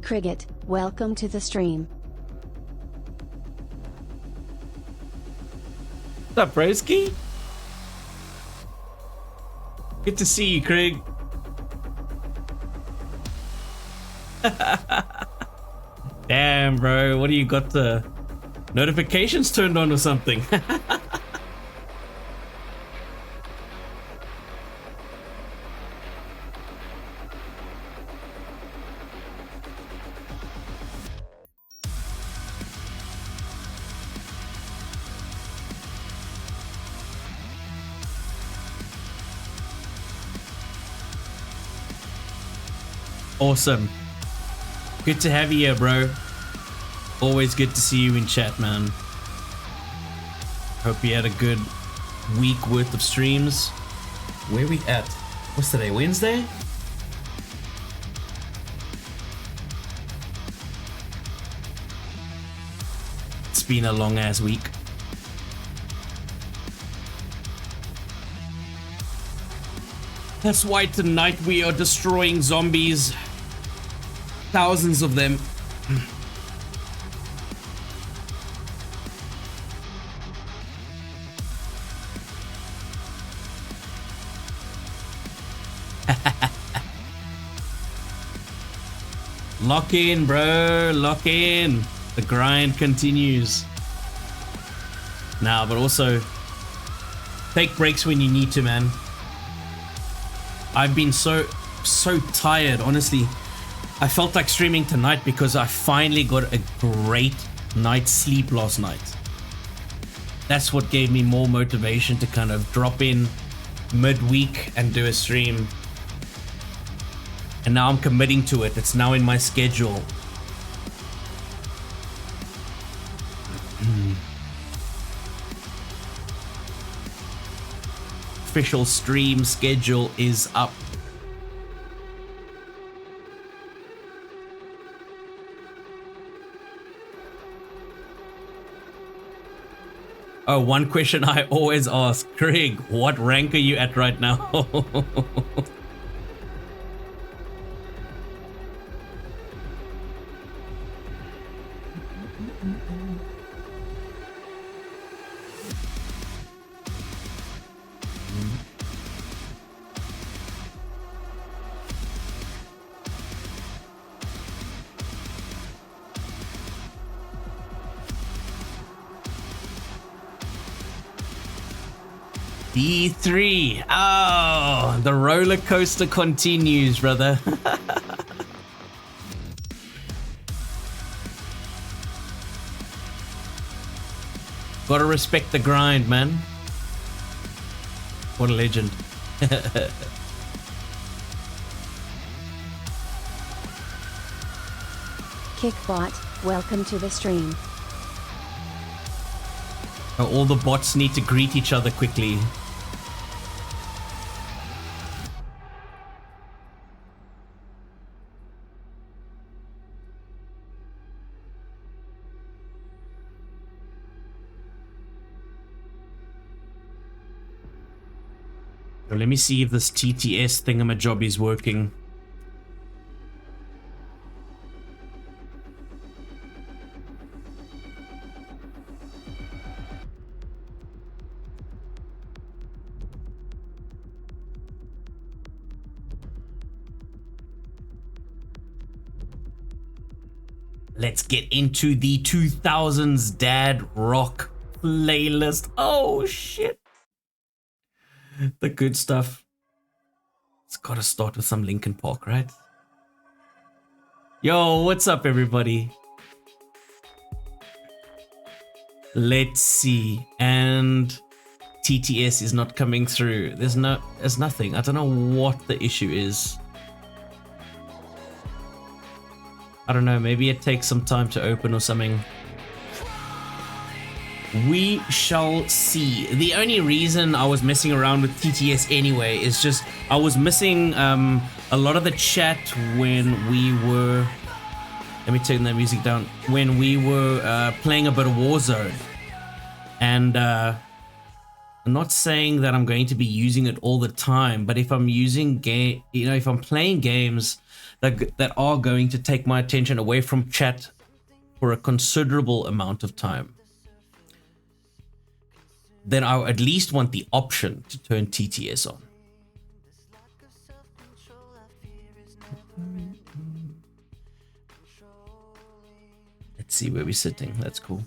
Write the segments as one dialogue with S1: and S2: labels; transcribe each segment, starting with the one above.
S1: Cricket, welcome to the stream.
S2: What's up, broski? Good to see you, Craig. Damn, bro. What do you got the notifications turned on or something? Awesome. Good to have you here, bro. Always good to see you in chat, man. Hope you had a good week worth of streams. Where we at? What's today? Wednesday? It's been a long ass week. That's why tonight we are destroying zombies. Thousands of them. Lock in, bro. Lock in. The grind continues. Nah, but also take breaks when you need to, man. I've been so tired, honestly. I felt like streaming tonight because I finally got a great night's sleep last night. That's what gave me more motivation to kind of drop in midweek and do a stream. And now I'm committing to it. It's now in my schedule. Official stream schedule is up. Oh, one question I always ask, Craig, what rank are you at right now? D3. Oh, the roller coaster continues, brother. Gotta respect the grind, man. What a legend.
S1: Kickbot, welcome to the stream.
S2: Oh, all the bots need to greet each other quickly. So let me see if this TTS thingamajob is working. Let's get into the 2000s dad rock playlist. Oh shit. The good stuff. It's gotta start with some Linkin Park, right? Yo, what's up, everybody? Let's see. And TTS is not coming through. There's nothing. I don't know what the issue is. I don't know, maybe it takes some time to open or something. We shall see. The only reason I was messing around with TTS anyway is just I was missing a lot of the chat when we were... Let me turn that music down. When we were playing a bit of Warzone. And I'm not saying that I'm going to be using it all the time, but if I'm using if I'm playing games that are going to take my attention away from chat for a considerable amount of time, then I at least want the option to turn TTS on. Let's see where we're sitting. That's cool.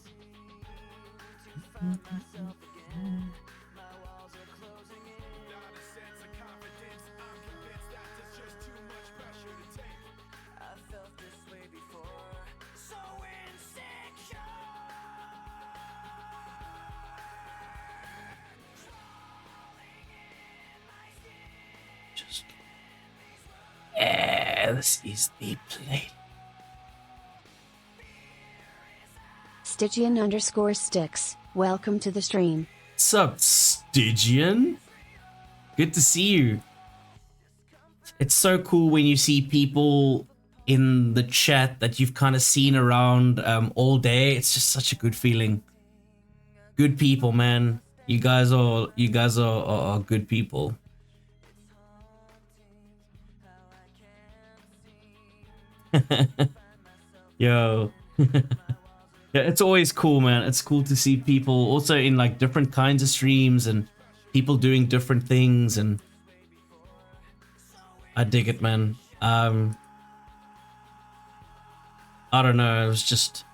S2: This is the play.
S1: Stygian_sticks, welcome to the stream.
S2: What's up, Stygian? Good to see you. It's so cool when you see people in the chat that you've kind of seen around all day. It's just such a good feeling. Good people, man. You guys are good people. Yo. Yeah, it's always cool, man. It's cool to see people also in like different kinds of streams and people doing different things, and I dig it, man. I don't know, it was just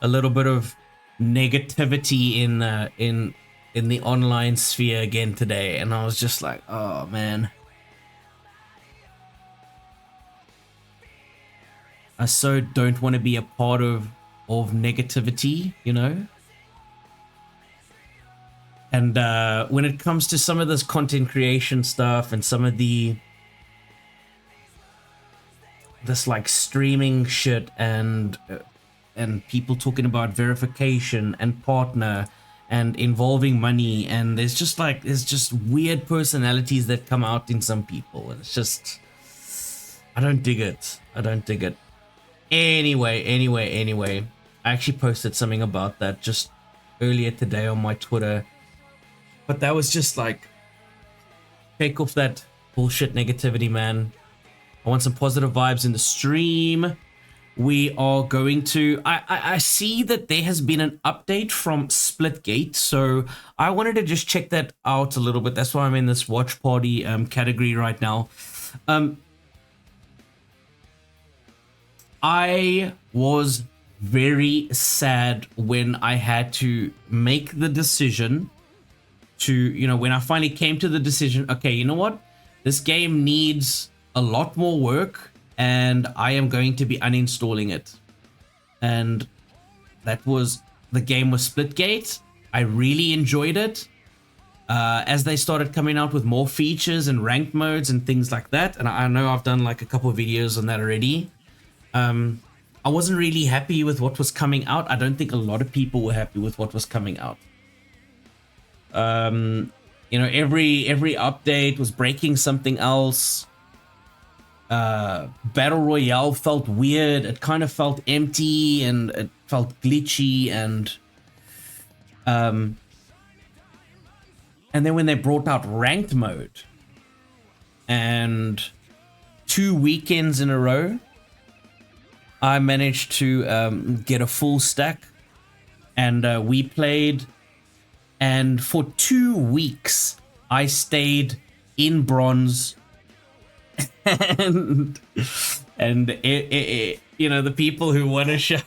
S2: a little bit of negativity in the online sphere again today, and I was just like, oh man. I so don't want to be a part of negativity, you know? And when it comes to some of this content creation stuff and some of this like streaming shit and people talking about verification and partner and involving money, and there's just weird personalities that come out in some people, and it's just, I don't dig it. Anyway, I actually posted something about that just earlier today on my Twitter, but that was just like, take off that bullshit negativity, man. I want some positive vibes in the stream. We are going to, I see that there has been an update from Splitgate, so I wanted to just check that out a little bit. That's why I'm in this watch party category right now. I was very sad when I had to make the decision to, when I finally came to the decision, okay, you know what? This game needs a lot more work, and I am going to be uninstalling it. And that was, the game was Splitgate. I really enjoyed it. As they started coming out with more features and ranked modes and things like that, and I know I've done like a couple of videos on that already. I wasn't really happy with what was coming out. I don't think a lot of people were happy with what was coming out. Every update was breaking something else. Battle Royale felt weird. It kind of felt empty and it felt glitchy, and then when they brought out ranked mode, and 2 weekends in a row, I managed to get a full stack, and we played, and for 2 weeks I stayed in bronze, and the people who want to show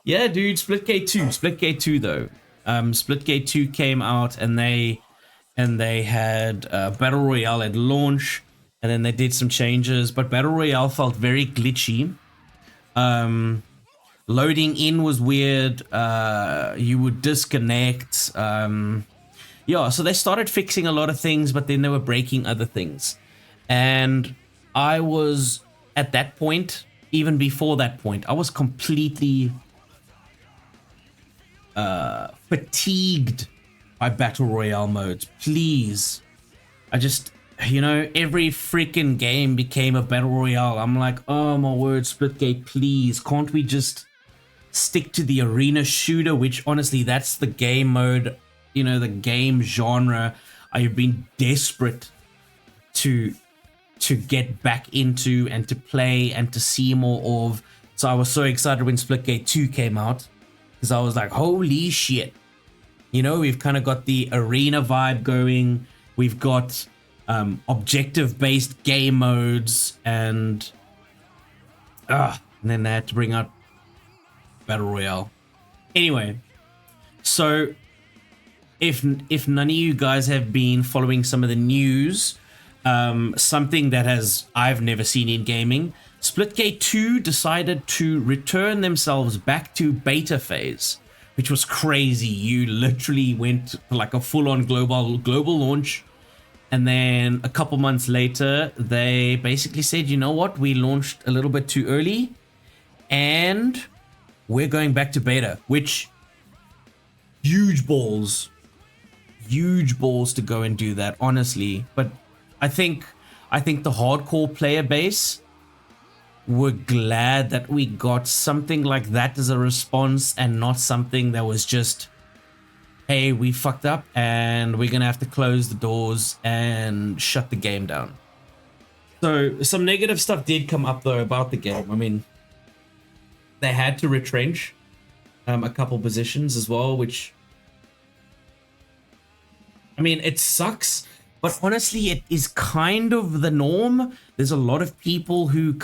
S2: yeah, dude, Splitgate 2 though. Splitgate 2 came out, and they had Battle Royale at launch. And then they did some changes, but Battle Royale felt very glitchy. Loading in was weird. You would disconnect. So they started fixing a lot of things, but then they were breaking other things. And I was, at that point, even before that point, I was completely fatigued by Battle Royale modes. Please. Every freaking game became a Battle Royale. I'm like, oh my word, Splitgate, please. Can't we just stick to the arena shooter, which honestly, that's the game mode the game genre I've been desperate to get back into and to play and to see more of. So I was so excited when Splitgate 2 came out, because I was like, holy shit. We've kind of got the arena vibe going. We've got objective-based game modes, and then they had to bring out Battle Royale. Anyway, so if none of you guys have been following some of the news, something that I've never seen in gaming, Splitgate 2 decided to return themselves back to beta phase, which was crazy. You literally went for like a full-on global launch, and then a couple months later, they basically said, you know what, we launched a little bit too early, and we're going back to beta, which huge balls to go and do that, honestly. But I think the hardcore player base were glad that we got something like that as a response, and not something that was just, hey, we fucked up and we're gonna have to close the doors and shut the game down. So some negative stuff did come up though about the game. I mean, they had to retrench a couple positions as well, which, I mean, it sucks, but honestly, it is kind of the norm. There's a lot of people who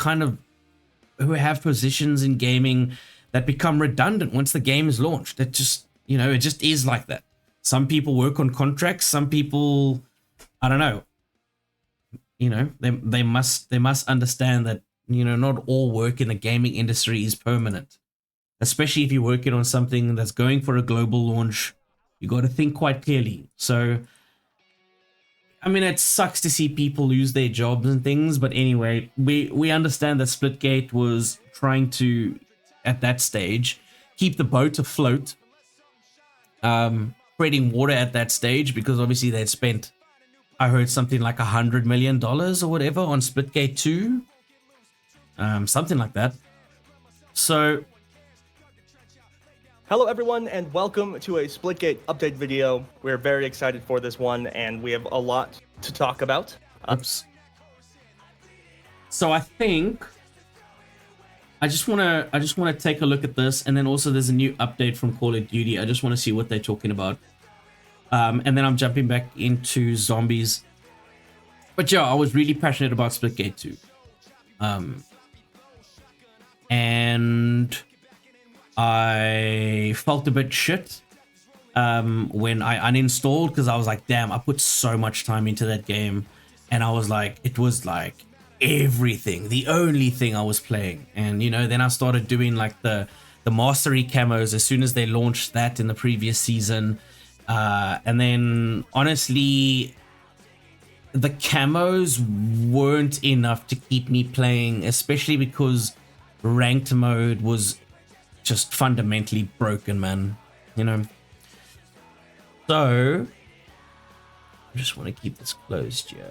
S2: have positions in gaming that become redundant once the game is launched. It just, it just is like that. Some people work on contracts. Some people, I don't know. They must understand that, not all work in the gaming industry is permanent. Especially if you're working on something that's going for a global launch, you got to think quite clearly. So, I mean, it sucks to see people lose their jobs and things, but anyway, we understand that Splitgate was trying to, at that stage, keep the boat afloat, treading water at that stage, because obviously they'd spent, I heard, something like $100 million or whatever on Splitgate 2, something like that. So,
S3: hello everyone, and welcome to a Splitgate update video. We're very excited for this one, and we have a lot to talk about.
S2: Oops. So I think I just want to take a look at this, and then also there's a new update from Call of Duty. I just want to see what they're talking about. And then I'm jumping back into zombies. But yeah, I was really passionate about Splitgate 2. And I felt a bit shit when I uninstalled, because I was like, damn, I put so much time into that game, and I was like, it was like everything, the only thing I was playing. And then I started doing like the mastery camos as soon as they launched that in the previous season, and then honestly the camos weren't enough to keep me playing, especially because ranked mode was just fundamentally broken, man. So I just want to keep this closed here.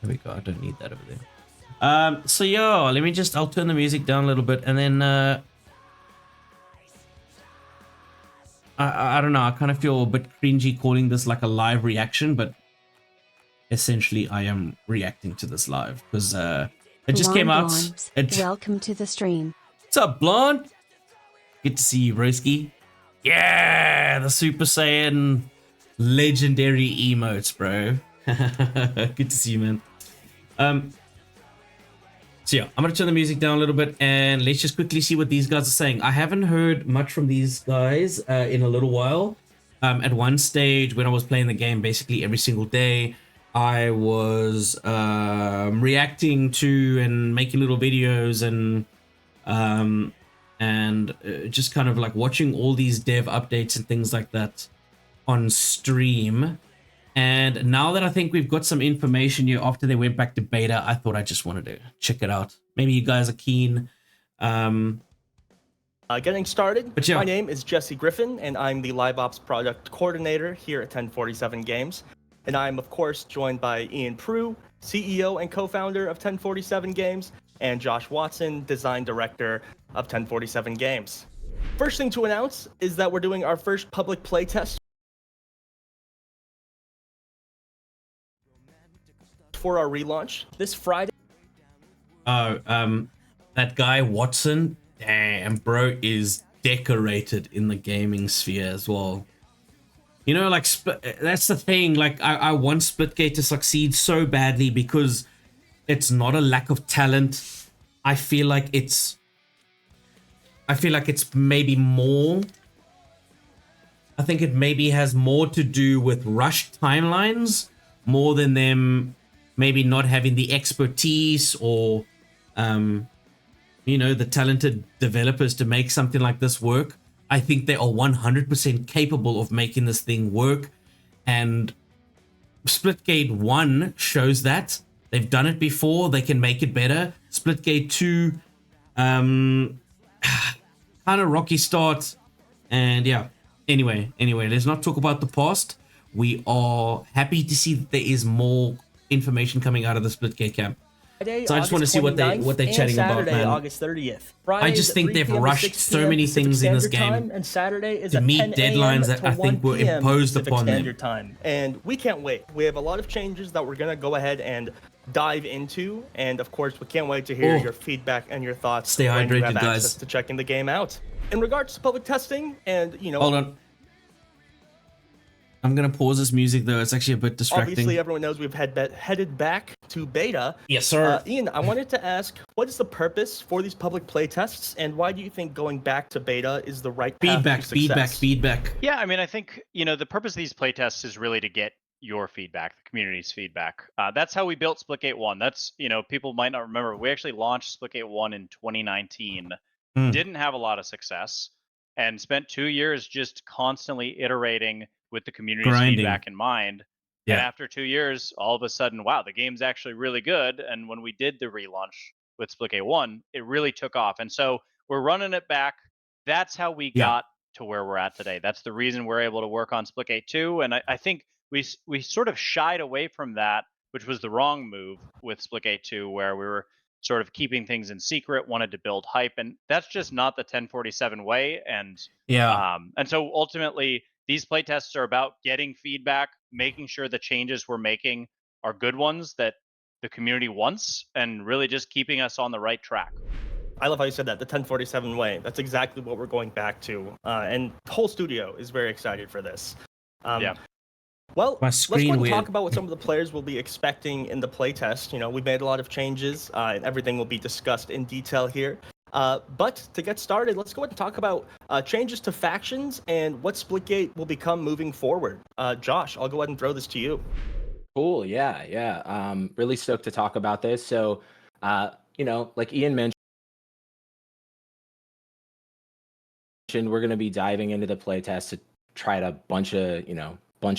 S2: There we go. I don't need that over there. So yeah, I'll turn the music down a little bit, and then I don't know, I kind of feel a bit cringy calling this like a live reaction, but essentially I am reacting to this live because it just came out.
S1: Welcome to the stream.
S2: What's up, Blonde? Good to see you, broski. Yeah, the Super Saiyan legendary emotes, bro. Good to see you, man. So yeah, I'm gonna turn the music down a little bit, and let's just quickly see what these guys are saying. I haven't heard much from these guys in a little while. At one stage when I was playing the game basically every single day, I was reacting to and making little videos and just kind of like watching all these dev updates and things like that on stream. And now that I think we've got some information here after they went back to beta, I thought I just wanted to check it out. Maybe you guys are keen.
S3: Getting started,
S2: but yeah.
S3: My name is Jesse Griffin, and I'm the Live Ops Product Coordinator here at 1047 Games. And I'm, of course, joined by Ian Prue, CEO and co-founder of 1047 Games, and Josh Watson, Design Director of 1047 Games. First thing to announce is that we're doing our first public playtest for our relaunch this Friday.
S2: That guy Watson, damn, bro, is decorated in the gaming sphere as well. You know, like, that's the thing. Like, I want Splitgate to succeed so badly because it's not a lack of talent. I feel like it's maybe more. I think it maybe has more to do with rushed timelines more than them maybe not having the expertise or, you know, the talented developers to make something like this work. I think they are 100% capable of making this thing work. And Splitgate 1 shows that. They've done it before. They can make it better. Splitgate 2, kind of rocky start. And yeah, anyway, let's not talk about the past. We are happy to see that there is more information coming out of the Splitgate camp.
S3: Friday,
S2: So I just want to see what they're chatting about,
S3: Saturday,
S2: man.
S3: August 30th.
S2: I just think they've rushed so many things in this game
S3: and Saturday is
S2: to
S3: at
S2: meet
S3: 10
S2: deadlines that
S3: to
S2: I think
S3: 1
S2: were
S3: p.m.
S2: imposed
S3: Pacific
S2: upon them.
S3: Standard Time. And we can't wait. We have a lot of changes that we're going to go ahead and dive into. And of course, we can't wait to hear your feedback and your thoughts.
S2: Stay
S3: when you
S2: hydrated,
S3: have
S2: guys.
S3: access to checking the game out. In regards to public testing and, you know,
S2: Hold on. I'm going to pause this music, though. It's actually a bit distracting.
S3: obviously everyone knows we've headed back to beta.
S2: Yes, sir.
S3: Ian, I wanted to ask, what is the purpose for these public playtests, and why do you think going back to beta is the right path to success?
S2: Feedback.
S4: Yeah, I mean, I think, you know, the purpose of these playtests is really to get your feedback, the community's feedback. That's how we built Splitgate 1. That's, you know, people might not remember. We actually launched Splitgate 1 in 2019. Didn't have a lot of success and spent 2 years just constantly iterating with the community's feedback in mind.
S2: Yeah.
S4: And after 2 years, all of a sudden, wow, the game's actually really good. And when we did the relaunch with Splitgate 1, it really took off. And so we're running it back. That's how we got to where we're at today. That's the reason we're able to work on Splitgate 2. And I think we sort of shied away from that, which was the wrong move with Splitgate 2, where we were sort of keeping things in secret, wanted to build hype. And that's just not the 1047 way. And and so ultimately, these playtests are about getting feedback, making sure the changes we're making are good ones that the community wants, and really just keeping us on the right track.
S3: I love how you said that, the 1047 way. That's exactly what we're going back to. And the whole studio is very excited for this. Well, let's go ahead and talk about what some of the players will be expecting in the playtest. You know, we've made a lot of changes, and everything will be discussed in detail here. But to get started, let's go ahead and talk about changes to factions and what Splitgate will become moving forward. Josh, I'll go ahead and throw this to you.
S5: Cool. Yeah. Really stoked to talk about this. So, you know, like Ian mentioned, we're going to be diving into the playtest to try a bunch of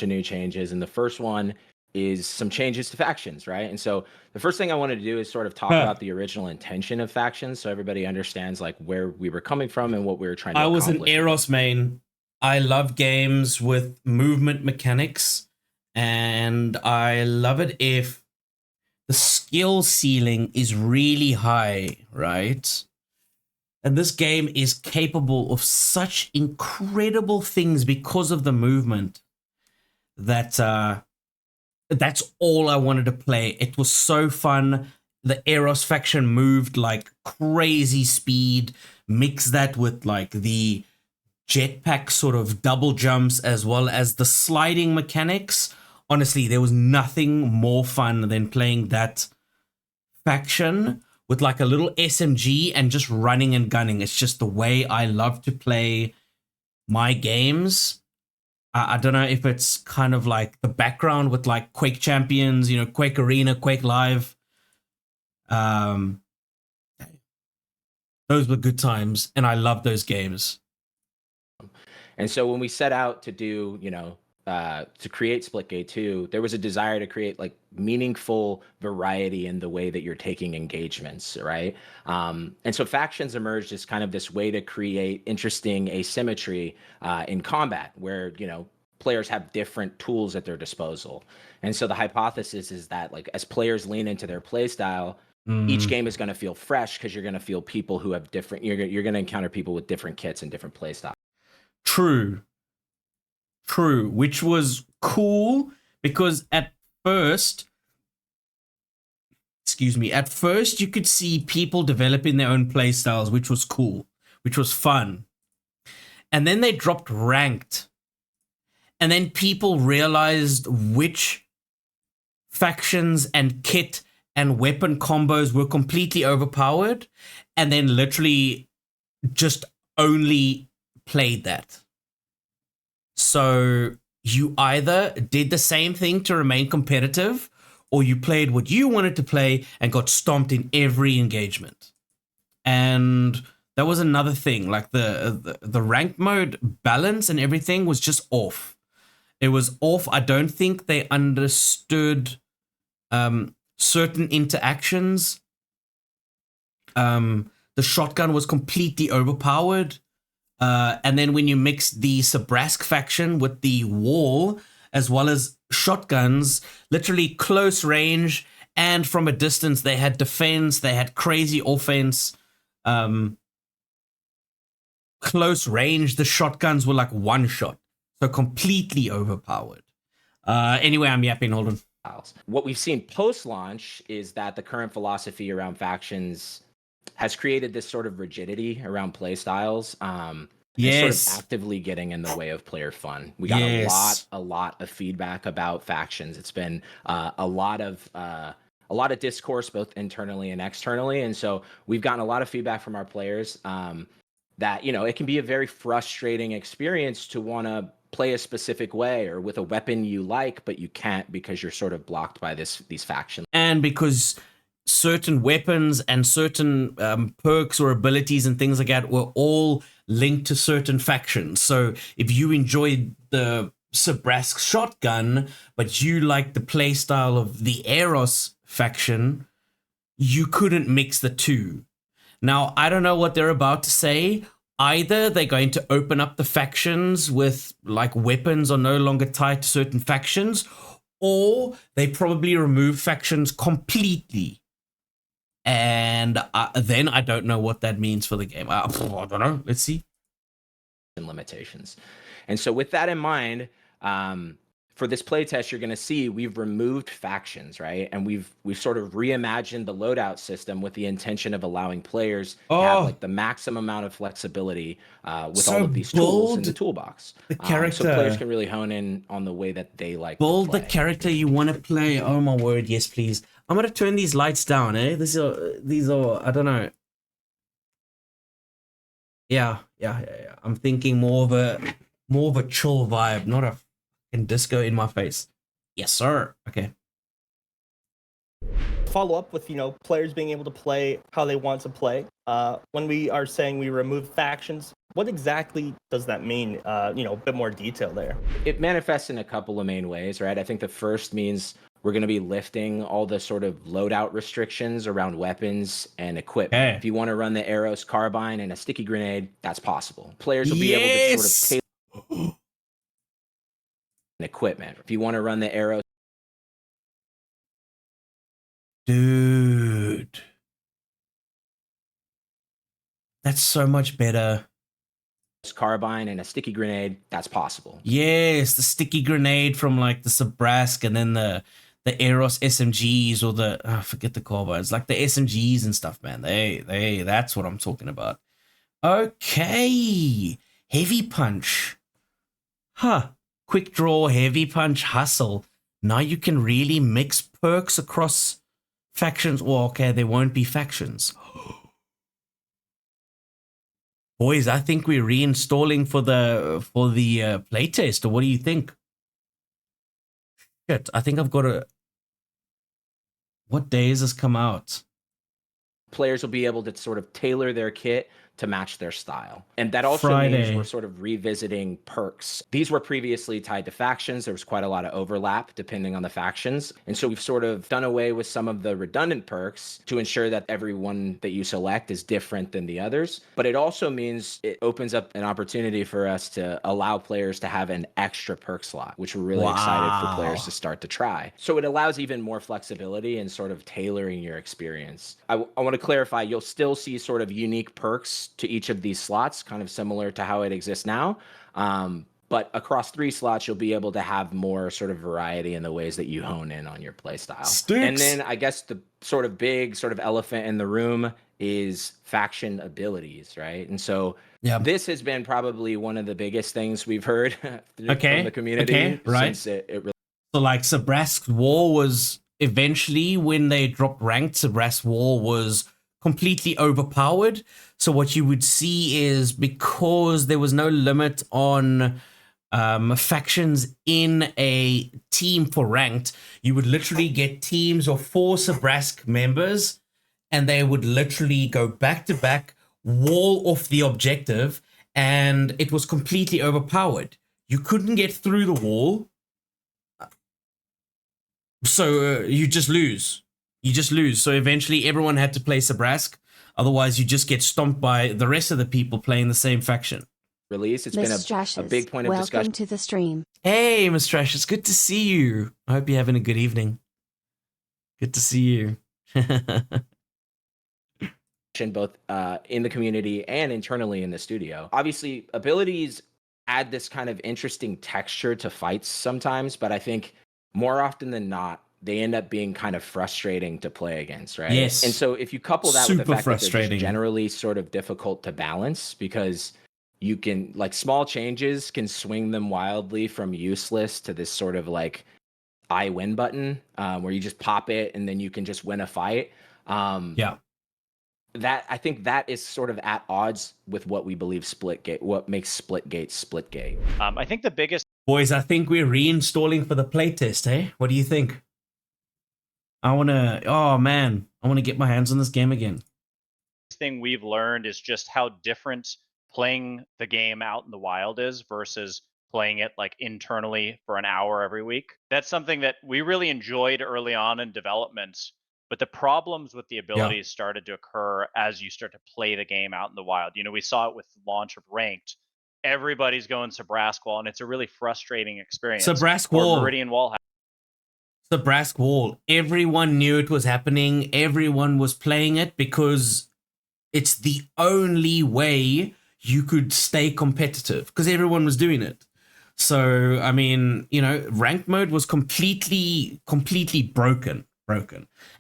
S5: new changes. And the first one is some changes to factions, right? And so the first thing I wanted to do is sort of talk about the original intention of factions, so everybody understands like where we were coming from and what we were trying to accomplish.
S2: I was an Eros main. I love games with movement mechanics, and I love it if the skill ceiling is really high, right? And this game is capable of such incredible things because of the movement that that's all I wanted to play. It was so fun. The Eros faction moved like crazy speed. Mix that with like the jetpack sort of double jumps as well as the sliding mechanics. Honestly, there was nothing more fun than playing that faction with like a little SMG and just running and gunning. It's just the way I love to play my games. I don't know if it's kind of like the background with like Quake Champions, you know, Quake Arena, Quake Live. Those were good times, and I love those games.
S5: And so when we set out to do, to create Splitgate 2, there was a desire to create like meaningful variety in the way that you're taking engagements, right? And so factions emerged as kind of this way to create interesting asymmetry in combat, where players have different tools at their disposal. And so the hypothesis is that like as players lean into their play style, each game is going to feel fresh because you're going to feel people who have different. You're going to encounter people with different kits and different playstyles.
S2: True, which was cool because at first you could see people developing their own playstyles, which was cool, which was fun. And then they dropped ranked. And then people realized which factions and kit and weapon combos were completely overpowered, and then literally just only played that. So you either did the same thing to remain competitive, or you played what you wanted to play and got stomped in every engagement. And that was another thing. Like the ranked mode balance and everything was just off. It was off. I don't think they understood certain interactions. The shotgun was completely overpowered. And then when you mix the Sabrask faction with the wall, as well as shotguns, literally close range and from a distance, they had defense, they had crazy offense. Close range, the shotguns were like one shot. So completely overpowered. Anyway, I'm yapping, hold on.
S5: What we've seen post-launch is that the current philosophy around factions has created this sort of rigidity around play styles. Sort of actively getting in the way of player fun. We got a lot of feedback about factions. It's been a lot of discourse both internally and externally, and so we've gotten a lot of feedback from our players that it can be a very frustrating experience to want to play a specific way or with a weapon you like, but you can't because you're sort of blocked by these factions.
S2: And because certain weapons and certain perks or abilities and things like that were all linked to certain factions. So if you enjoyed the Sabrask shotgun, but you like the playstyle of the Eros faction, you couldn't mix the two. Now, I don't know what they're about to say. Either they're going to open up the factions with like weapons are no longer tied to certain factions, or they probably remove factions completely. And then I don't know what that means for the game. I don't know. Let's see.
S5: Limitations. And so with that in mind, for this playtest, you're going to see we've removed factions, right? And we've sort of reimagined the loadout system with the intention of allowing players to have like the maximum amount of flexibility with all of these tools in the toolbox.
S2: The character.
S5: So players can really hone in on the way that they like
S2: build
S5: to play.
S2: The character you want to play. Oh my word, yes please. I'm going to turn these lights down, eh? These are I don't know. Yeah. I'm thinking more of a chill vibe, not a fucking disco in my face. Yes, sir. Okay.
S3: Follow up with players being able to play how they want to play. When we are saying we remove factions, what exactly does that mean? A bit more detail there.
S5: It manifests in a couple of main ways, right? I think the first means we're going to be lifting all the sort of loadout restrictions around weapons and equipment.
S2: Okay.
S5: If you want to run the Eros carbine and a sticky grenade, that's possible. Players will be able to sort of tailor equipment. If you want to run the Eros,
S2: dude, that's so much better.
S5: Carbine and a sticky grenade, that's possible.
S2: Yes, the sticky grenade from like the Sabrask, and then the Eros SMGs, or forget the carbines, like the SMGs and stuff, man. They that's what I'm talking about. Okay, heavy punch. Quick draw, heavy punch, hustle. Now you can really mix perks across factions. Well, okay, there won't be factions. Boys, I think we're reinstalling for the playtest. Or what do you think? Shit, I think I've got a. What day has this come out?
S5: Players will be able to sort of tailor their kit to match their style. And that also means we're sort of revisiting perks. These were previously tied to factions. There was quite a lot of overlap depending on the factions. And so we've sort of done away with some of the redundant perks to ensure that everyone that you select is different than the others. But it also means it opens up an opportunity for us to allow players to have an extra perk slot, which we're really excited for players to start to try. So it allows even more flexibility in sort of tailoring your experience. I want to clarify, you'll still see sort of unique perks to each of these slots, kind of similar to how it exists now. But across 3 slots, you'll be able to have more sort of variety in the ways that you hone in on your playstyle. And then I guess the sort of big sort of elephant in the room is faction abilities, right? And so this has been probably one of the biggest things we've heard from the community.
S2: Right.
S5: Since it really...
S2: So like Sabrask War was eventually, when they dropped ranked, Sabrask War was completely overpowered. So what you would see is, because there was no limit on factions in a team for ranked, you would literally get teams of 4 Sabrask members, and they would literally go back to back, wall off the objective, and it was completely overpowered. You couldn't get through the wall, so you just lose. So eventually everyone had to play Sabrask. Otherwise, you just get stomped by the rest of the people playing the same faction.
S5: Release. It's been a big point of discussion.
S1: Welcome to the stream.
S2: Hey, Mr. Trash, it's good to see you. I hope you're having a good evening. Good to see you.
S5: Both in the community and internally in the studio. Obviously, abilities add this kind of interesting texture to fights sometimes, but I think more often than not, they end up being kind of frustrating to play against, right?
S2: Yes.
S5: And so if you couple that with the fact that they're
S2: frustrating.
S5: generally sort of difficult to balance, because you can, like, small changes can swing them wildly from useless to this sort of like I win button, where you just pop it and then you can just win a fight. That, I think that is sort of at odds with what we believe Splitgate, what makes Splitgate Splitgate.
S4: I think the biggest...
S2: Boys, I think we're reinstalling for the playtest, eh? What do you think? I want to get my hands on this game again.
S4: Thing we've learned is just how different playing the game out in the wild is versus playing it like internally for an hour every week. That's something that we really enjoyed early on in development, but the problems with the abilities started to occur as you start to play the game out in the wild. You know, we saw it with the launch of Ranked. Everybody's going Sabrask Wall, and it's a really frustrating experience.
S2: Sabrask Wall.
S4: Meridian Wall.
S2: Sabrask Wall. Everyone knew it was happening. Everyone was playing it because it's the only way you could stay competitive, because everyone was doing it. So, I mean, you know, ranked mode was completely broken.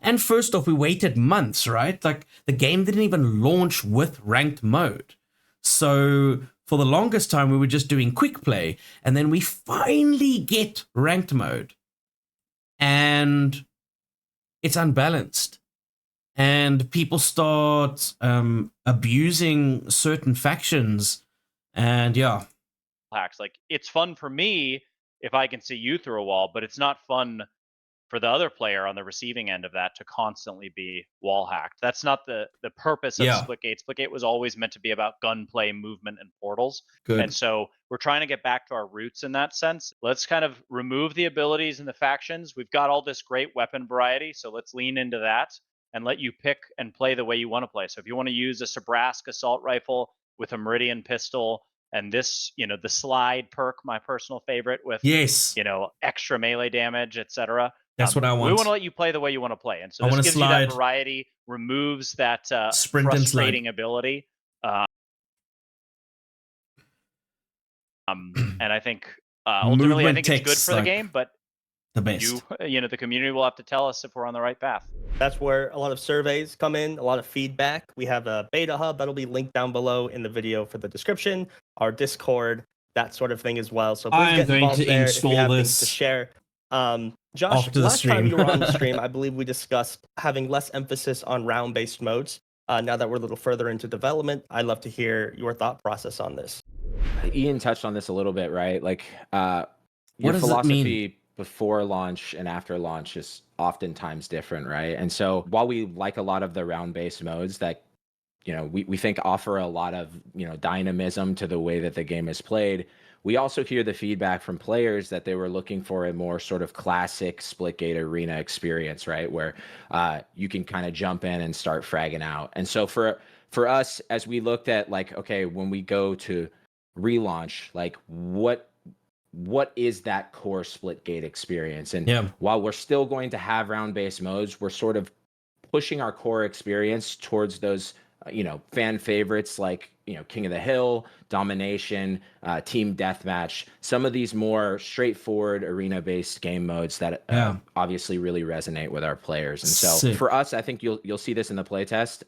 S2: And first off, we waited months, right? Like, the game didn't even launch with ranked mode. So for the longest time, we were just doing quick play, and then we finally get ranked mode, and it's unbalanced, and people start abusing certain factions, and
S4: hacks. Like, it's fun for me if I can see you through a wall, but it's not fun for the other player on the receiving end of that to constantly be wall hacked. That's not the purpose of Splitgate. Splitgate was always meant to be about gunplay, movement, and portals.
S2: Good.
S4: And so we're trying to get back to our roots in that sense. Let's kind of remove the abilities in the factions. We've got all this great weapon variety, so let's lean into that and let you pick and play the way you want to play. So if you want to use a Sabrask assault rifle with a Meridian pistol, and this, you know, the slide perk, my personal favorite, with you know, extra melee damage, etc.
S2: That's what I want.
S4: We want to let you play the way you want to play, and so this gives you that variety, removes that frustrating ability. And I think ultimately, I think it's good for the game, but
S2: the best.
S4: You know, the community will have to tell us if we're on the right path.
S3: That's where a lot of surveys come in, a lot of feedback. We have a beta hub that'll be linked down below in the video for the description, our Discord, that sort of thing as well. So please get involved there if you have things to share. Josh, last time you were on the stream, I believe we discussed having less emphasis on round-based modes. Now that we're a little further into development, I'd love to hear your thought process on this.
S5: Ian touched on this a little bit, right? Like, your philosophy before launch and after launch is oftentimes different, right? And so while we like a lot of the round-based modes that we think offer a lot of, dynamism to the way that the game is played. We also hear the feedback from players that they were looking for a more sort of classic Splitgate arena experience, right? Where you can kind of jump in and start fragging out. And so for us, as we looked at like, okay, when we go to relaunch, like what is that core Splitgate experience? And while we're still going to have round-based modes, we're sort of pushing our core experience towards those fan favorites like, King of the Hill, Domination, Team Deathmatch, some of these more straightforward arena-based game modes that obviously really resonate with our players. And so for us, I think you'll see this in the playtest.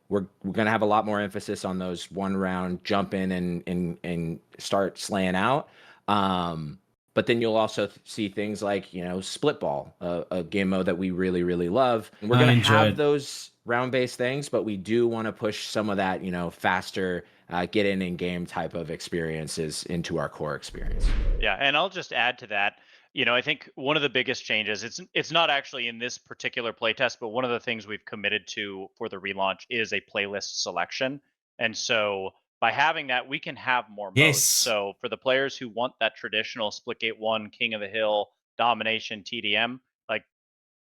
S5: We're going to have a lot more emphasis on those one round jump in and start slaying out. But then you'll also see things like, Split Ball, a game mode that we really, really love. And we're going to have those round-based things, but we do want to push some of that, faster get in game type of experiences into our core experience.
S4: Yeah, and I'll just add to that. I think one of the biggest changes, it's not actually in this particular playtest, but one of the things we've committed to for the relaunch is a playlist selection. And so by having that, we can have more modes. So for the players who want that traditional Splitgate 1, King of the Hill, Domination, TDM, like,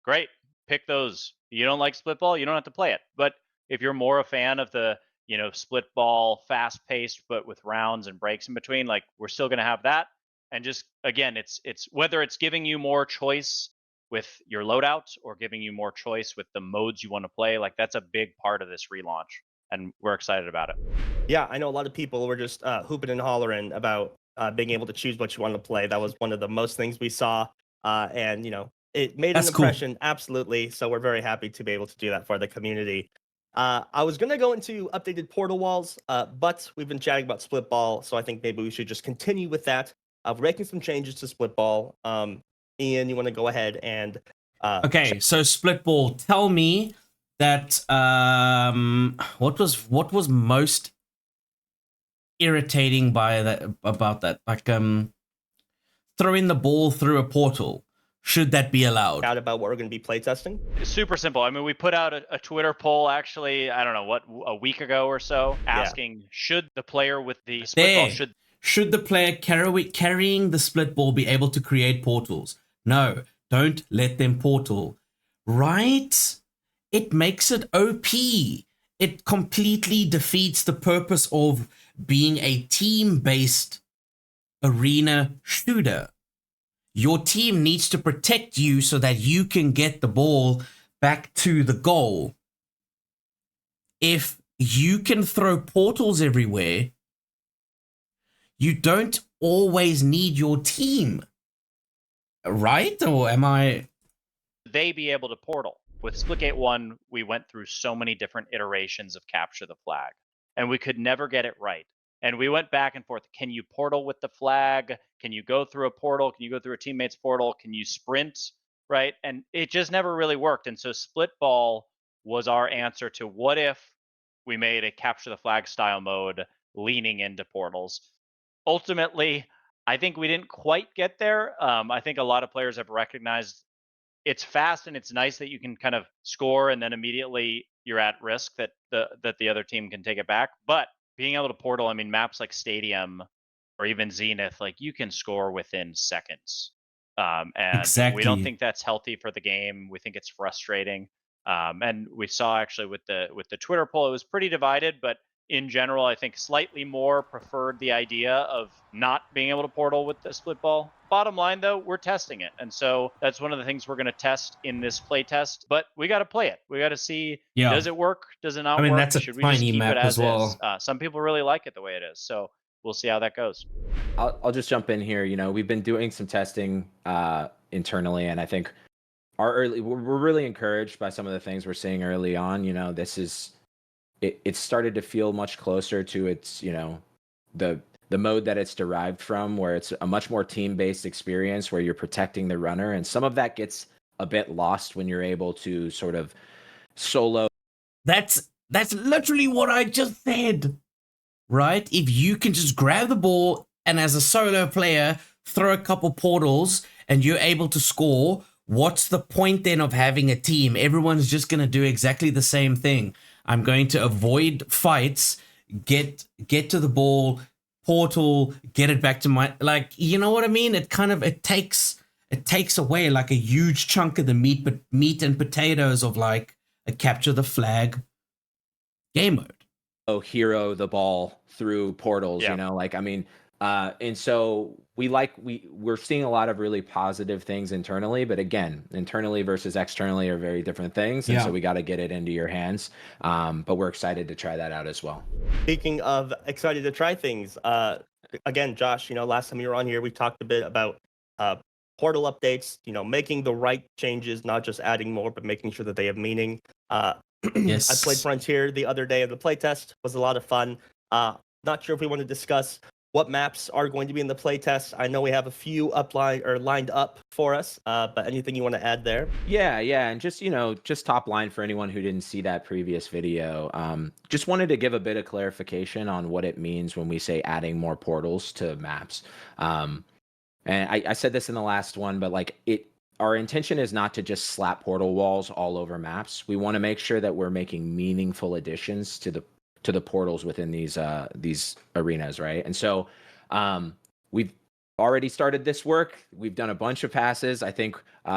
S4: great, pick those. You don't like Split Ball, you don't have to play it. But if you're more a fan of the, Split Ball, fast-paced, but with rounds and breaks in between, like, we're still going to have that. And just, again, it's whether it's giving you more choice with your loadout or giving you more choice with the modes you want to play, like, that's a big part of this relaunch. And we're excited about it.
S3: Yeah, I know a lot of people were just hooping and hollering about being able to choose what you want to play. That was one of the most things we saw. And, it made an impression, absolutely. So we're very happy to be able to do that for the community. I was going to go into updated portal walls, but we've been chatting about Split Ball. So I think maybe we should just continue with that. We're making some changes to Split Ball. Ian, you want to go ahead and...
S2: okay, so Split Ball, tell me that what was most irritating about that, like throwing the ball through a portal. Should that be allowed?
S3: Out about what we're going to be playtesting?
S4: It's super simple. I mean, we put out a Twitter poll actually, I don't know, a week ago or so, asking should the player with the split ball
S2: should the player carrying the split ball be able to create portals? No, don't let them portal. Right? It makes it OP. It completely defeats the purpose of being a team-based arena shooter. Your team needs to protect you so that you can get the ball back to the goal. If you can throw portals everywhere, you don't always need your team. Right? Or am I...
S4: They be able to portal. With Splitgate 1, we went through so many different iterations of capture the flag, and we could never get it right. And we went back and forth. Can you portal with the flag? Can you go through a portal? Can you go through a teammate's portal? Can you sprint? Right? And it just never really worked. And so Split Ball was our answer to what if we made a capture the flag style mode leaning into portals. Ultimately, I think we didn't quite get there. I think a lot of players have recognized it's fast and it's nice that you can kind of score and then immediately you're at risk that the other team can take it back. But being able to portal, I mean, maps like Stadium or even Zenith, like you can score within seconds. And
S2: exactly.
S4: We don't think that's healthy for the game. We think it's frustrating. And we saw actually with the Twitter poll, it was pretty divided, but in general, I think slightly more preferred the idea of not being able to portal with the split ball. Bottom line, though, we're testing it. And so that's one of the things we're going to test in this play test. But we got to play it. We got to see, does it work? Does it not work?
S2: That's a tiny map as well.
S4: Some people really like it the way it is. So we'll see how that goes.
S5: I'll just jump in here. We've been doing some testing internally, and I think we're really encouraged by some of the things we're seeing early on. This is... It started to feel much closer to its, the mode that it's derived from, where it's a much more team-based experience where you're protecting the runner. And some of that gets a bit lost when you're able to sort of solo.
S2: That's literally what I just said, right? If you can just grab the ball and as a solo player, throw a couple portals and you're able to score, what's the point then of having a team? Everyone's just going to do exactly the same thing. I'm going to avoid fights, get to the ball, portal, get it back to my, like, you know what I mean? It kind of, it takes away like a huge chunk of the meat and potatoes of like a capture the flag game mode.
S5: Oh, hero the ball through portals, you know, like, I mean, and so we're seeing a lot of really positive things internally, but again, internally versus externally are very different things. And so we got to get it into your hands. But we're excited to try that out as well.
S3: Speaking of excited to try things, again, Josh, you know, last time you were on here, we talked a bit about portal updates, you know, making the right changes, not just adding more, but making sure that they have meaning.
S2: Yes.
S3: I played Frontier the other day of the playtest. It was a lot of fun. Not sure if we want to discuss what maps are going to be in the playtest. I know we have a few lined up for us, but anything you want to add there?
S5: Yeah, and just, you know, just top line for anyone who didn't see that previous video, just wanted to give a bit of clarification on what it means when we say adding more portals to maps. And I said this in the last one, but like our intention is not to just slap portal walls all over maps. We want to make sure that we're making meaningful additions to the portals within these arenas, right? And so we've already started this work. We've done a bunch of passes. I think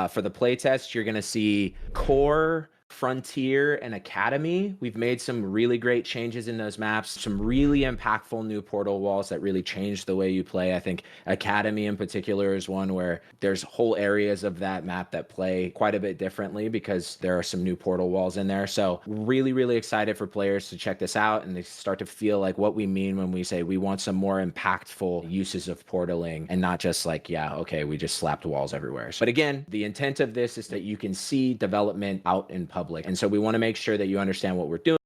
S5: for the playtest, you're going to see Core, Frontier, and Academy. We've made some really great changes in those maps, some really impactful new portal walls that really change the way you play. I think Academy in particular is one where there's whole areas of that map that play quite a bit differently because there are some new portal walls in there. So really, really excited for players to check this out and they start to feel like what we mean when we say we want some more impactful uses of portaling and not just like, yeah, okay, we just slapped walls everywhere. But again, the intent of this is that you can see development out in public. And so we want to make sure that you understand what we're doing.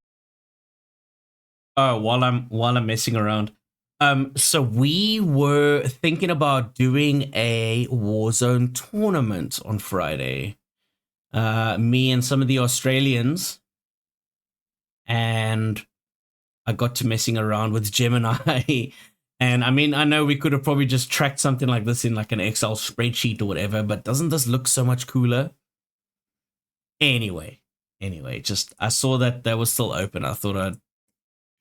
S2: While I'm messing around. So we were thinking about doing a Warzone tournament on Friday. Me and some of the Australians. And I got to messing around with Gemini. And I mean, I know we could have probably just tracked something like this in like an Excel spreadsheet or whatever, but doesn't this look so much cooler? Anyway, just I saw that was still open. I thought I'd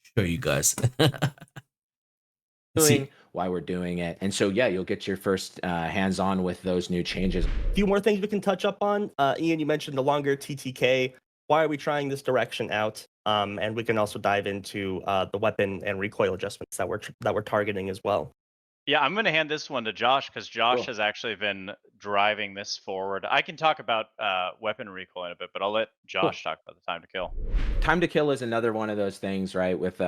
S2: show you guys.
S5: Why we're doing it. And so, yeah, you'll get your first hands-on with those new changes.
S3: A few more things we can touch up on. Ian, you mentioned the longer TTK. Why are we trying this direction out? And we can also dive into the weapon and recoil adjustments that we're targeting as well.
S4: Yeah, I'm going to hand this one to Josh because Josh has actually been driving this forward. I can talk about weapon recoil in a bit, but I'll let Josh talk about the time to kill.
S5: Time to kill is another one of those things, right? With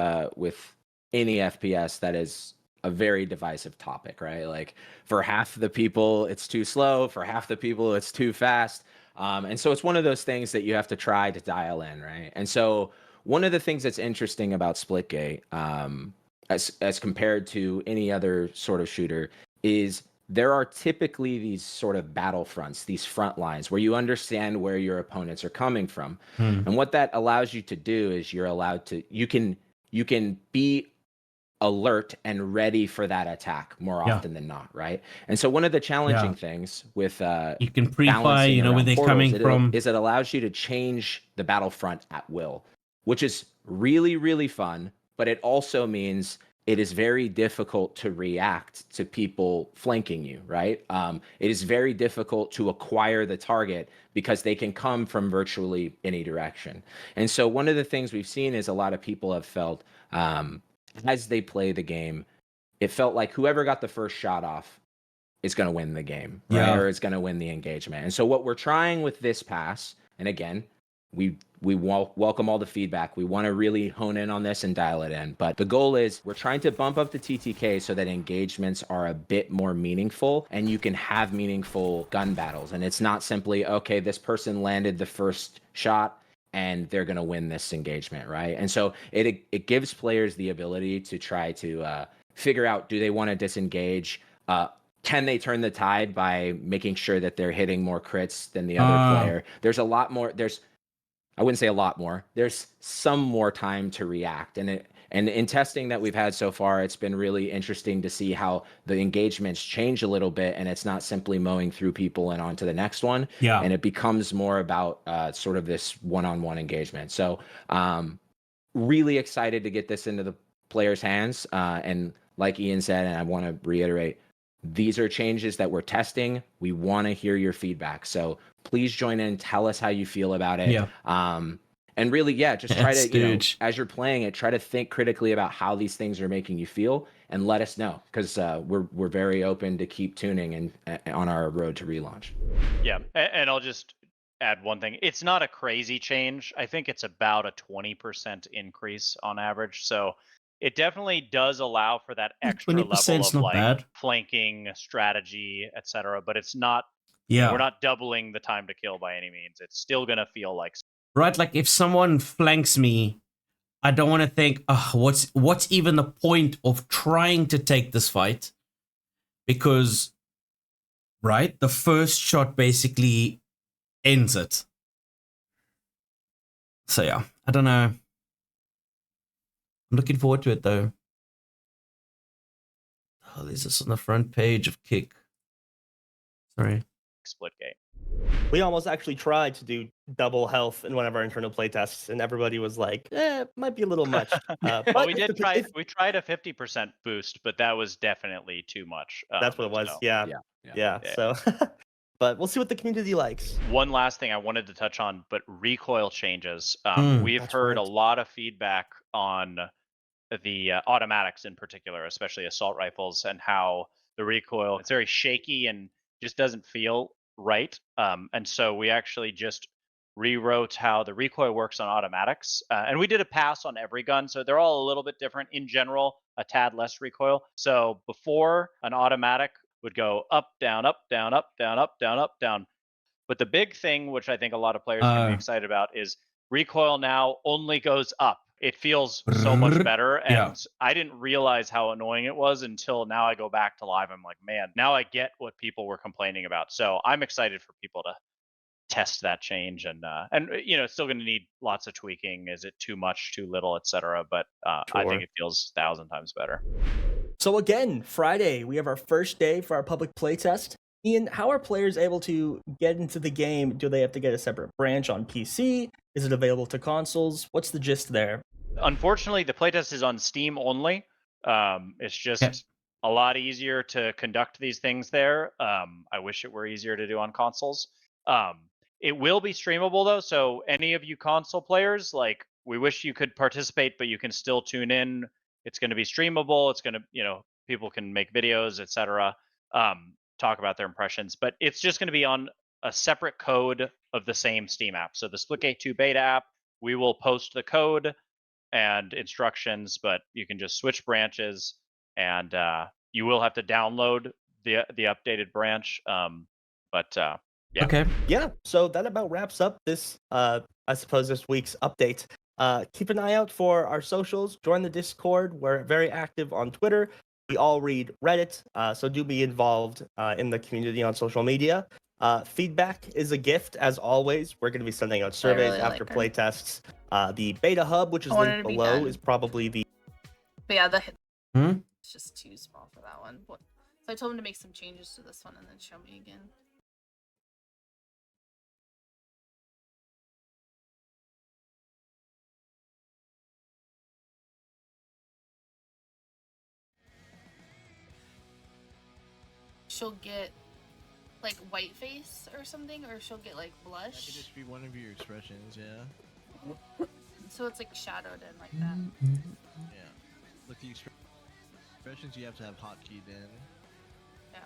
S5: any FPS that is a very divisive topic, right? Like for half the people, it's too slow. For half the people, it's too fast. And so it's one of those things that you have to try to dial in, right? And so one of the things that's interesting about Splitgate, as compared to any other sort of shooter, is there are typically these sort of battlefronts, these front lines where you understand where your opponents are coming from. And what that allows you to do is you can be alert and ready for that attack more often than not, right? And so one of the challenging things with
S2: you can pre-fire, you know, where they're coming from,
S5: is it allows you to change the battlefront at will, which is really, really fun. But it also means it is very difficult to react to people flanking you, right? It is very difficult to acquire the target because they can come from virtually any direction. And so one of the things we've seen is a lot of people have felt, as they play the game, it felt like whoever got the first shot off is going to win the game, right? Or is going to win the engagement. And so what we're trying with this pass, and again, we welcome all the feedback. We want to really hone in on this and dial it in. But the goal is we're trying to bump up the TTK so that engagements are a bit more meaningful and you can have meaningful gun battles. And it's not simply, okay, this person landed the first shot and they're going to win this engagement, right? And so it gives players the ability to try to figure out, do they want to disengage? Can they turn the tide by making sure that they're hitting more crits than the other player? There's a lot more. I wouldn't say a lot more. There's some more time to react. And in testing that we've had so far, it's been really interesting to see how the engagements change a little bit. And it's not simply mowing through people and on to the next one. And it becomes more about sort of this one-on-one engagement. So really excited to get this into the players' hands. And like Ian said, and I want to reiterate, these are changes that we're testing. We want to hear your feedback. So please join in. Tell us how you feel about it.
S2: Yeah.
S5: And really, just try to,
S2: huge.
S5: as you're playing it, try to think critically about how these things are making you feel, and let us know, because we're very open to keep tuning and on our road to relaunch.
S4: Yeah, and I'll just add one thing. It's not a crazy change. I think it's about a 20% increase on average. So it definitely does allow for that extra level of
S2: not
S4: like
S2: bad.
S4: flanking strategy, etc. But it's not.
S2: Yeah.
S4: We're not doubling the time to kill by any means. It's still gonna feel like.
S2: Right, like if someone flanks me, I don't want to think, what's even the point of trying to take this fight? Because, right, the first shot basically ends it. So yeah, I don't know. I'm looking forward to it though. Oh, there's this on the front page of Kick. Sorry.
S4: Splitgate.
S3: We almost actually tried to do double health in one of our internal playtests, and everybody was like, it might be a little much.
S4: Well, we did try. We tried a 50% boost, but that was definitely too much.
S3: That's what it was.
S4: So.
S3: Yeah. So, but we'll see what the community likes.
S4: One last thing I wanted to touch on, but recoil changes. We've heard a lot of feedback on the automatics in particular, especially assault rifles, and how the recoil, it's very shaky and just doesn't feel right. And so we actually just rewrote how the recoil works on automatics. And we did a pass on every gun. So they're all a little bit different. In general, a tad less recoil. So before, an automatic would go up, down, up, down, up, down, up, down, up, down. But the big thing, which I think a lot of players can be excited about, is recoil now only goes up. It feels so much better, and I didn't realize how annoying it was until now. I go back to live, I'm like, man, now I get what people were complaining about. So I'm excited for people to test that change, and it's still going to need lots of tweaking. Is it too much, too little, etc.? But I think it feels 1,000 times better.
S3: So again, Friday, we have our first day for our public playtest. Ian, how are players able to get into the game? Do they have to get a separate branch on PC? Is it available to consoles? What's the gist there?
S4: Unfortunately, the playtest is on Steam only. It's just a lot easier to conduct these things there. I wish it were easier to do on consoles. It will be streamable though, so any of you console players, like, we wish you could participate, but you can still tune in. It's going to be streamable. It's going to, people can make videos, etc. Talk about their impressions, but it's just going to be on a separate code of the same Steam app. So the Splitgate 2 beta app, we will post the code and instructions, but you can just switch branches, and you will have to download the updated branch. Yeah.
S2: Okay.
S3: Yeah. So that about wraps up this, I suppose, this week's update. Keep an eye out for our socials. Join the Discord. We're very active on Twitter. We all read Reddit, so do be involved in the community on social media. Feedback is a gift, as always. We're going to be sending out surveys after playtests. The beta hub, which is linked below, is probably the...
S6: But yeah, it's just too small for that one. So I told him to make some changes to this one and then show me again. She'll get like white face or something, or she'll get like blush.
S7: That could just be one of your expressions, yeah.
S6: So it's like shadowed in like that.
S7: Yeah. Look, the expressions you have to have hotkeyed in.
S6: Yeah.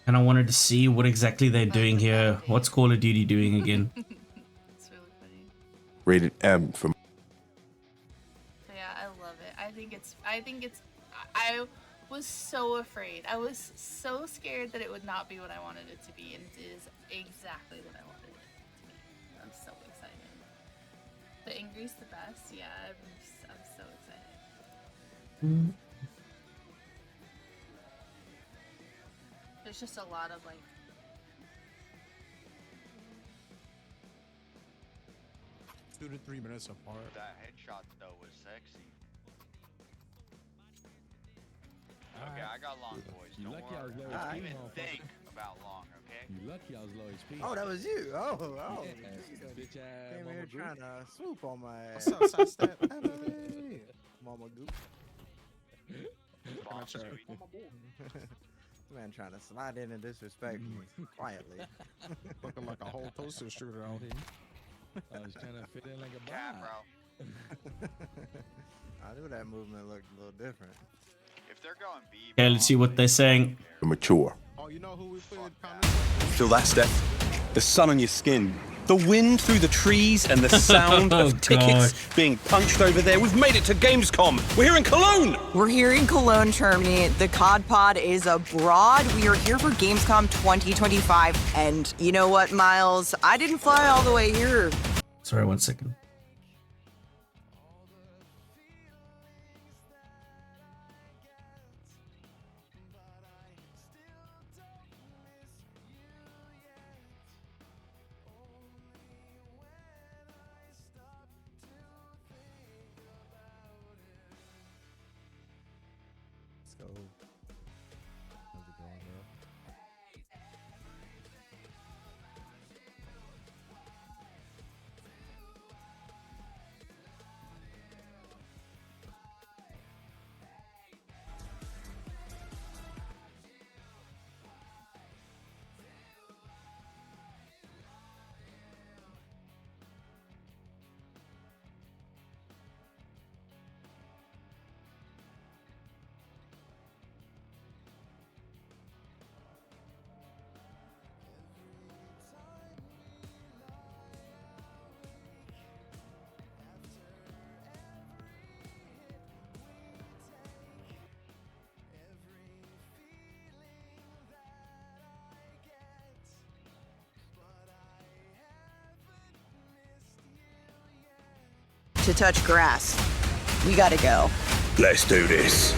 S2: And I wanted to see what exactly they're doing here. What's Call of Duty doing again?
S6: It's really funny.
S8: Rated M for...
S6: I was so afraid. I was so scared that it would not be what I wanted it to be, and it is exactly what I wanted it to be. I'm so excited. The Angry's the best. Yeah, I'm so excited. There's just a lot of like...
S9: Two to 3 minutes apart.
S10: That headshot though was sexy. Okay, I got long boys. Don't worry. I didn't even think about long, okay?
S7: You lucky I was low HP.
S9: Oh, that was you. Oh.
S7: Bitch ass
S9: Came
S7: Mama
S9: here
S7: Goop.
S9: trying to swoop on my ass.
S11: What's up, Sidestep?
S9: Hey, Mama Goop.
S10: Bomb
S11: try?
S10: sweet.
S9: Man trying to slide in and disrespect me quietly.
S11: Looking like a whole toaster shooter on him.
S7: I was trying to fit in like a
S10: Yeah,
S7: bomb.
S10: bro.
S9: I knew that movement looked a little different.
S10: If they're going B,
S2: Okay, let's see what they're saying.
S8: Mature.
S11: Oh, you know who we put in
S12: Feel that, Steph? The sun on your skin. The wind through the trees and the sound
S2: Oh,
S12: of tickets being punched over there. We've made it to Gamescom. We're here in Cologne.
S13: We're here in Cologne, Germany. The COD Pod is abroad. We are here for Gamescom 2025. And you know what, Miles? I didn't fly all the way here.
S2: Sorry, 1 second.
S9: Let's go. How's it going, bro?
S13: To touch grass. We gotta go.
S12: Let's do this.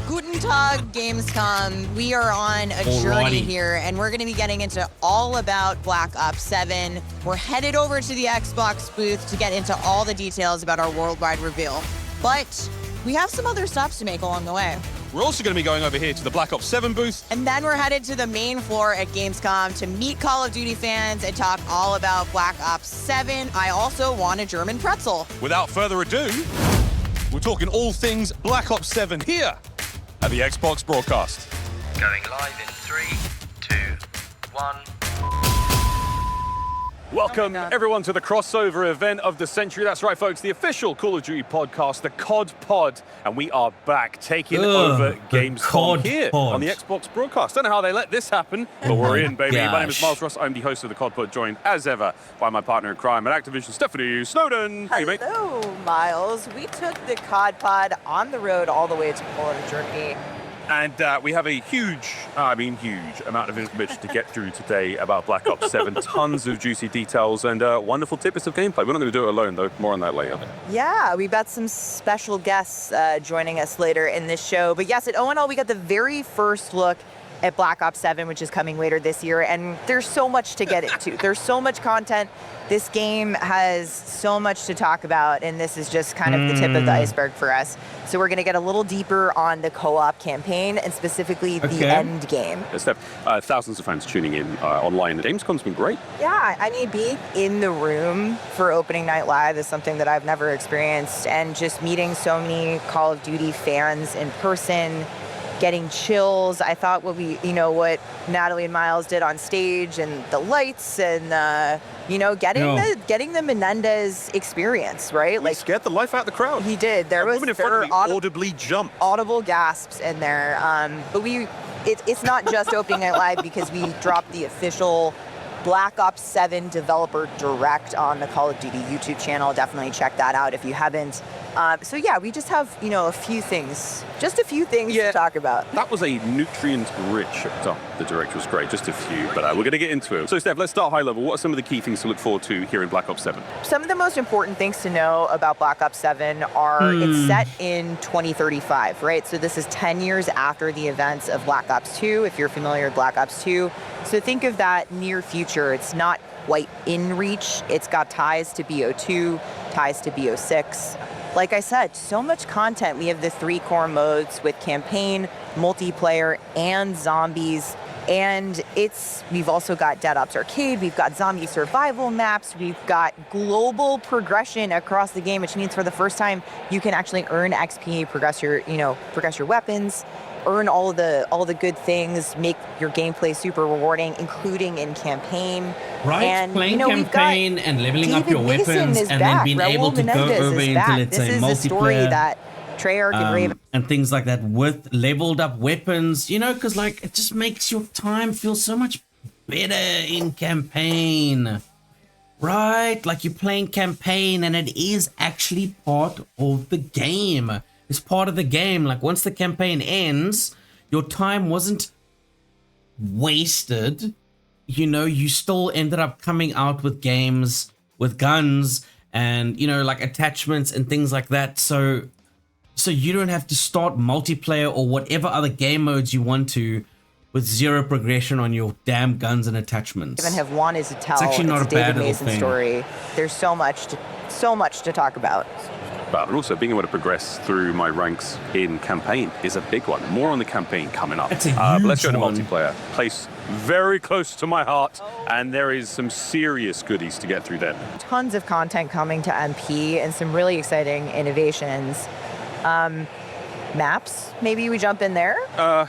S13: Guten Tag, Gamescom. We are on a journey here, and we're going to be getting into all about Black Ops 7. We're headed over to the Xbox booth to get into all the details about our worldwide reveal. But we have some other stops to make along the way.
S12: We're also going to be going over here to the Black Ops 7 booth.
S13: And then we're headed to the main floor at Gamescom to meet Call of Duty fans and talk all about Black Ops 7. I also want a German pretzel.
S12: Without further ado, we're talking all things Black Ops 7 here at the Xbox broadcast.
S14: Going live in 3, 2, 1.
S12: Welcome, everyone, to the crossover event of the century. That's right, folks, the official Call of Duty podcast, the COD Pod, and we are back taking over Gamescom here on the Xbox broadcast. Don't know how they let this happen, but we're in, baby. My name is Miles Ross. I'm the host of the COD Pod, joined, as ever, by my partner in crime at Activision, Stephanie Snowden. How are you, mate?
S13: Hello, Miles. We took the COD Pod on the road all the way to Poland, Germany.
S12: And we have a huge amount of information to get through today about Black Ops 7. Tons of juicy details and wonderful tidbits of gameplay. We're not going to do it alone, though. More on that later.
S13: Yeah, we've got some special guests joining us later in this show. But yes, at ONL, we got the very first look at Black Ops 7, which is coming later this year. And there's so much to get into. There's so much content. This game has so much to talk about, and this is just kind of the tip of the iceberg for us. So we're going to get a little deeper on the co-op campaign and specifically the end game.
S12: Steph, thousands of fans tuning in online. Gamescom's been great.
S13: Yeah, I mean, being in the room for opening night live is something that I've never experienced, and just meeting so many Call of Duty fans in person, getting chills. I thought what Natalie and Miles did on stage and the lights and getting the Menendez experience, right?
S12: He scared the life out of the crowd.
S13: He did. There were
S12: audibly jumped.
S13: Audible gasps in there. But it's not just opening night live because we dropped the official Black Ops 7 developer direct on the Call of Duty YouTube channel. Definitely check that out if you haven't. So yeah, we just have, a few things to talk about.
S12: That was a nutrient-rich, the direct was great, just a few, but we're going to get into it. So Steph, let's start high level. What are some of the key things to look forward to here in Black Ops 7?
S13: Some of the most important things to know about Black Ops 7 are it's set in 2035, right? So this is 10 years after the events of Black Ops 2, if you're familiar with Black Ops 2. So think of that near future. It's not quite in reach. It's got ties to BO2, ties to BO6. like I said, so much content. We have the 3 core modes with campaign, multiplayer, and zombies. And we've also got Dead Ops Arcade, we've got zombie survival maps, we've got global progression across the game, which means for the first time you can actually earn XP, progress your weapons, earn all the good things, make your gameplay super rewarding, including in campaign.
S2: Right,
S13: and,
S2: playing campaign and leveling up your weapons, and then being able to go over into, let's say, multiplayer.
S13: This is a story that Treyarch and Raven
S2: and things like that with leveled up weapons, because like it just makes your time feel so much better in campaign, right? Like you're playing campaign and it is actually part of the game. It's part of the game. Like once the campaign ends, your time wasn't wasted. You still ended up coming out with games with guns and like attachments and things like that. So you don't have to start multiplayer or whatever other game modes you want to with 0 progression on your damn guns and attachments.
S13: Even have wanted to tell.
S2: It's actually not a bad
S13: David Mason
S2: thing.
S13: Story. There's so much to talk about.
S12: But also being able to progress through my ranks in campaign is a big one. More on the campaign coming up.
S2: It's a huge
S12: but let's go to
S2: one.
S12: multiplayer. Place very close to my heart, and there is some serious goodies to get through there.
S13: Tons of content coming to MP and some really exciting innovations. Maps, maybe we jump in there?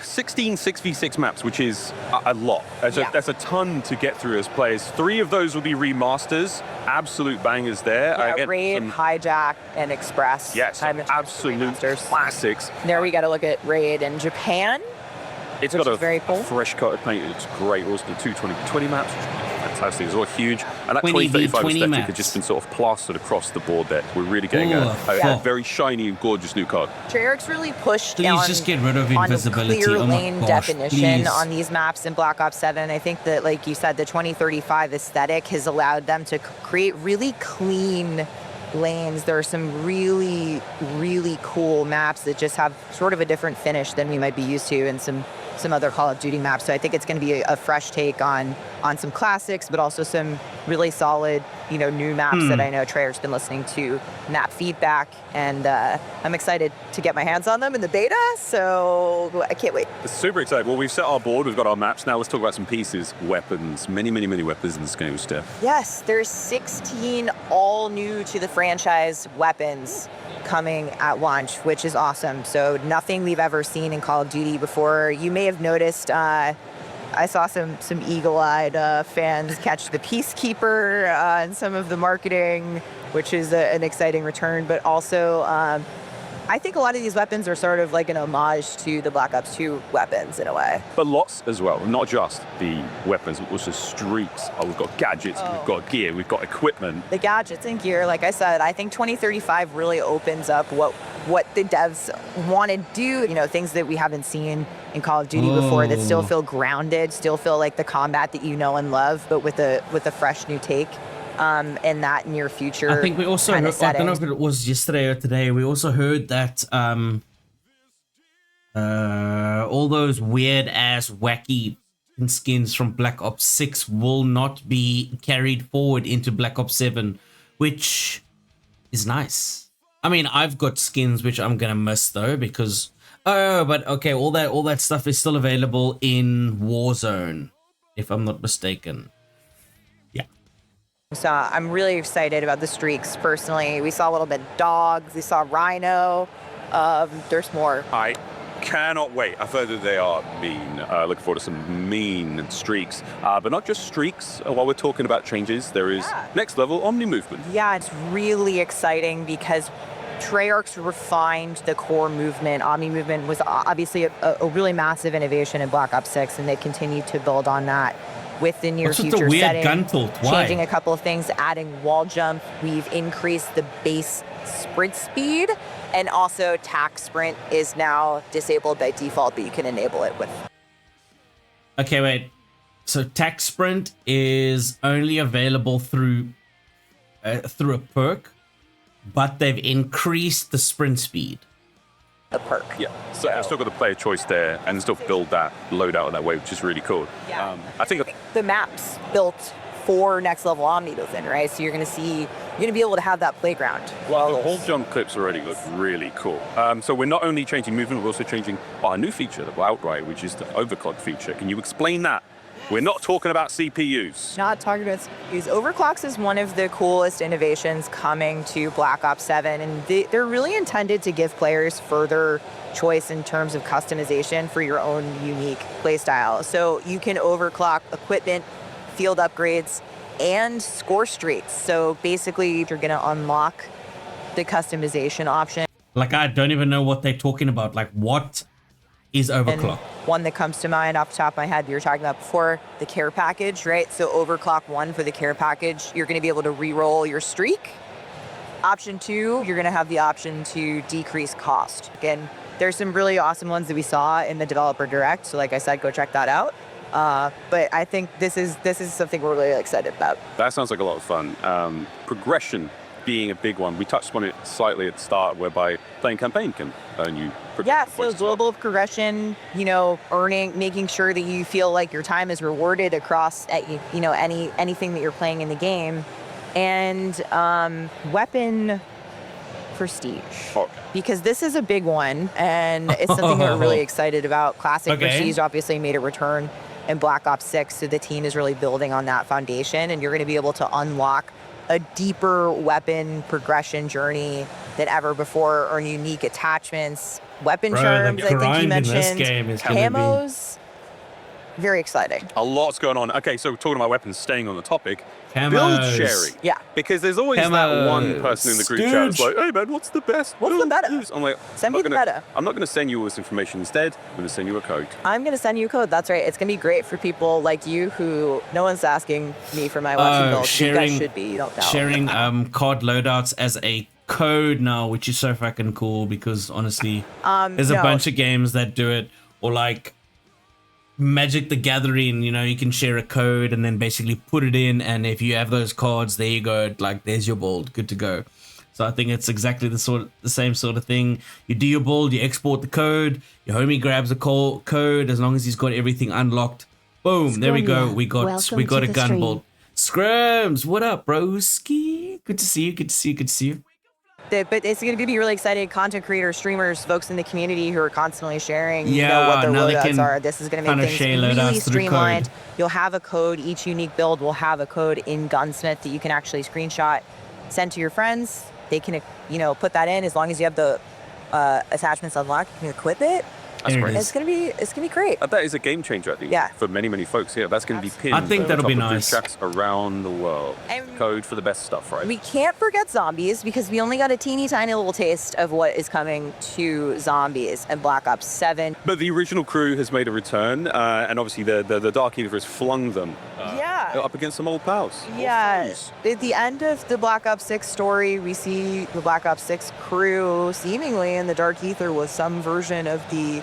S12: 16 6v6 maps, which is a lot. That's a ton to get through as players. 3 of those will be remasters. Absolute bangers there.
S13: Raid, Hijack, and Express.
S12: Yes, absolute classics.
S13: There we got to look at Raid in Japan.
S12: It's got a
S13: very cool.
S12: fresh coat of paint. It's great. Also the 220 maps, which is fantastic. It's all huge. And that
S2: 20v20
S12: 2035 aesthetic
S2: maps.
S12: has just been sort of plastered across the board there. We're really getting a very shiny and gorgeous new card.
S13: Treyarch's really pushed
S2: Please just get rid of invisibility.
S13: clear
S2: Oh my
S13: lane
S2: gosh,
S13: definition
S2: please.
S13: on these maps in Black Ops 7. I think that, like you said, the 2035 aesthetic has allowed them to create really clean lanes. There are some really, really cool maps that just have sort of a different finish than we might be used to in some other Call of Duty maps. So I think it's going to be a fresh take on some classics, but also some really solid, new maps that I know Treyarch's been listening to map feedback, and I'm excited to get my hands on them in the beta, so I can't wait.
S12: Super excited. Well, we've set our board, we've got our maps. Now let's talk about some pieces, weapons. Many, many, many weapons in this game, Steph.
S13: Yes, there's 16 all new to the franchise weapons coming at launch, which is awesome. So nothing we've ever seen in Call of Duty before. You may have noticed, I saw some eagle-eyed fans catch the Peacekeeper and some of the marketing, which is an exciting return. But also, I think a lot of these weapons are sort of like an homage to the Black Ops 2 weapons in a way.
S12: But lots as well, not just the weapons, but also streaks. We've got gadgets, we've got gear, we've got equipment.
S13: The gadgets and gear, like I said, I think 2035 really opens up what the devs want to do, things that we haven't seen in Call of Duty before that still feel grounded, still feel like the combat that you know and love, but with a fresh new take. In that near future.
S2: I think we also heard, I don't know if it was yesterday or today, we also heard that all those weird ass wacky skins from Black Ops 6 will not be carried forward into Black Ops 7, which is nice. I mean, I've got skins which I'm gonna miss though, because but okay, all that stuff is still available in Warzone, if I'm not mistaken.
S13: So I'm really excited about the streaks personally. We saw a little bit of dogs, we saw Rhino, there's more.
S12: I cannot wait. I've heard that they are mean. Looking forward to some mean streaks. But not just streaks. While we're talking about changes, there is next level Omni movement.
S13: Yeah, it's really exciting because Treyarch's refined the core movement. Omni movement was obviously a really massive innovation in Black Ops 6, and they continue to build on that with the near future
S2: the weird
S13: setting,
S2: gun tilt? Why?
S13: Changing a couple of things, adding wall jump. We've increased the base sprint speed, and also tac sprint is now disabled by default, but you can enable it with.
S2: Okay, wait. So tac sprint is only available through a perk, but they've increased the sprint speed.
S13: A perk.
S12: Yeah, so I've still got the player choice there and still build that loadout that way, which is really cool.
S13: Yeah.
S12: I think
S13: the maps built 4 next level omnibus in, right? So you're going to be able to have that playground.
S12: Well, the whole jump clips already look really cool. So we're not only changing movement, we're also changing a new feature that will outright, which is the overclock feature. Can you explain that? We're not talking about CPUs.
S13: Not talking about CPUs. Overclocks is one of the coolest innovations coming to Black Ops 7, and they're really intended to give players further choice in terms of customization for your own unique playstyle. So you can overclock equipment, field upgrades, and score streaks. So basically, you're going to unlock the customization option.
S2: Like, I don't even know what they're talking about. Like, what is overclock?
S13: And one that comes to mind off the top of my head, you were talking about before, the care package, right? So overclock 1 for the care package, you're going to be able to re-roll your streak. Option 2, you're going to have the option to decrease cost. Again, there's some really awesome ones that we saw in the developer direct. So like I said, go check that out. But I think this is something we're really excited about.
S12: That sounds like a lot of fun. Progression being a big one. We touched on it slightly at the start, whereby playing campaign can earn you.
S13: Yeah, so global progression, making sure that you feel like your time is rewarded across, anything that you're playing in the game, and weapon prestige, because this is a big one, and it's something that we're really excited about. Classic Prestige obviously made a return in Black Ops 6, so the team is really building on that foundation, and you're going to be able to unlock a deeper weapon progression journey than ever before, or unique attachments, weapon charms, I think you mentioned, camos. Very exciting.
S12: A lot's going on. Okay, so talking about weapons, staying on the topic,
S2: Camos.
S12: build sharing.
S13: Yeah.
S12: Because there's always that one person in the group chat that's like, hey man, what's the best?
S13: What's the meta?
S12: I'm like,
S13: send me the meta.
S12: I'm not going to send you all this information. Instead, I'm going to send you a code.
S13: I'm going to send you a code. That's right. It's going to be great for people like you who no one's asking me for my weapon build. You guys should be. You don't know.
S2: Sharing card loadouts as a code now, which is so fucking cool, because honestly, there's a bunch of games that do it, or like Magic the Gathering, you can share a code and then basically put it in, and if you have those cards, there you go, like there's your build, good to go. So I think it's exactly the same sort of thing. You do your build, you export the code, your homie grabs a code, as long as he's got everything unlocked, boom, there we go, we got a gun build. Scrums, what up, broski? Good to see you, good to see you, good to see you.
S13: But it's going to be really excited. Content creators, streamers, folks in the community who are constantly sharing, what their loadouts are. This is going to make things really streamlined. You'll have a code. Each unique build will have a code in Gunsmith that you can actually screenshot, send to your friends. They can, put that in as long as you have the attachments unlocked. You can equip it.
S12: That's great.
S13: It's gonna be great.
S12: That is a game changer, I think.
S13: Yeah.
S12: For many folks here, that's going to be pinned.
S2: I think that'll be nice.
S12: Chats around the world. Code for the best stuff, right?
S13: We can't forget zombies, because we only got a teeny tiny little taste of what is coming to zombies in Black Ops 7.
S12: But the original crew has made a return, and obviously the Dark Universe flung them up against some old pals.
S13: Yeah. At the end of the Black Ops 6 story, we see the Black Ops 6 crew seemingly in the Dark Ether with some version of the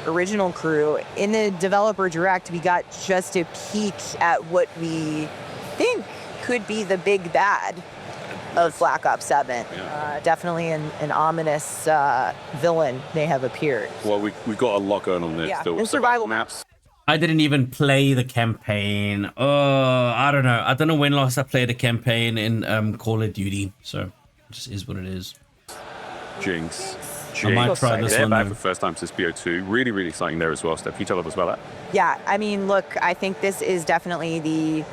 S13: original crew. In the developer direct, we got just a peek at what we think could be the big bad of Black Ops 7. Definitely an ominous villain may have appeared.
S12: Well, we've got a lot going on there.
S13: Yeah,
S12: still.
S13: and survival
S12: maps.
S2: I didn't even play the campaign. I don't know. I don't know when last I played a campaign in Call of Duty. So it just is what it is.
S12: Jinx.
S2: I might try this one.
S12: Back for the first time since BO2. Really, really exciting there as well, Steph. Can you tell us about that?
S13: Yeah, I mean, look, I think this is definitely the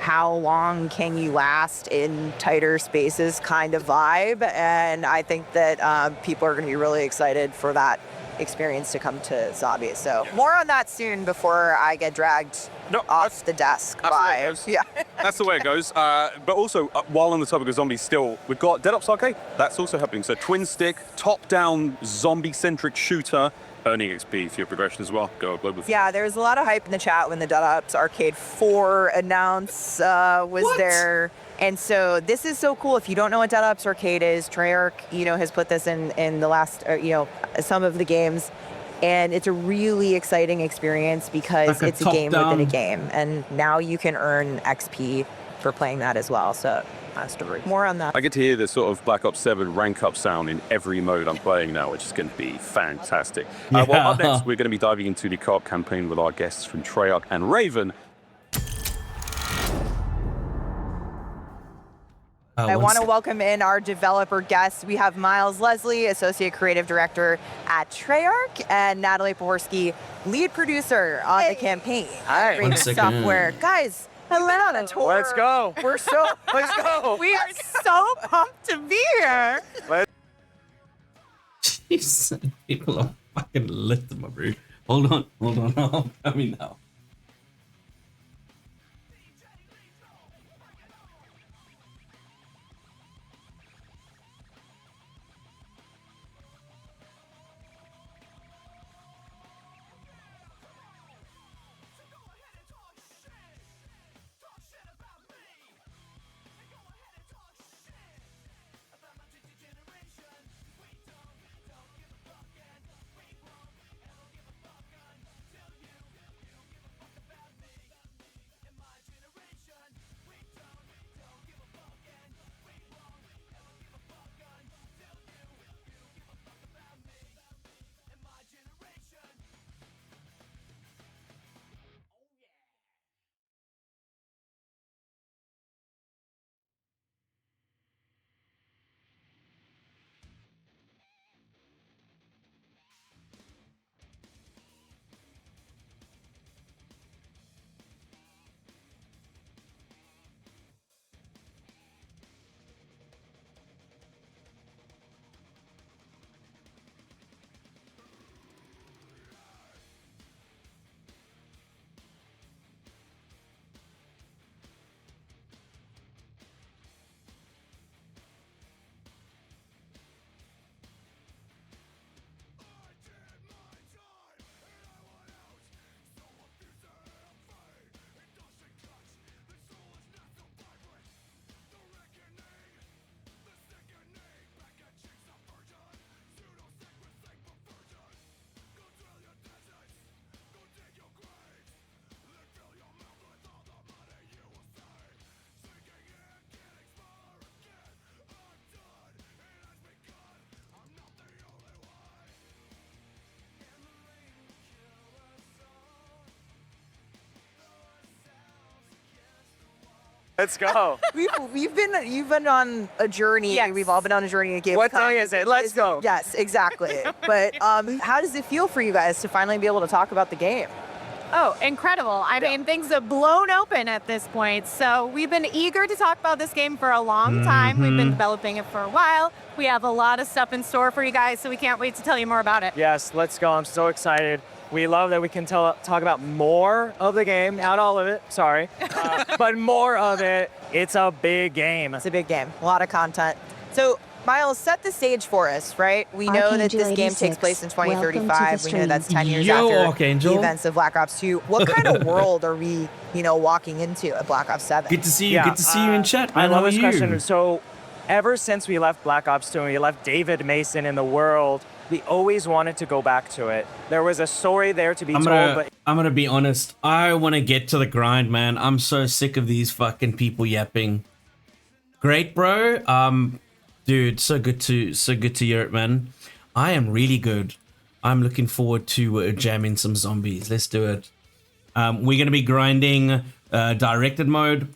S13: how long can you last in tighter spaces kind of vibe. And I think that people are going to be really excited for that experience to come to zombies. So more on that soon before I get dragged off the desk.
S12: Yeah, that's the way it goes. But also, while on the topic of zombies, still we've got Dead Ops Arcade. That's also happening. So twin stick, top-down, zombie-centric shooter, earning XP for your progression as well. Go global.
S13: Yeah, there was a lot of hype in the chat when the Dead Ops Arcade 4 announce was there. And so this is so cool. If you don't know what Dead Ops Arcade is, Treyarch, has put this in the last, some of the games. And it's a really exciting experience because it's a game within a game. And now you can earn XP for playing that as well. So more on that.
S12: I get to hear the sort of Black Ops 7 rank up sound in every mode I'm playing now, which is going to be fantastic. Well, up next, we're going to be diving into the co-op campaign with our guests from Treyarch and Raven.
S13: I want to welcome in our developer guests. We have Miles Leslie, Associate Creative Director at Treyarch, and Natalie Pohorsky, Lead Producer on the campaign.
S5: Hi.
S13: Raven Software. Guys, we've been on a tour.
S5: Let's go.
S13: We're so
S5: Let's go.
S13: We are so pumped to be here.
S2: Jeez, people are fucking lit, my bro. Hold on. I'm coming now.
S5: Let's go.
S13: You've been on a journey.
S6: Yes.
S13: We've all been on a journey in Game
S5: What song is it? Let's go.
S13: Yes, exactly. But how does it feel for you guys to finally be able to talk about the game?
S15: Oh, incredible. I mean, things have blown open at this point. So we've been eager to talk about this game for a long time. We've been developing it for a while. We have a lot of stuff in store for you guys, so we can't wait to tell you more about it.
S16: Yes, let's go. I'm so excited. We love that we can talk about more of the game, not all of it, sorry, but more of it. It's a big game.
S13: It's a big game, a lot of content. So, Miles, set the stage for us, right? We know that this game takes place in 2035. We know that's 10 years after the events of Black Ops 2. What kind of world are we, walking into at Black Ops 7?
S2: Good to see you. Good to see you in chat, man.
S16: I love
S2: How
S16: this
S2: are
S16: question.
S2: you?
S16: So, ever since we left Black Ops 2 and we left David Mason in the world, we always wanted to go back to it. There was a story there to be told, but
S2: I'm gonna be honest. I want to get to the grind, man. I'm so sick of these fucking people yapping. Great, bro. Dude, so good to hear it, man. I am really good. I'm looking forward to jamming some zombies. Let's do it. We're gonna be grinding directed mode,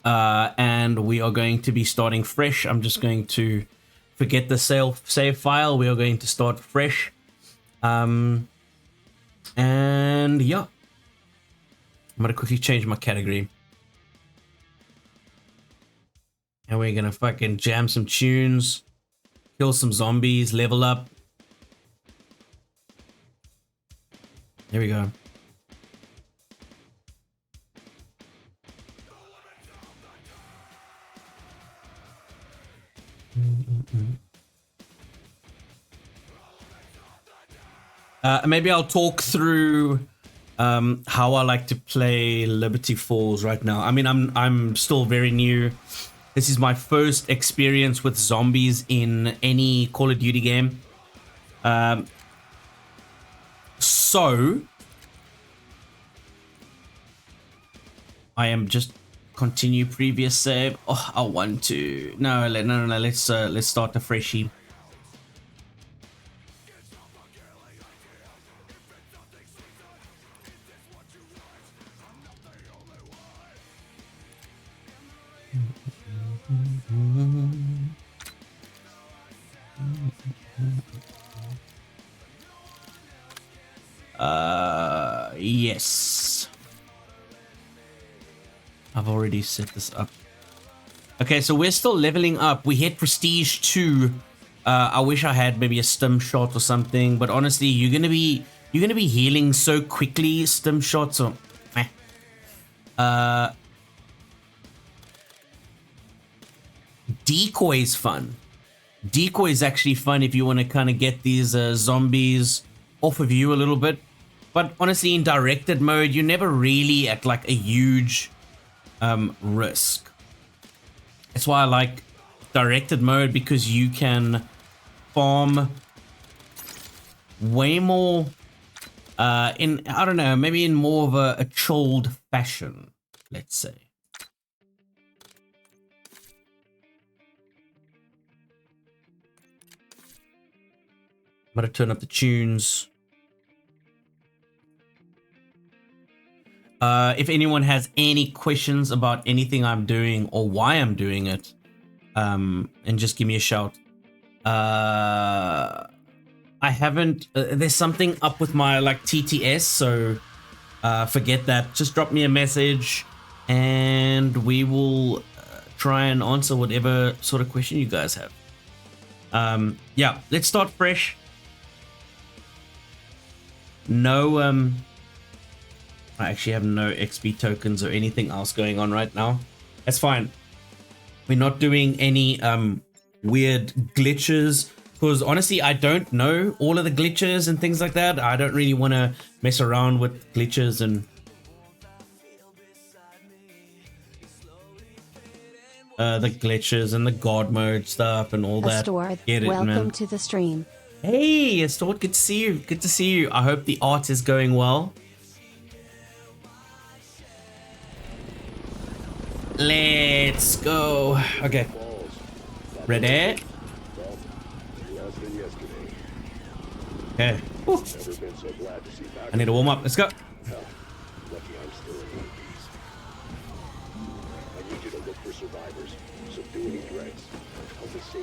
S2: and we are going to be starting fresh. I'm just going to forget the save file. We are going to start fresh. And yeah, I'm gonna quickly change my category. And we're gonna fucking jam some tunes, kill some zombies, level up. Here we go. Maybe I'll talk through how I like to play Liberty Falls right now. I mean, I'm still very new. This is my first experience with zombies in any Call of Duty game. So I am just continue previous save. Oh, I want to. No. Let's start the freshie. Yes. I've already set this up. Okay, so we're still leveling up. We hit Prestige 2. I wish I had maybe a stim shot or something, but honestly, you're gonna be healing so quickly. Stim shots or decoy is fun. Decoy is actually fun if you want to kind of get these zombies off of you a little bit. But honestly, in directed mode, you're never really at like a huge risk. That's why I like directed mode, because you can farm way more in, I don't know, maybe in more of a chilled fashion, let's say. I'm gonna turn up the tunes. If anyone has any questions about anything I'm doing or why I'm doing it, and just give me a shout. I haven't, there's something up with my like TTS, so forget that. Just drop me a message and we will try and answer whatever sort of question you guys have. Yeah, let's start fresh. No, I actually have no XP tokens or anything else going on right now. That's fine. We're not doing any weird glitches, because honestly, I don't know all of the glitches and things like that. I don't really want to mess around with glitches and the glitches and the god mode stuff and all that.
S1: Astord,
S2: Get it,
S1: welcome
S2: man.
S1: to the stream.
S2: Hey, Astord, good to see you. Good to see you. I hope the art is going well. Let's go. Okay. Ready? Okay. Woo. I need to warm up. Let's go.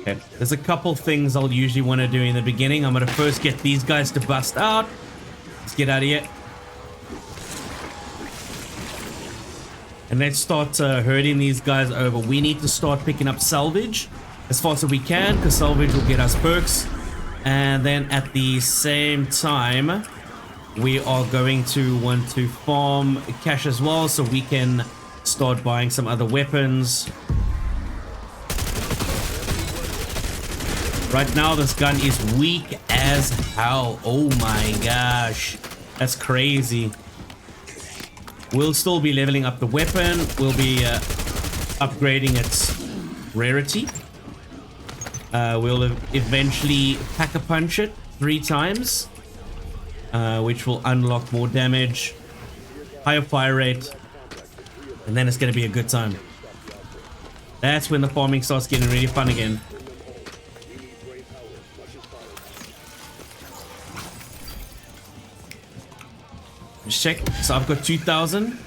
S2: Okay. There's a couple things I'll usually want to do in the beginning. I'm going to first get these guys to bust out. Let's get out of here. And let's start herding these guys over. We need to start picking up salvage as fast as we can, because salvage will get us perks. And then at the same time, we are going to want to farm cash as well, so we can start buying some other weapons. Right now, this gun is weak as hell. Oh my gosh. That's crazy. We'll still be leveling up the weapon. We'll be upgrading its rarity. We'll eventually pack-a-punch it 3 times, which will unlock more damage, higher fire rate, and then it's going to be a good time. That's when the farming starts getting really fun again. Just check. So I've got 2,000.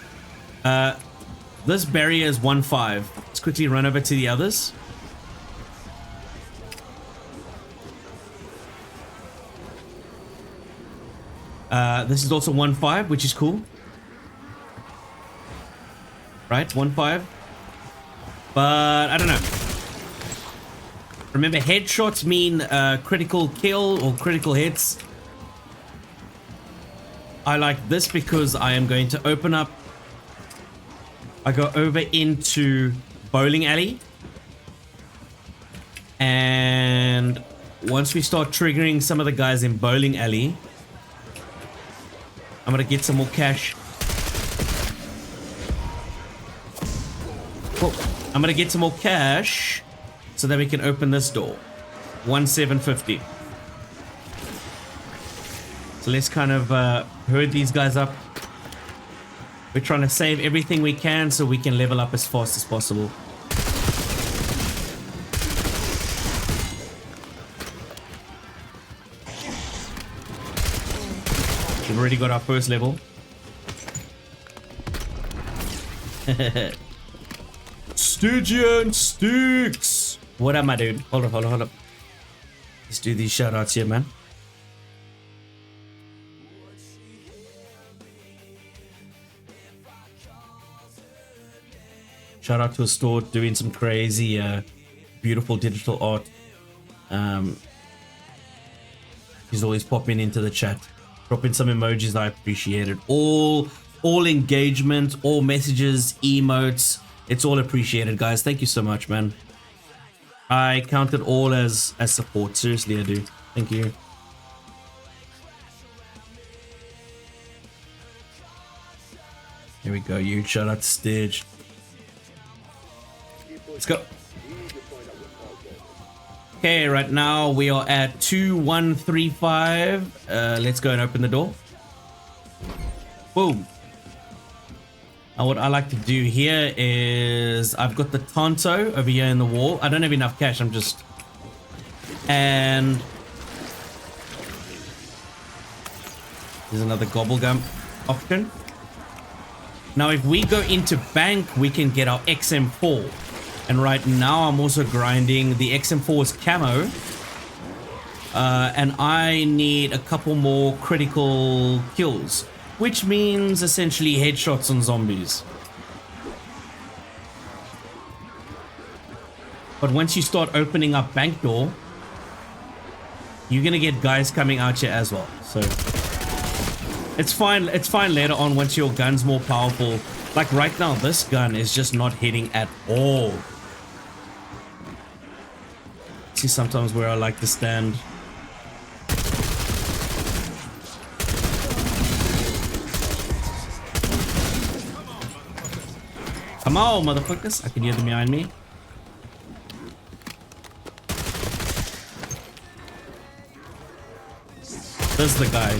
S2: This barrier is 1.5. Let's quickly run over to the others. This is also 1.5, which is cool. Right, 1.5. But I don't know. Remember, headshots mean critical kill or critical hits. I like this because I am going to open up. I go over into bowling alley. And once we start triggering some of the guys in bowling alley, I'm going to get some more cash. Cool. I'm going to get some more cash so that we can open this door. 1,750. So let's kind of herd these guys up. We're trying to save everything we can so we can level up as fast as possible. We've already got our first level. Stygian Sticks! What am I doing? Hold up. Let's do these shoutouts here, man. Shout out to a store doing some crazy, beautiful digital art. He's always popping into the chat, dropping some emojis. I appreciate it. All engagement, all messages, emotes. It's all appreciated, guys. Thank you so much, man. I count it all as support. Seriously, I do. Thank you. Here we go. Huge shout out to Stage. Let's go. Okay, right now we are at 2135. Let's go and open the door. Boom. Now what I like to do here is I've got the Tonto over here in the wall. I don't have enough cash. I'm just... And... There's another Gobblegum option. Now if we go into bank, we can get our XM4. And right now I'm also grinding the XM4's camo. And I need a couple more critical kills, which means essentially headshots on zombies. But once you start opening up bank door, you're gonna get guys coming out here as well. So it's fine later on once your gun's more powerful. Like right now, this gun is just not hitting at all. See sometimes where I like to stand. Come on, motherfuckers. I can hear them behind me. There's the guy.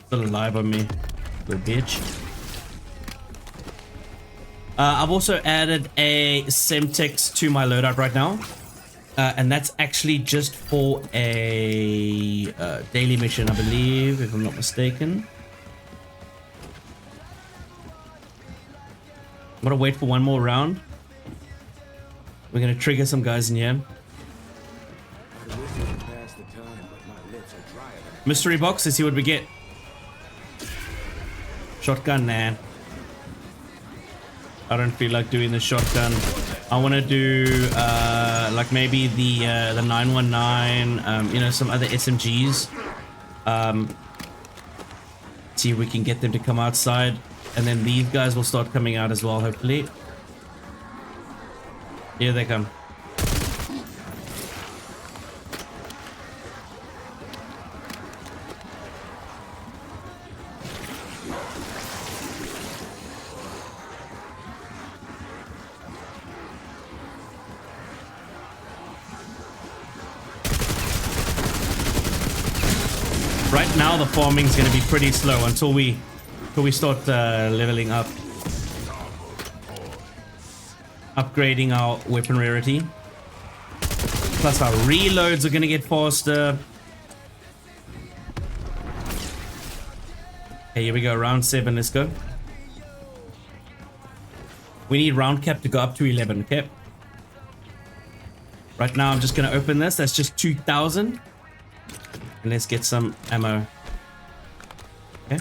S2: Still alive on me. Little bitch. I've also added a Semtex to my loadout right now. And that's actually just for a daily mission, I believe, if I'm not mistaken. I'm gonna wait for one more round. We're gonna trigger some guys in here. Mystery box, let's see what we get. Shotgun, nah. I don't feel like doing the shotgun. I want to do like maybe the 919, you know, some other SMGs. See if we can get them to come outside, and then these guys will start coming out as well, hopefully. Here they come. Right now the farming is going to be pretty slow until we start leveling up, upgrading our weapon rarity. Plus our reloads are going to get faster. Okay, here we go, round 7, let's go. We need round cap to go up to 11, okay? Right now I'm just going to open this, that's just 2,000. And let's get some ammo. Okay.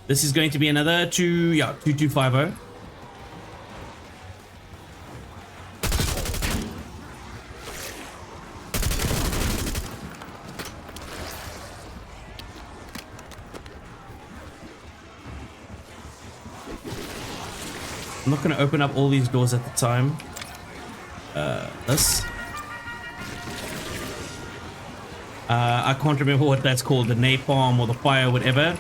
S2: This is going to be another 2250. I'm not going to open up all these doors at the time. This. I can't remember what that's called, the napalm or the fire, whatever.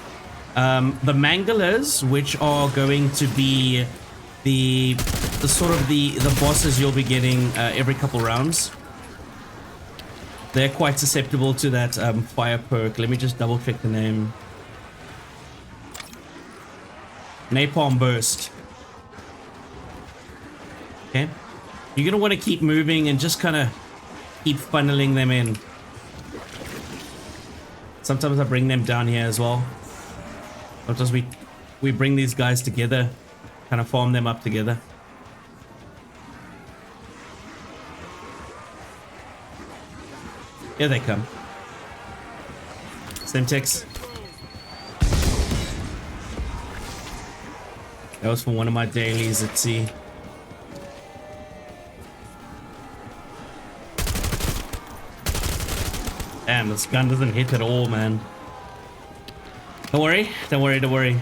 S2: The manglers, which are going to be the sort of the bosses you'll be getting every couple rounds. They're quite susceptible to that fire perk. Let me just double check the name. Napalm burst. Okay. You're gonna want to keep moving and just kind of keep funneling them in. Sometimes I bring them down here as well. Sometimes we bring these guys together, kind of farm them up together. Here they come. Semtex. That was for one of my dailies at sea. Damn, this gun doesn't hit at all, man. Don't worry, don't worry, don't worry.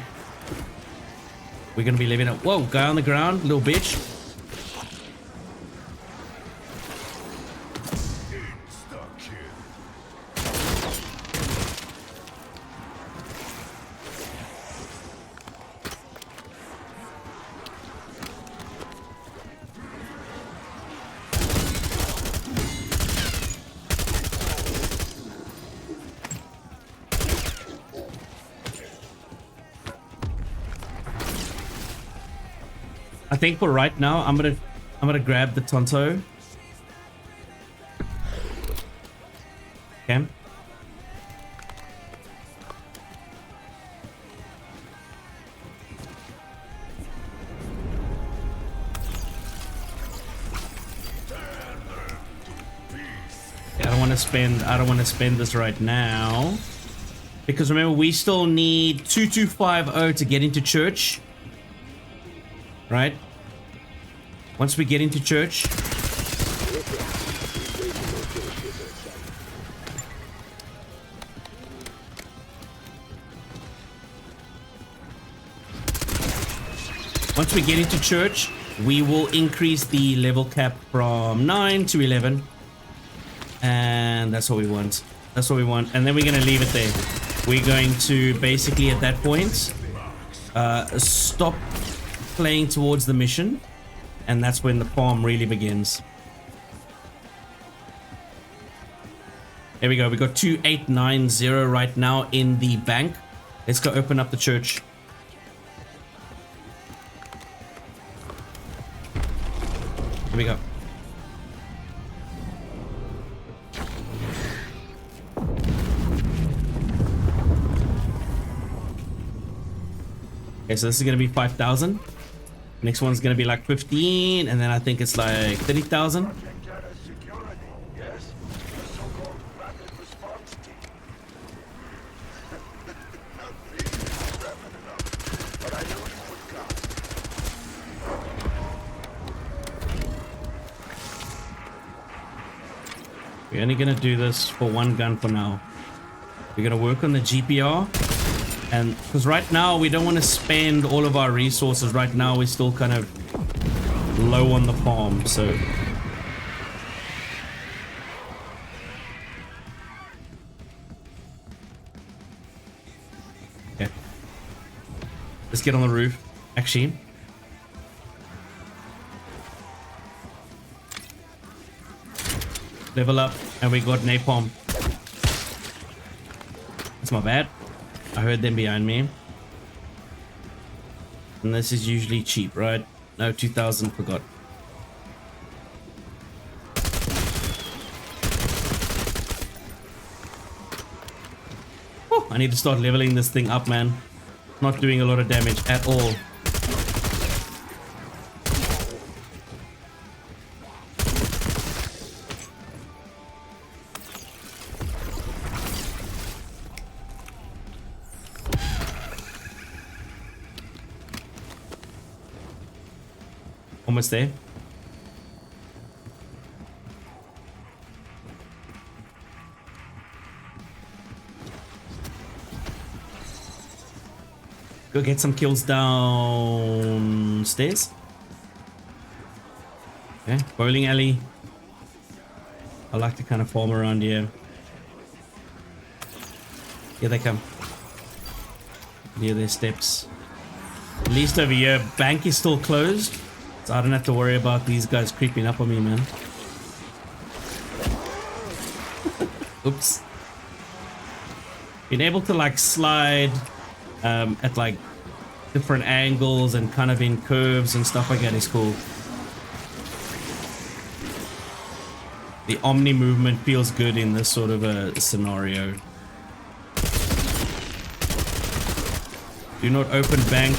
S2: We're gonna be living it. Whoa, guy on the ground, little bitch. I think for right now, I'm gonna grab the Tonto. Okay. I don't want to spend this right now. Because remember, we still need 2250 to get into church. Right? Once we get into church. Once we get into church, we will increase the level cap from 9 to 11. And that's what we want. That's what we want. And then we're going to leave it there. We're going to basically at that point stop playing towards the mission, and that's when the farm really begins. There we go. We got 2890 right now in the bank. Let's go open up the church. Here we go. Okay, so this is gonna be 5,000. Next one's gonna be like 15, and then I think it's like 30,000. We're only gonna do this for one gun for now. We're gonna work on the GPR. And because right now we don't want to spend all of our resources. Right now we're still kind of low on the farm, so okay, let's get on the roof. Actually, level up, and we got napalm. That's not bad. I heard them behind me. And this is usually cheap, right? No, 2,000, forgot. Oh, I need to start leveling this thing up, man. Not doing a lot of damage at all. Almost there. Go get some kills downstairs. Okay, bowling alley. I like to kind of farm around here. Here they come. Near their steps. At least over here, bank is still closed. So I don't have to worry about these guys creeping up on me, man. Oops. Being able to like slide at like different angles and kind of in curves and stuff like that is cool. The Omni movement feels good in this sort of a scenario. Do not open bank.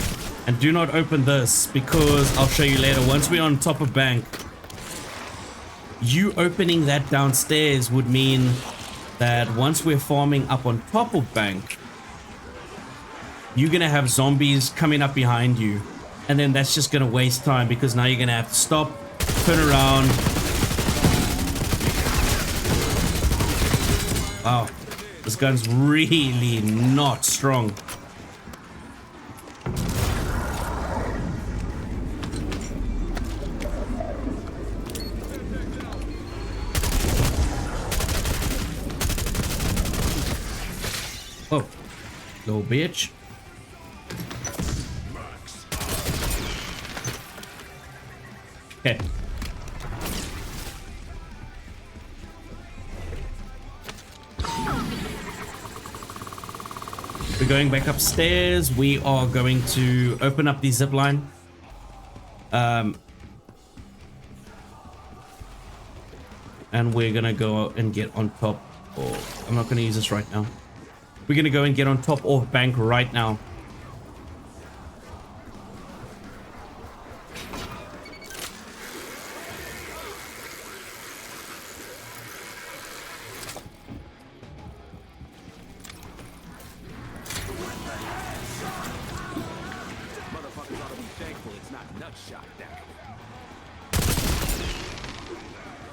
S2: And do not open this, because I'll show you later. Once we're on top of bank, you opening that downstairs would mean that once we're farming up on top of bank, you're gonna have zombies coming up behind you. And then that's just gonna waste time because now you're gonna have to stop, turn around. Wow, this gun's really not strong. Oh, little bitch. Okay. We're going back upstairs. We are going to open up the zip line. And we're gonna go and get on top. Or I'm not gonna use this right now. We're gonna go and get on top of bank right now.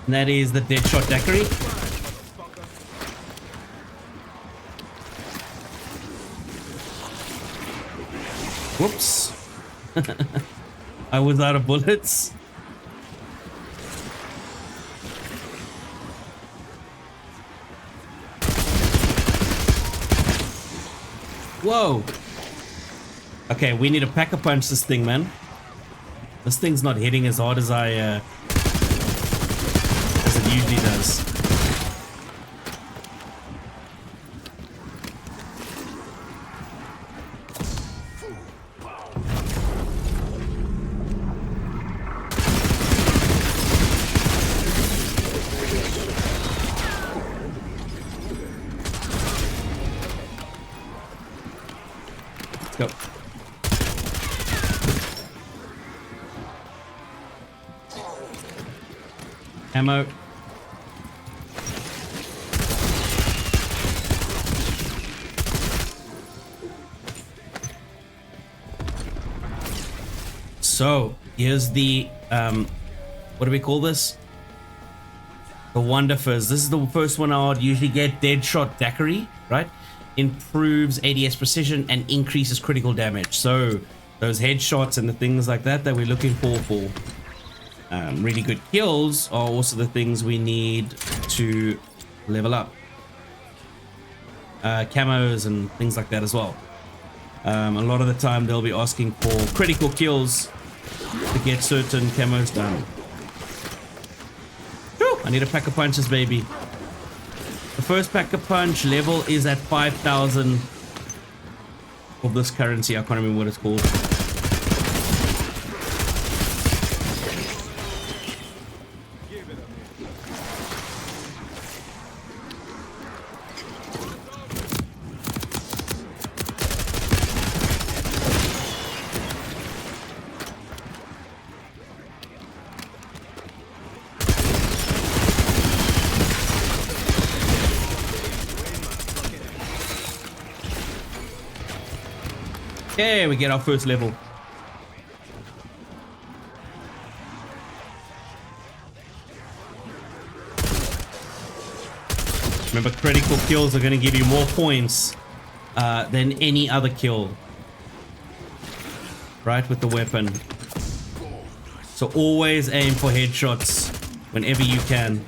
S2: And that is the Deadshot Daiquiri. Whoops. I was out of bullets. Whoa. Okay, we need to pack-a-punch this thing, man. This thing's not hitting as hard as as it usually does. Let's go. Ammo. So here's the what do we call this? The Wonder Fizz. This is the first one I would usually get. Deadshot Daiquiri, right? Improves ADS precision and increases critical damage. So those headshots and the things like that that we're looking for really good kills are also the things we need to level up. Camos and things like that as well. A lot of the time they'll be asking for critical kills to get certain camos done. Whew, I need a pack of punches, baby. The first pack of punch level is at 5,000 of this currency. I can't remember what it's called. Okay, we get our first level. Remember, critical kills are going to give you more points than any other kill. Right, with the weapon. So always aim for headshots whenever you can.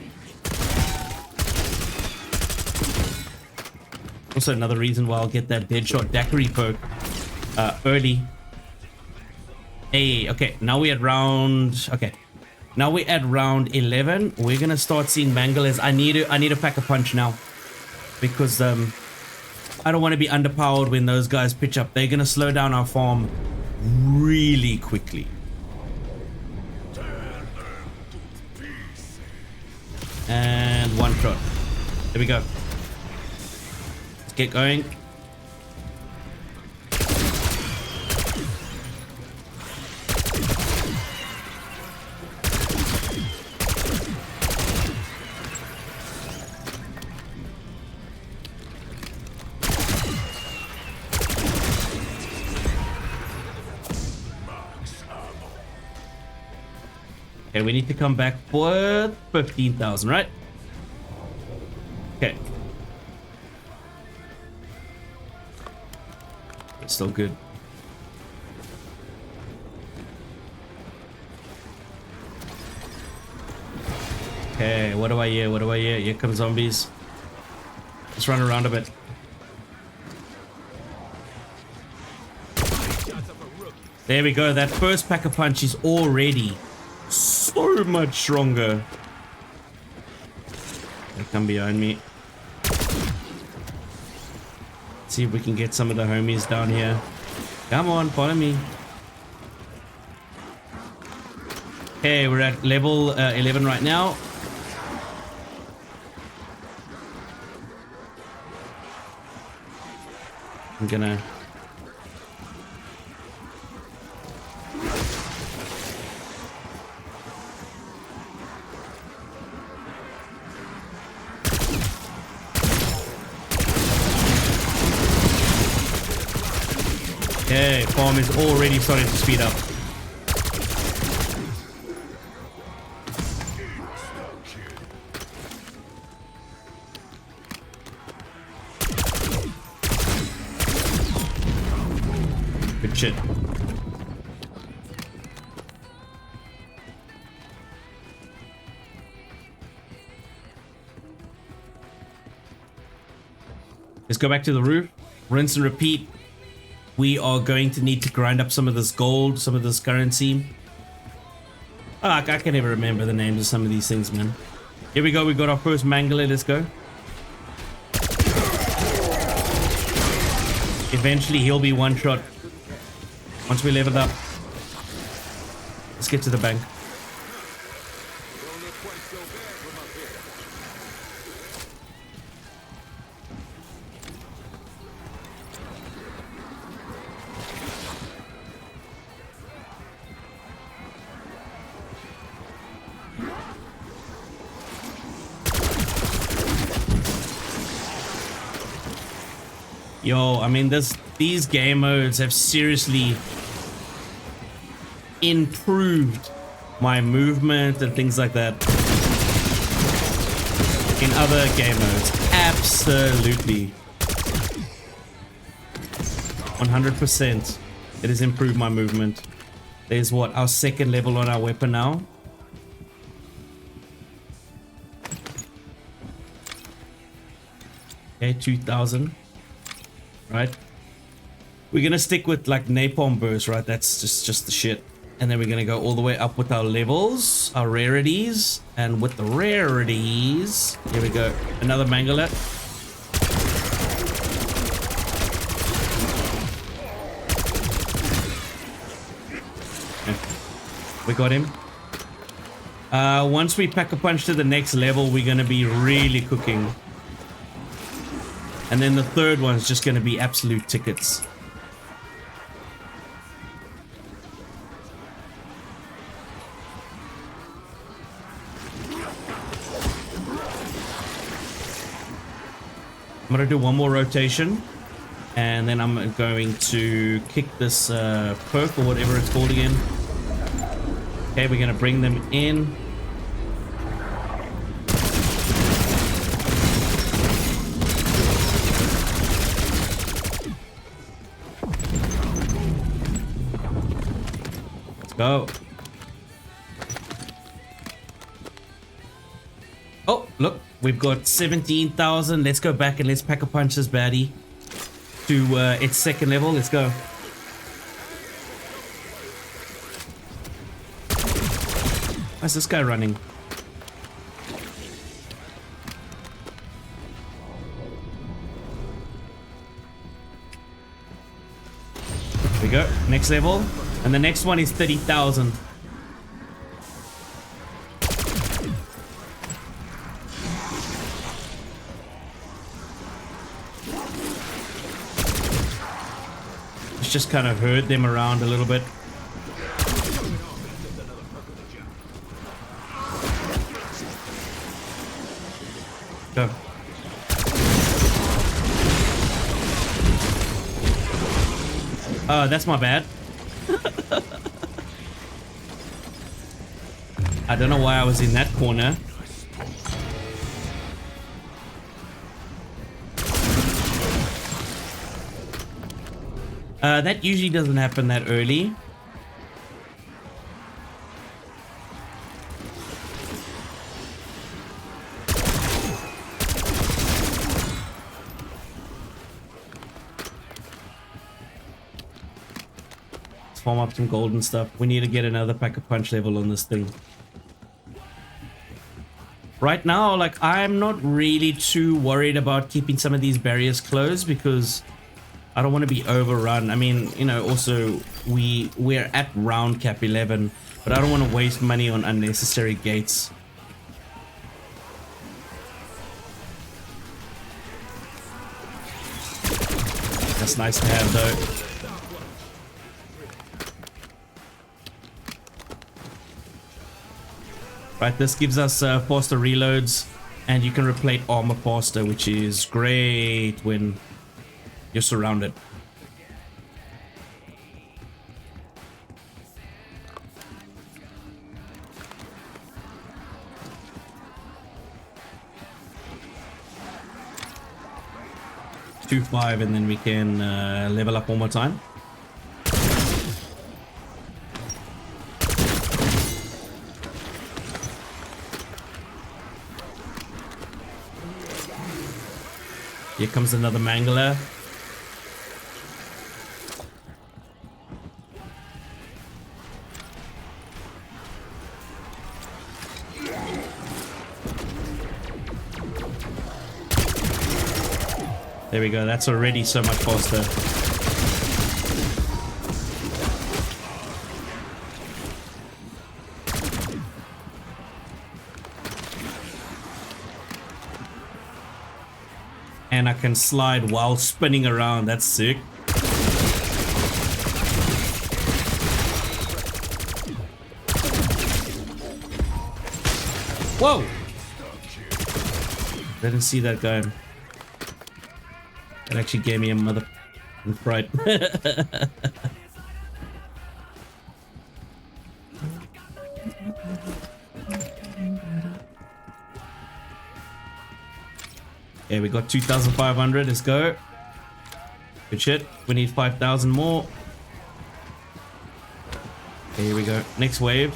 S2: Also another reason why I'll get that Deadshot Daiquiri perk early. Hey, okay, now we're at round... Okay. Now we're at round 11. We're gonna start seeing Mangalers. I need a pack a punch now. Because I don't want to be underpowered when those guys pitch up. They're gonna slow down our farm really quickly. And one shot. There we go. Let's get going. Okay, we need to come back for 15,000, right? Okay. It's still good. Okay, what do I hear? What do I hear? Here come zombies. Let's run around a bit. There we go. That first Pack-a-Punch is already so much stronger. They come behind me. See if we can get some of the homies down here. Come on, follow me. Okay, we're at level 11 right now. I'm gonna... Okay, farm is already starting to speed up. Good shit. Let's go back to the roof, rinse and repeat. We are going to need to grind up some of this gold, some of this currency. Oh, I can never remember the names of some of these things, man. Here we go. We got our first Mangler. Let's go. Eventually, he'll be one shot. Once we level up. Let's get to the bank. Yo, I mean, these game modes have seriously improved my movement and things like that in other game modes. Absolutely. 100%. It has improved my movement. There's what, our second level on our weapon now. Okay, 2,000. Right, we're gonna stick with like napalm burst, right? That's just the shit. And then we're gonna go all the way up with our levels, our rarities, and with the rarities, here we go, another Mangler. Okay. We got him. Once we Pack-a-Punch to the next level, we're gonna be really cooking. And then the third one's just going to be absolute tickets. I'm going to do one more rotation. And then I'm going to kick this perk or whatever it's called again. Okay, we're going to bring them in. Go. Oh, look, we've got 17,000. Let's go back and let's Pack-a-Punch this baddie to its second level. Let's go. How's this guy running? There we go. Next level. And the next one is 30,000. Let's just kind of herd them around a little bit. Go. Oh, that's my bad. I don't know why I was in that corner. That usually doesn't happen that early. Let's farm up some gold and stuff. We need to get another Pack-a-Punch level on this thing. Right now, like, I'm not really too worried about keeping some of these barriers closed because I don't want to be overrun. I mean, you know, also we're at round cap 11, but I don't want to waste money on unnecessary gates. That's nice to have though. Right, this gives us faster reloads, and you can replate armor faster, which is great when you're surrounded. Two 5, and then we can level up one more time. Here comes another Mangler. There we go, that's already so much faster. And I can slide while spinning around, that's sick. Whoa! Didn't see that guy. That actually gave me a mother fright. Yeah, we got 2,500. Let's go. Good shit. We need 5,000 more. Okay, here we go. Next wave.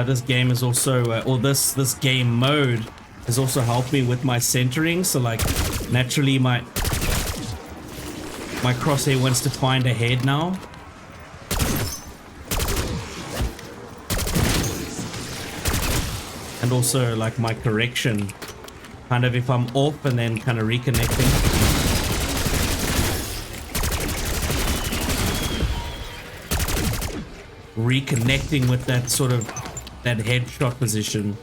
S2: This game is also, or this game mode has also helped me with my centering. So like, naturally my crosshair wants to find a head now. And also like my correction, kind of if I'm off and then kind of reconnecting. Reconnecting with that sort of, that headshot position.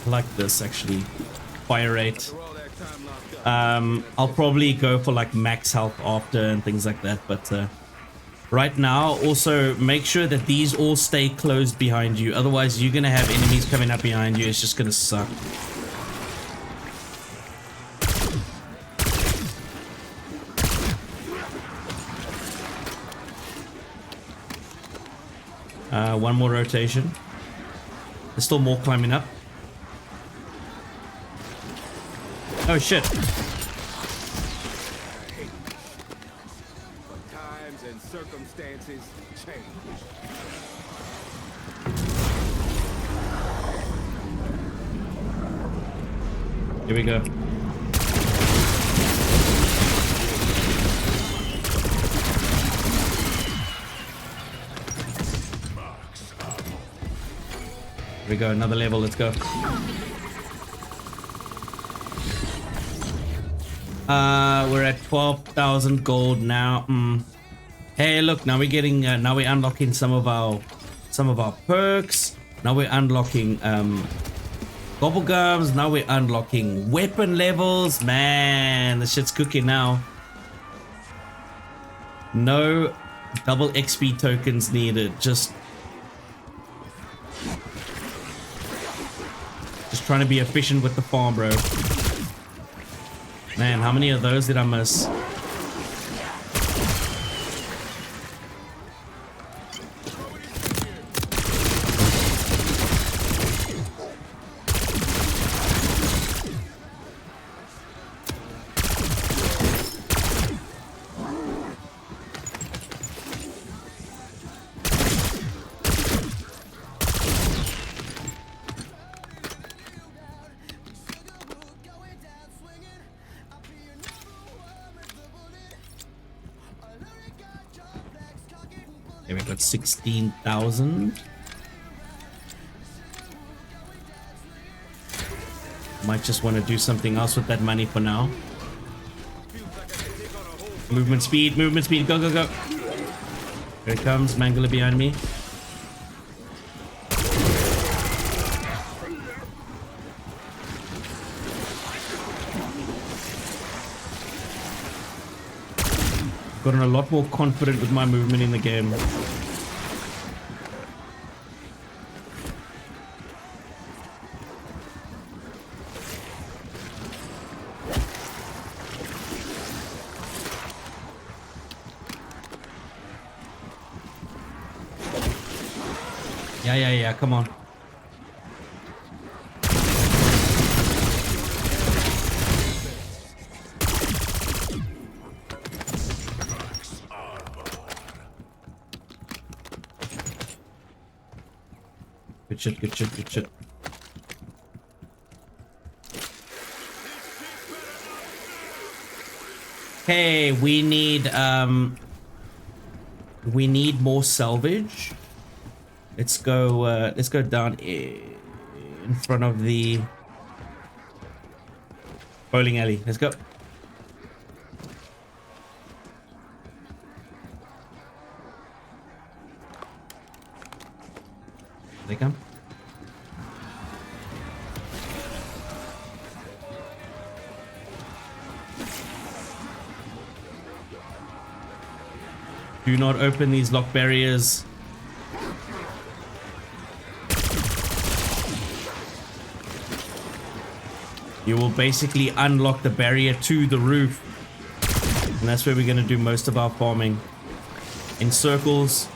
S2: I like this actually. Fire rate. I'll probably go for like max health after and things like that, but right now also make sure that these all stay closed behind you, otherwise you're gonna have enemies coming up behind you. It's just gonna suck. One more rotation. There's still more climbing up. Oh shit.
S17: Times and circumstances change.
S2: Here we go. Here we go, another level, let's go. We're at 12,000 gold now. Hey, look, now we're getting, now we're unlocking some of our perks. Now we're unlocking Gobblegums. Now we're unlocking weapon levels. Man, the shit's cooking now. No double XP tokens needed. Just trying to be efficient with the farm, bro. Man, how many of those did I miss? Okay, we got 16,000. Might just want to do something else with that money for now. Movement speed, go, go, go. Here it comes, Mangala behind me. Gotten a lot more confident with my movement in the game. Yeah, come on. Good shit, good shit, good shit. Hey, we need more salvage. Let's go down in front of the bowling alley. Let's go. They come. Do not open these lock barriers. You will basically unlock the barrier to the roof. And that's where we're going to do most of our farming. In circles.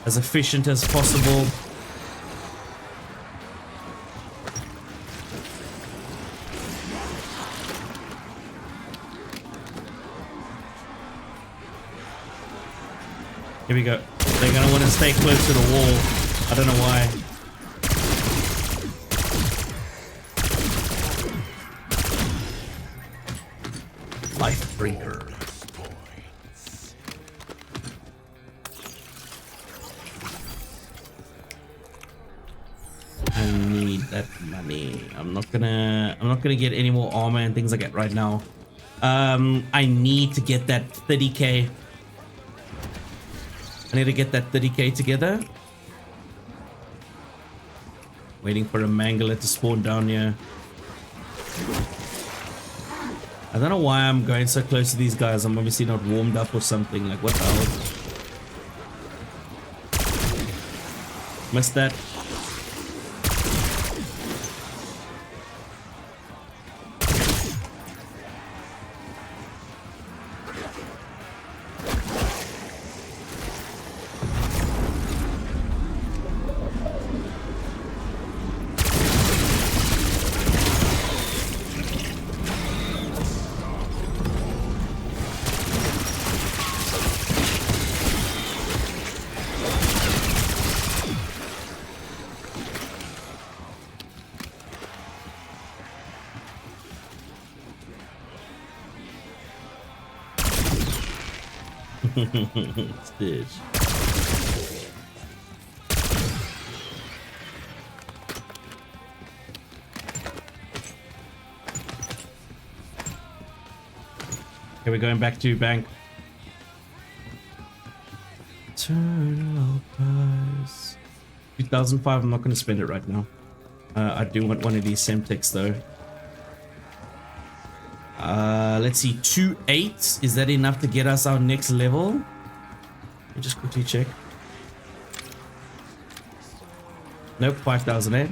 S2: As efficient as possible. Here we go. They're going to want to stay close to the wall. I don't know why. Lifebreaker. I need that money. I'm not gonna get any more armor and things like that right now. I need to get that 30k. I need to get that 30k together. Waiting for a Mangala to spawn down here. I don't know why I'm going so close to these guys. I'm obviously not warmed up or something. Like, what the hell? Missed that. Stitch. Okay, we're going back to bank. Eternal price. 2005, I'm not going to spend it right now. I do want one of these Semtex though. Let's see, 2.8. Is that enough to get us our next level? Let me just quickly check. Nope, 5,008.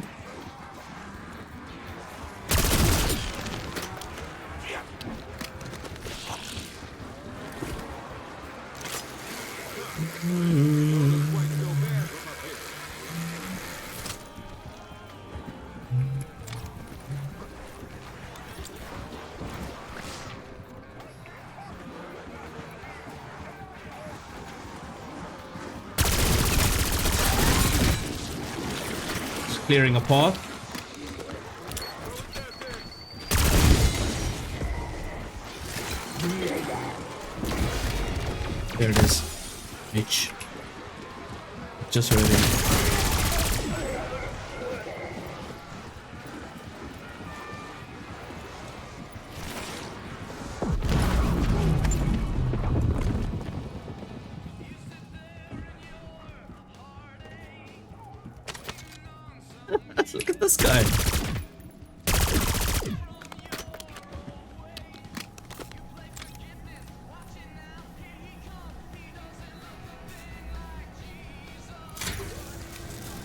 S2: Clearing a path. There it is. H. Just ready. Look at this guy.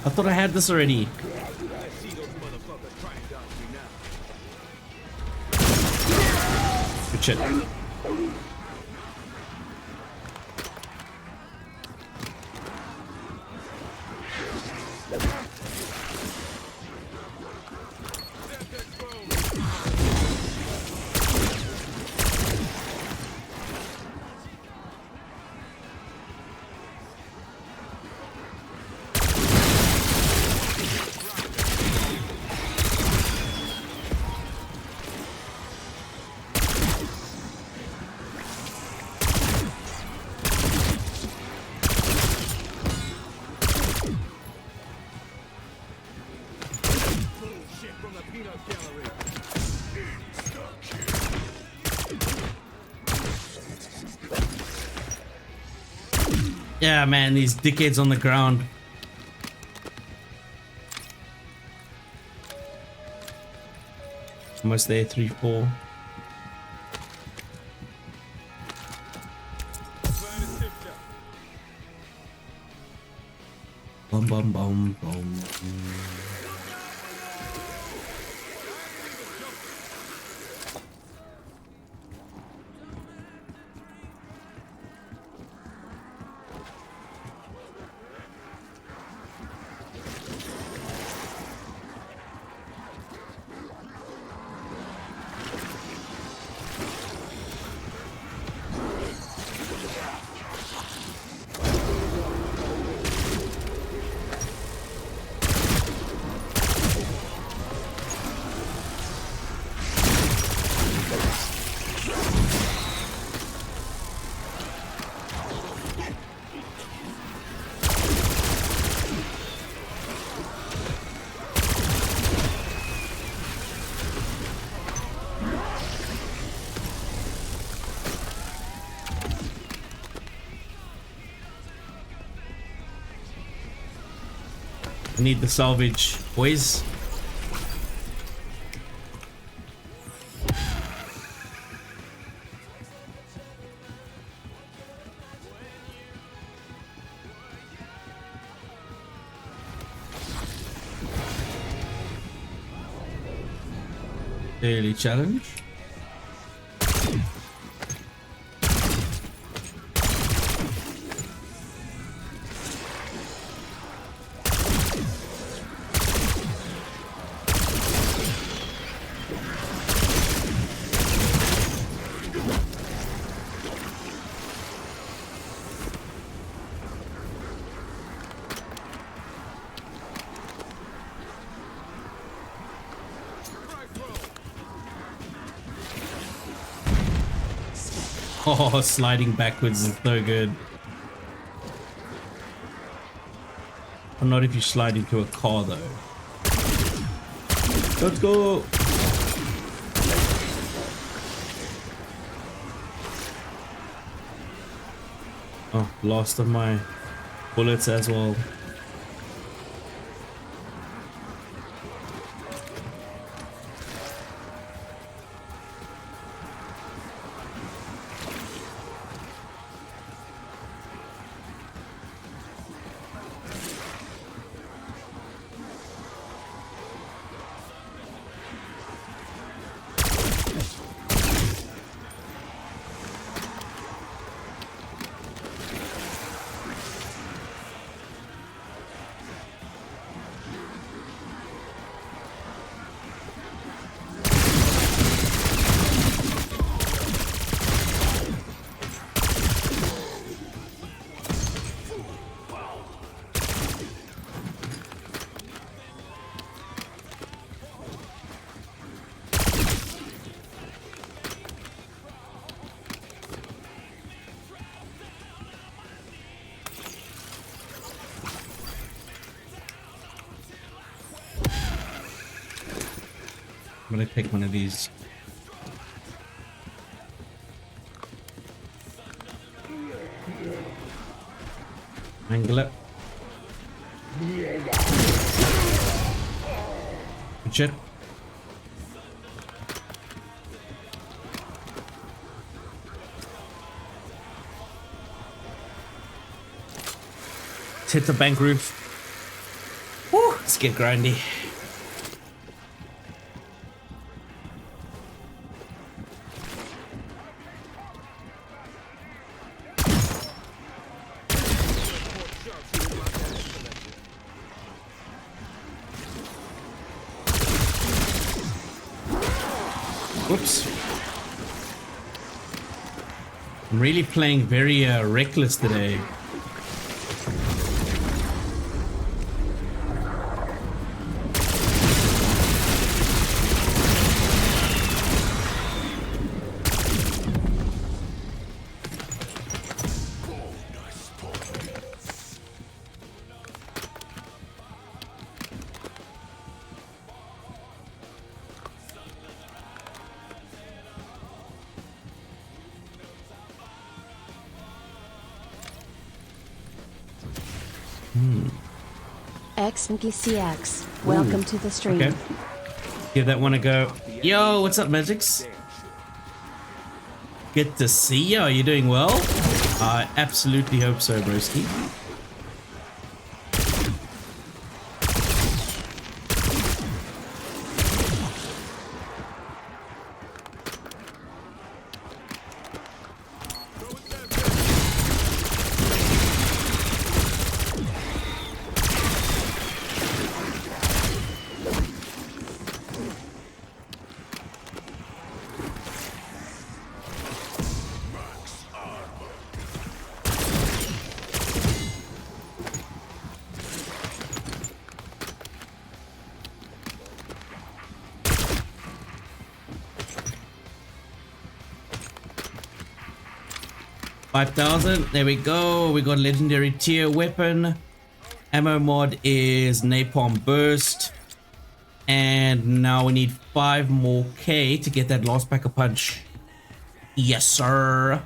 S2: I thought I had this already. Good shit. Yeah, man, these dickheads on the ground. Almost there, 3-4. Bum bum bum bum. Need the salvage, boys. Daily challenge. Oh, sliding backwards is so good. Well, not if you slide into a car though. Let's go! Oh, lost of my bullets as well. I'm gonna take one of these. Angle it. Good shit. Let's hit the bank roof. Woo, let's get grindy. Whoops. I'm really playing very reckless today.
S1: XMPCX, welcome to the stream.
S2: Okay. Give that one a go. Yo, what's up, Magix? Good to see you. Are you doing well? I absolutely hope so, broski. $5,000. There we go. We got legendary tier weapon. Ammo mod is Napalm Burst. And now we need 5 more K to get that last pack of punch. Yes, sir.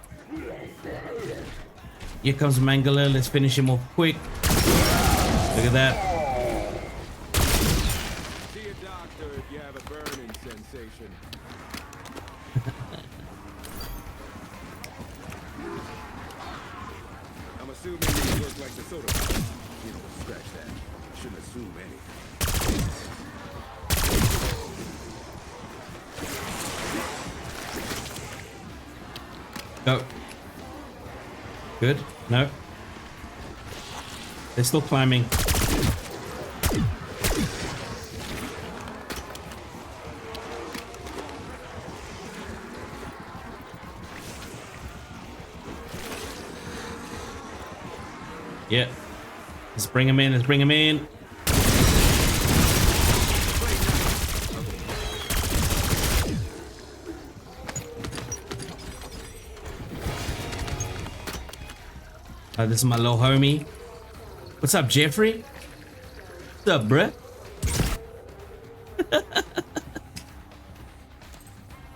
S2: Here comes Mangala. Let's finish him off quick. Look at that.
S17: See a doctor if you have a burning sensation. I'm assuming you work like the soda pop. You know, scratch that. Shouldn't assume anything.
S2: Go. Good. No. They're still climbing. Yeah. Let's bring him in. Let's bring him in. This is my little homie. What's up, Jeffrey? What's up, bruh?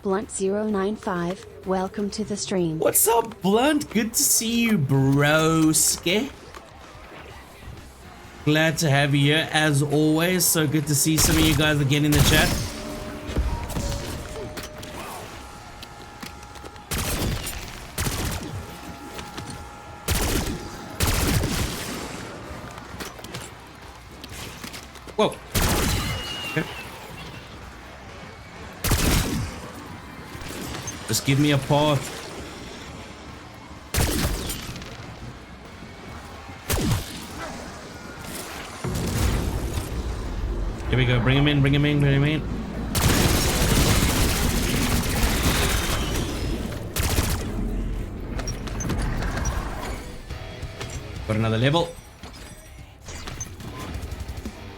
S1: Blunt095, welcome to the stream.
S2: What's up, Blunt? Good to see you, broski. Glad to have you here, as always. So good to see some of you guys again in the chat. Whoa. Okay. Just give me a path. Here we go. Bring him in, bring him in, bring him in. Got another level.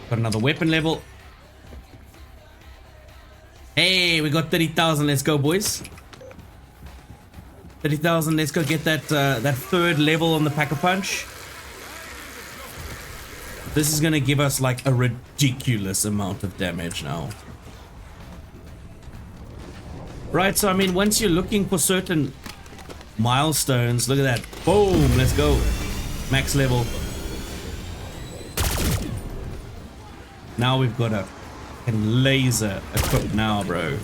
S2: Got another weapon level. Hey, we got 30,000. Let's go, boys. 30,000. Let's go get that that third level on the Pack-a-Punch. This is gonna give us like a ridiculous amount of damage now. Right, so I mean, once you're looking for certain milestones, look at that. Boom, let's go. Max level. Now we've got a laser equipped now, bro.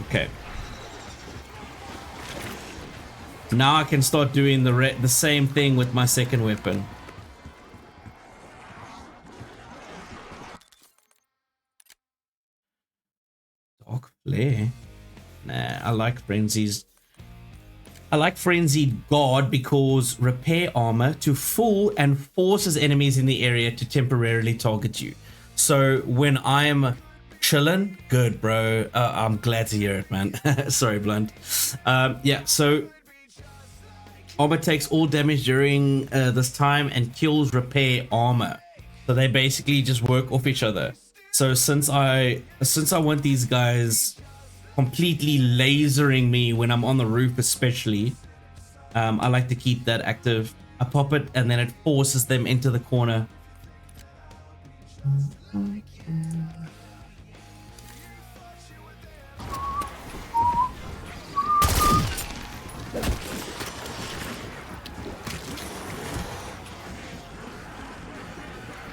S2: Okay. Now I can start doing the same thing with my second weapon. Dark Flare. Nah, I like Frenzies. I like Frenzied Guard because repair armor to full and forces enemies in the area to temporarily target you. So when I'm chilling, good, bro. I'm glad to hear it, man. Sorry, Blunt. Yeah, so armor takes all damage during this time and kills repair armor. So they basically just work off each other. So since I want these guys completely lasering me when I'm on the roof, especially, I like to keep that active. I pop it and then it forces them into the corner.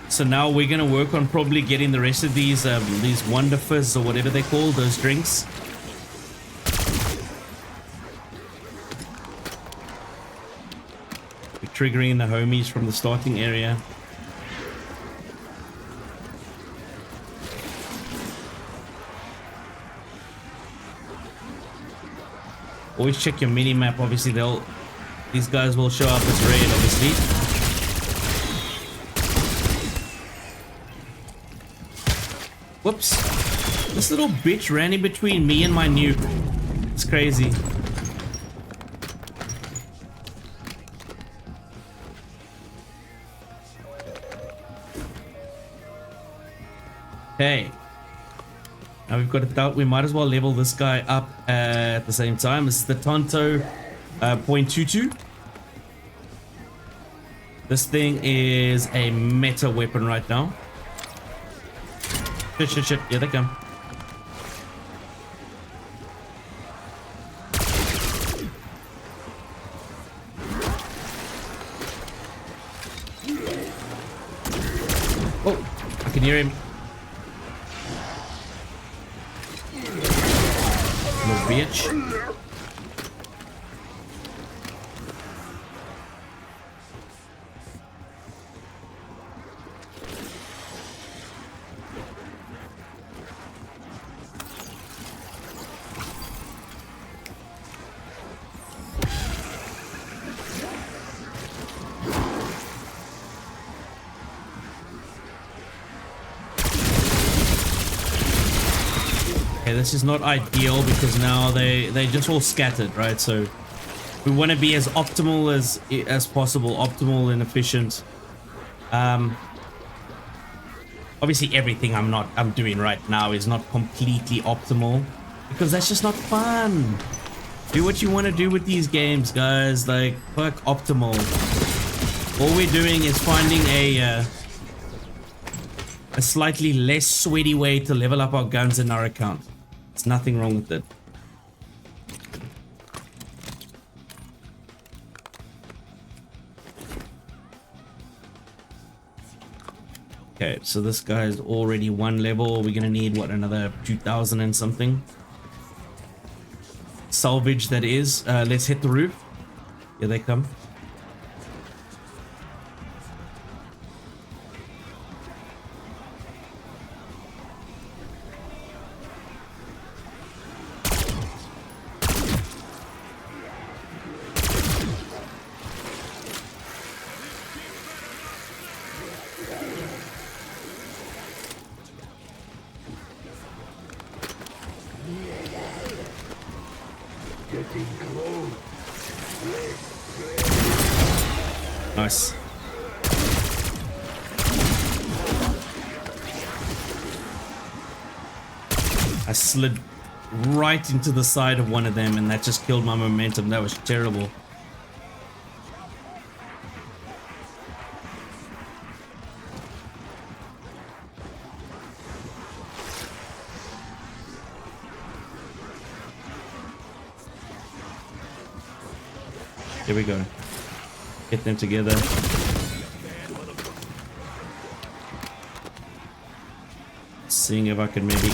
S2: So now we're gonna work on probably getting the rest of these Wonder Fizz or whatever they call those drinks. We're triggering the homies from the starting area. Always check your mini map. Obviously, these guys will show up as red, obviously. Whoops. This little bitch ran in between me and my nuke. It's crazy. Okay. Now we've got a doubt. We might as well level this guy up at the same time. This is the Tonto .22. This thing is a meta weapon right now. Shit. Here they come. Oh, I can hear him. Little bitch. This is not ideal because now they just all scattered, right? So we want to be as optimal as possible, optimal and efficient. Obviously everything I'm doing right now is not completely optimal because that's just not fun. Do what you want to do with these games, guys. Like, fuck optimal. All we're doing is finding a slightly less sweaty way to level up our guns in our account. There's nothing wrong with it. Okay, so this guy is already one level. We're gonna need, what, another 2,000 and something? Salvage, that is. Let's hit the roof. Here they come. Nice. I slid right into the side of one of them and that just killed my momentum. That was terrible. Here we go. Get them together. Seeing if I can maybe...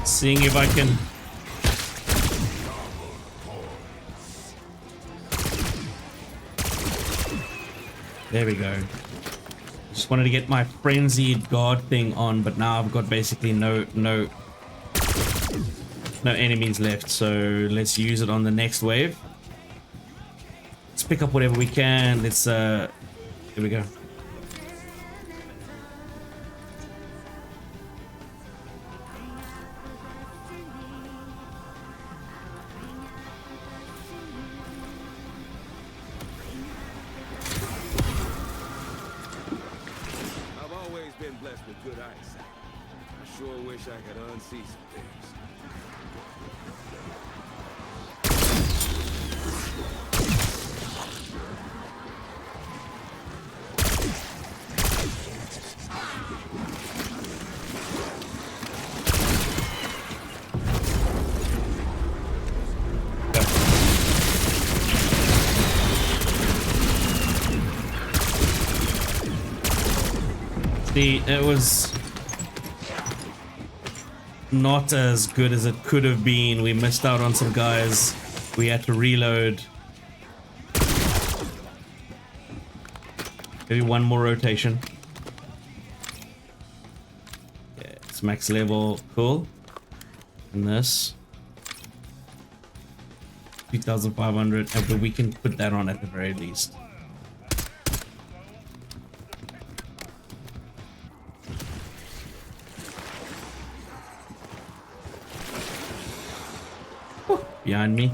S2: Seeing if I can... There we go. Just wanted to get my frenzied guard thing on, but now I've got basically no enemies left. So let's use it on the next wave. Let's pick up whatever we can. Let's here we go.
S17: I could unsee some things.
S2: See, it was not as good as it could have been. We missed out on some guys. We had to reload. Maybe one more rotation. Yeah, it's max level. Cool. And this 2,500, but we can put that on at the very least. Behind me.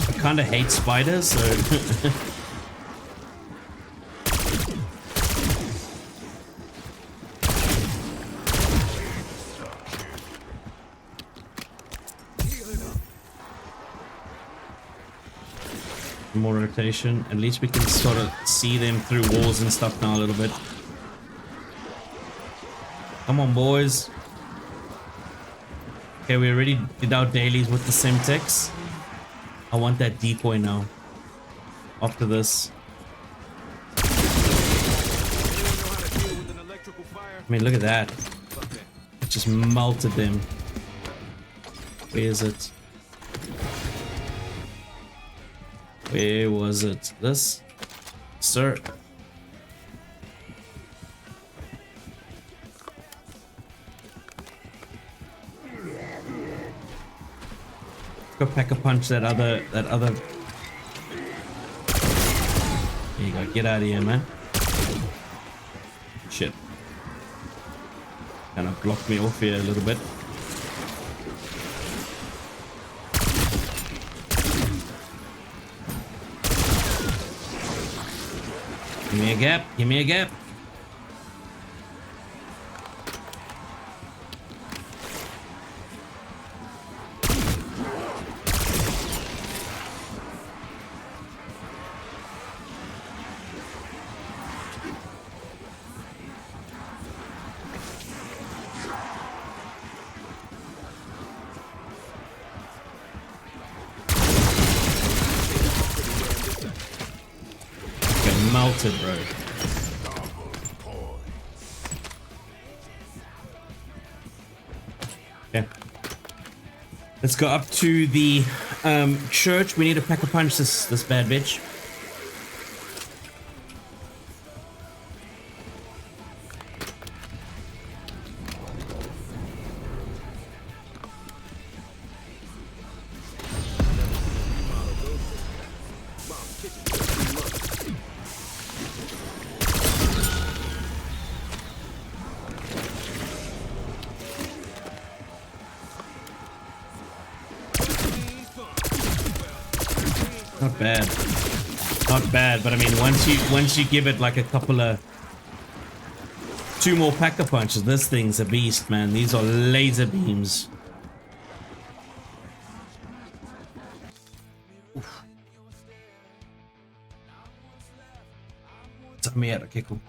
S2: I kind of hate spiders, so more rotation. At least we can sort of see them through walls and stuff now a little bit. Come on, boys. Okay, we already did our dailies with the Semtex. I want that decoy now. After this. I mean, look at that. It just melted them. Where is it? Where was it? This? Sir. Go Pack-a-Punch that other. There you go. Get out of here, man. Shit. Kind of blocked me off here a little bit. Give me a gap. Give me a gap. Melted, bro. Okay. Let's go up to the church. We need to Pack-a-Punch this bad bitch. Not bad. Not bad, but I mean once you give it like a couple of 2 more Pack-a-Punches, this thing's a beast, man. These are laser beams. Oof. Time me out. Okay, cool.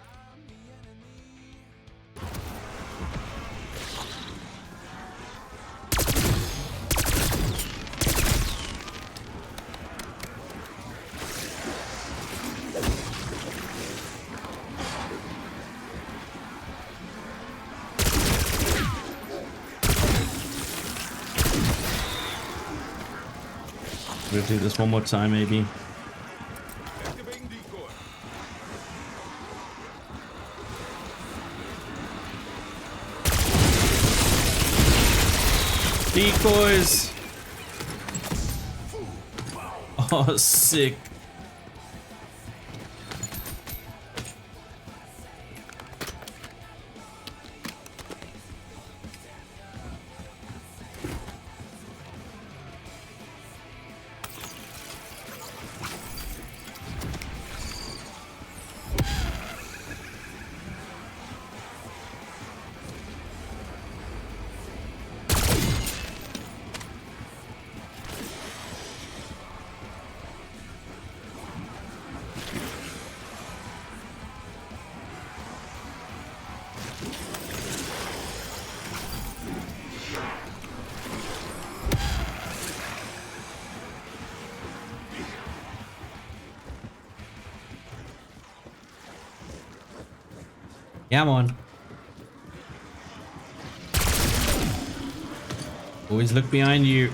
S2: We'll do this one more time, maybe. Decoys. Oh, sick. Come on. Always look behind you.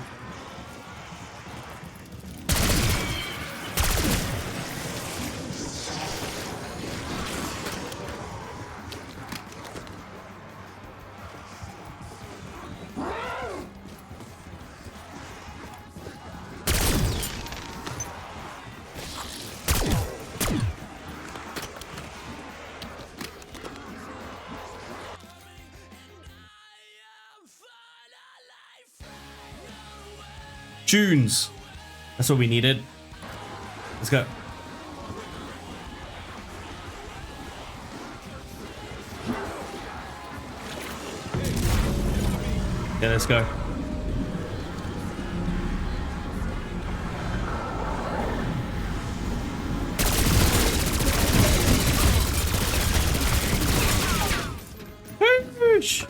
S2: Tunes. That's what we needed. Let's go. Yeah, let's go. Whoosh.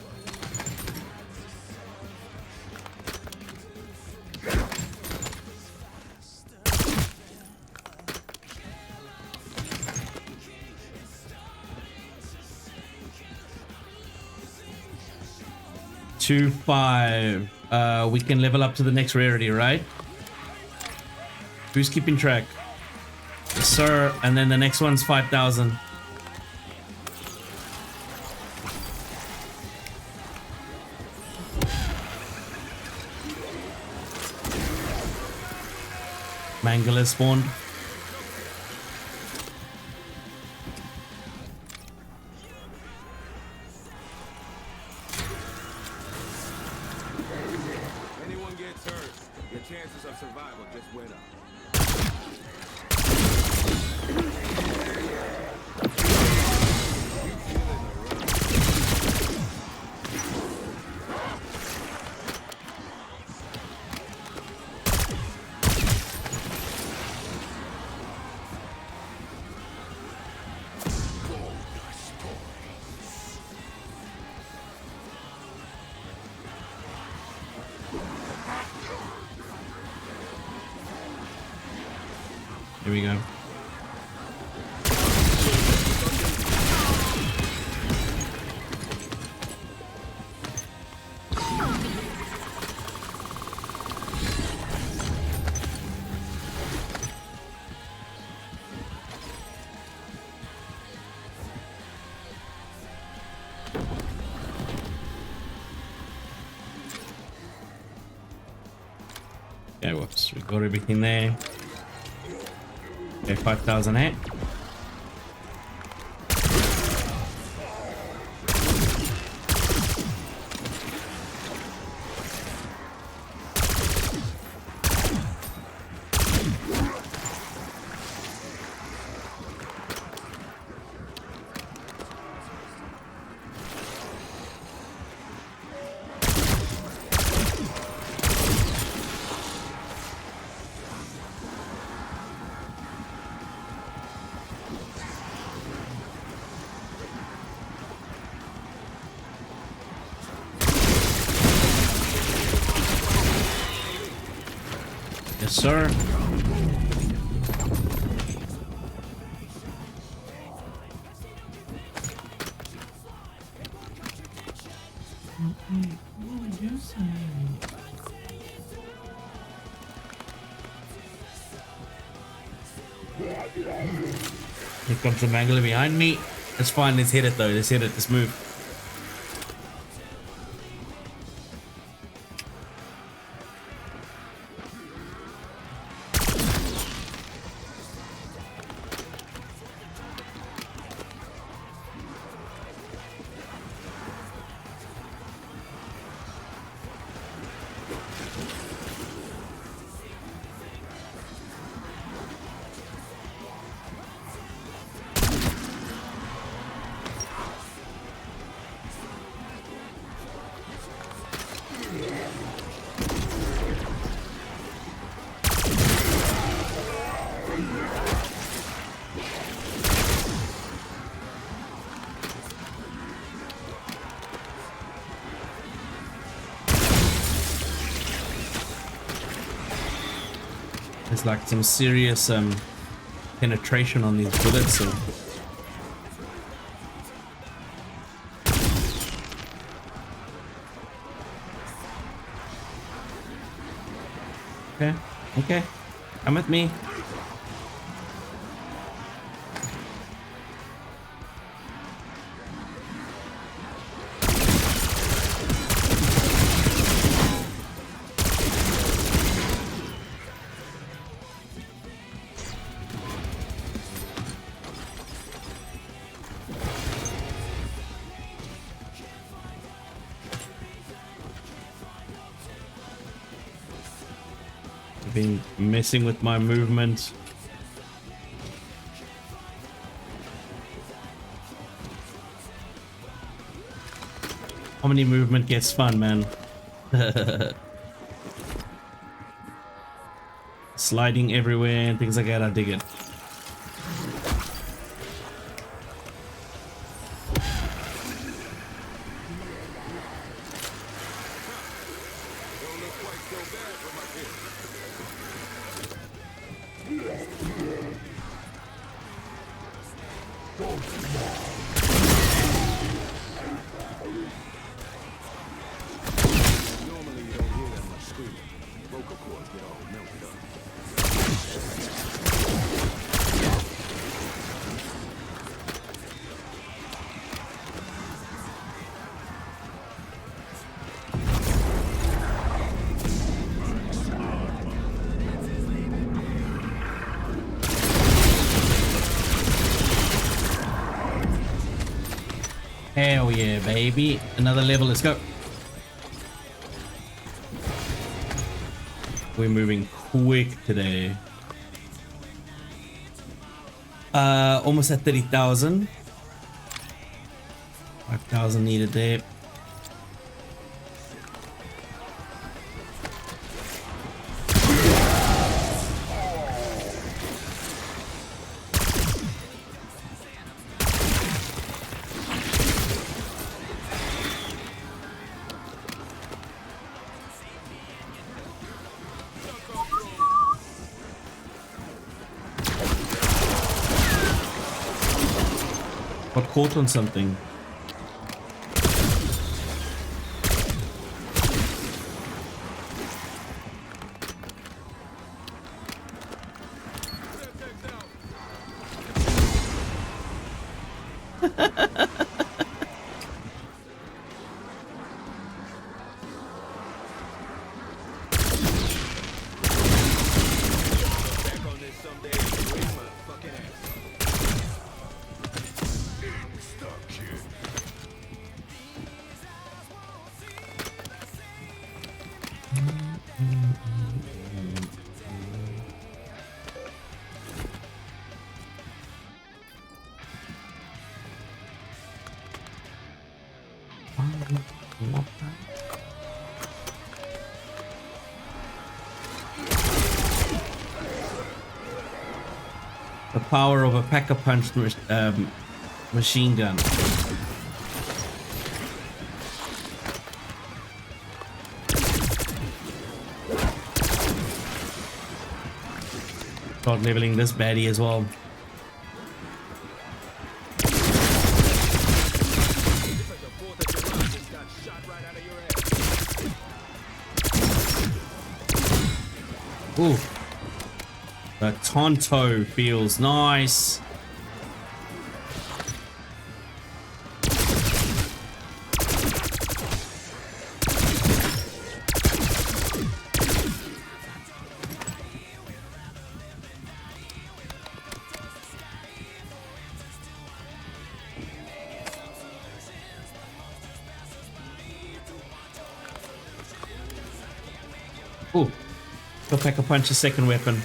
S2: Two, 5. We can level up to the next rarity, right? Who's keeping track? Yes, sir. And then the next one's 5,000. Mangala spawned.
S17: Anyone gets hurt, your chances of survival just went up.
S2: Here we go. Yeah, whoops. We got everything there. Okay, 5,008. Yes, sir. Here comes the Mangler behind me. It's fine, let's hit it though. Let's hit it, let's move. There's like some serious penetration on these bullets. So. Okay, okay, come with me. Been messing with my movement. How many movement gets fun, man? Sliding everywhere and things like that, I dig it. Hell yeah, baby. Another level, let's go. We're moving quick today. Almost at 30,000. 5,000 needed there. Got caught on something. The power of a pack-a-punch machine gun. start leveling this baddie as well. Ooh. The Tonto feels nice. Ooh. Go Pack-a-Punch a second weapon.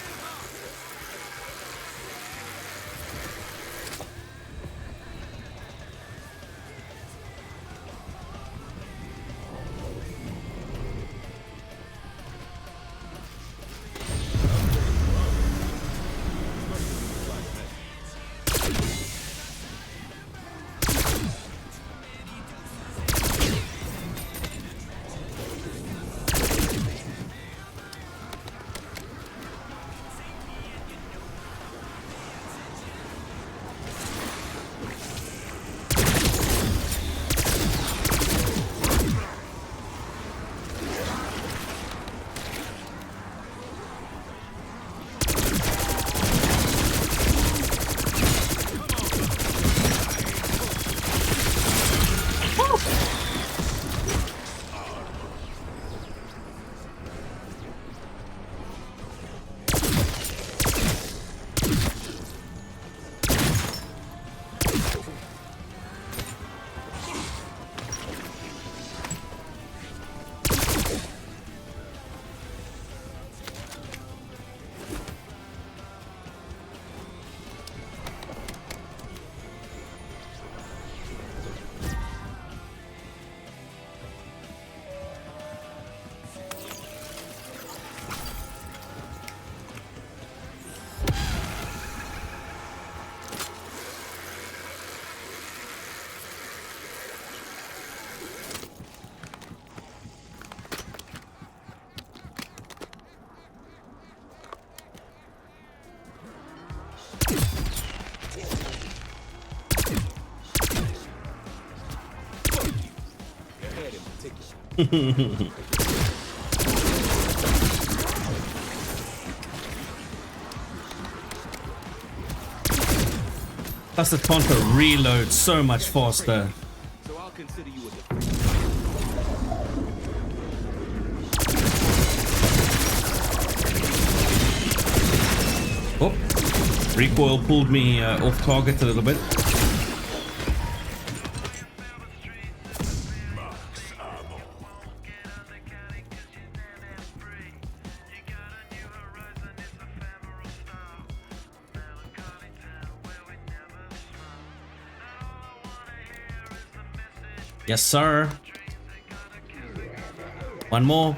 S2: Plus the Tonto reloads so much faster.
S17: So I'll consider you
S2: Oh, recoil pulled me off target a little bit. Yes, sir. One more.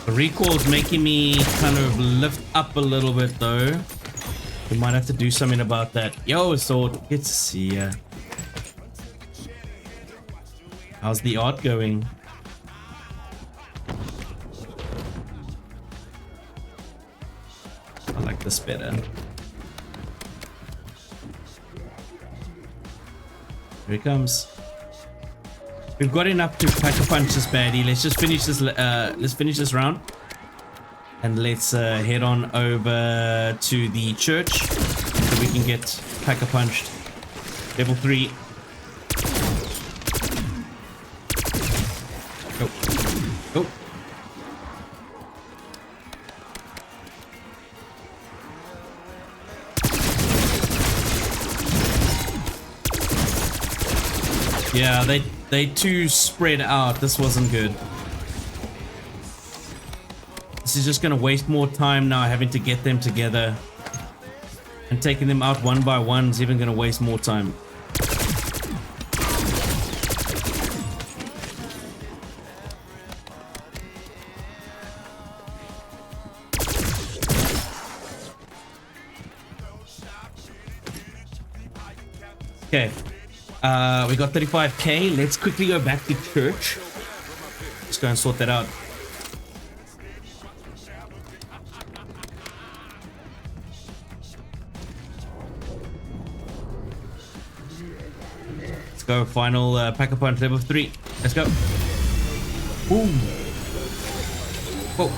S2: The recoil's making me kind of lift up a little bit though. We might have to do something about that. Yo, Sword, good to see ya. How's the art going? I like this better. Here he comes. We've got enough to Pack-a-Punch this baddie. Let's just finish this. Let's finish this round, and let's head on over to the church so we can get Pack-a-Punched. Level 3. Go. Go. Yeah, they too spread out. This wasn't good. This is just gonna waste more time now having to get them together. And taking them out one by one is even gonna waste more time. Okay, we got 35k. Let's quickly go back to church. Let's go and sort that out. Let's go, final Pack-a-Punch level 3. Let's go. Boom. Whoa.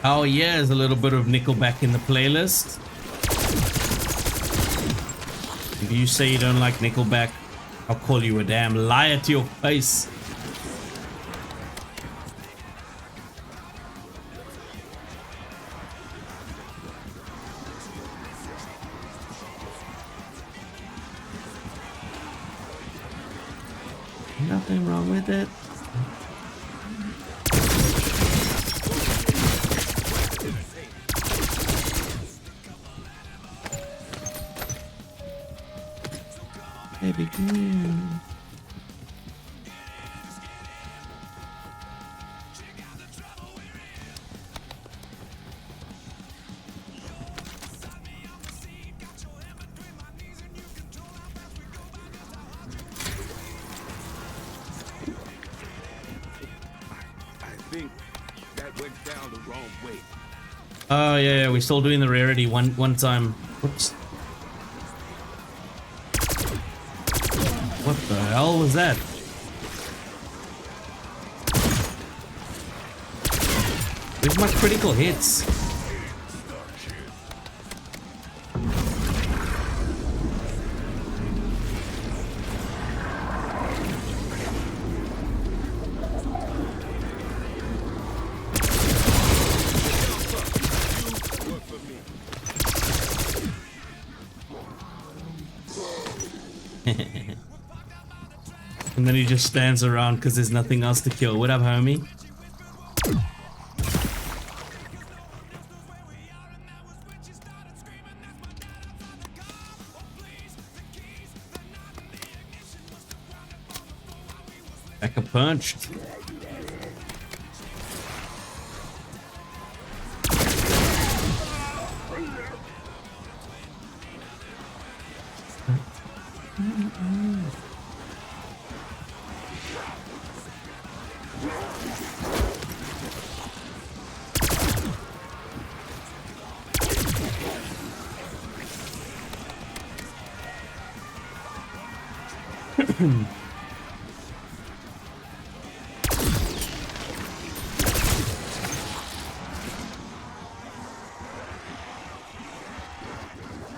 S2: Oh yeah, there's a little bit of Nickelback in the playlist. If you say you don't like Nickelback, I'll call you a damn liar to your face. Nothing wrong with it. Baby, come here.
S17: I think that went down the wrong way.
S2: Oh yeah, we're still doing the rarity one time. Whoops. What the hell was that? Where's my critical hits? And then he just stands around because there's nothing else to kill. What up, homie? Pack-a-Punched.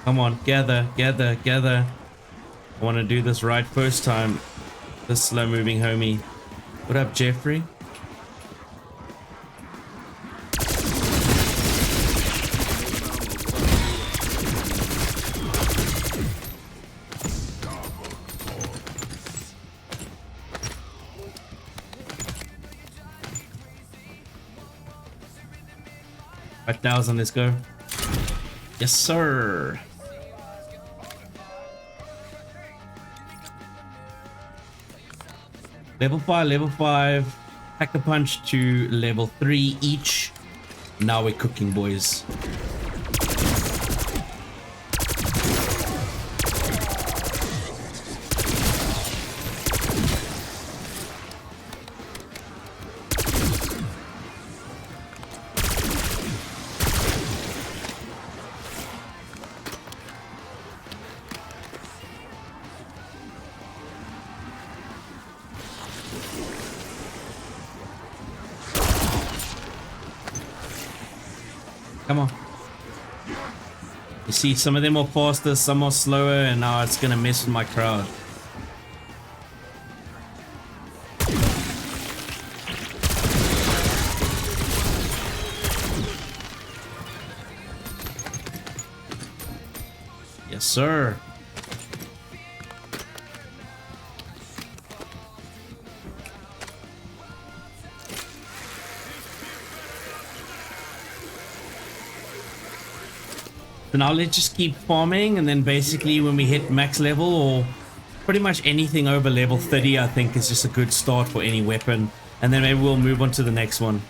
S2: Come on, gather. I want to do this right first time. This slow moving homie. What up, Jeffrey? $5,000, let's go. Yes, sir. Level 5, Pack-a-Punch to level 3 each. Now we're cooking, boys. Come on. You see, some of them are faster, some are slower, and now it's gonna mess with my crowd. Yes, sir. So now let's just keep farming, and then basically when we hit max level, or pretty much anything over level 30, I think is just a good start for any weapon. And then maybe we'll move on to the next one.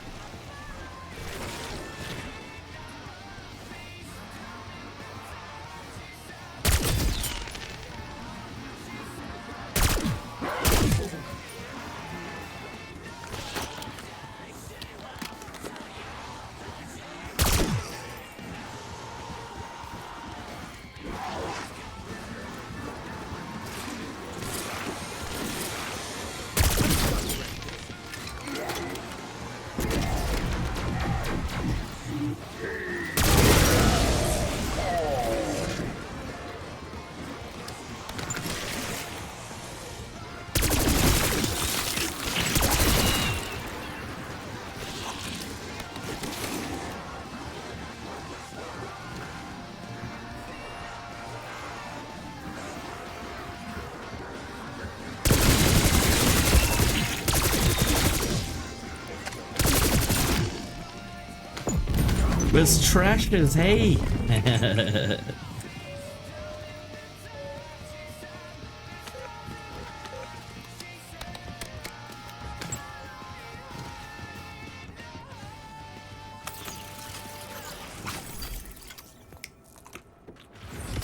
S2: This trash is, hey.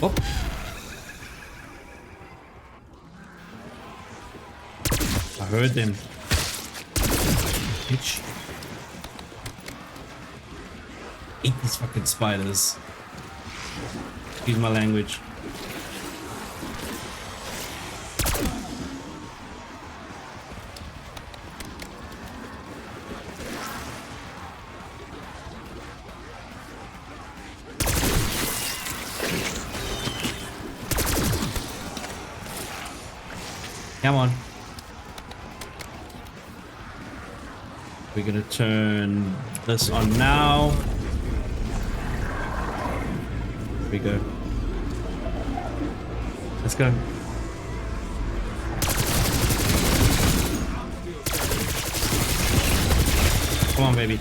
S2: Oh. I heard them. Bitch. Eat these fucking spiders. Excuse my language. Come on. We're gonna turn this on now. Here we go. Let's go. Come on, baby.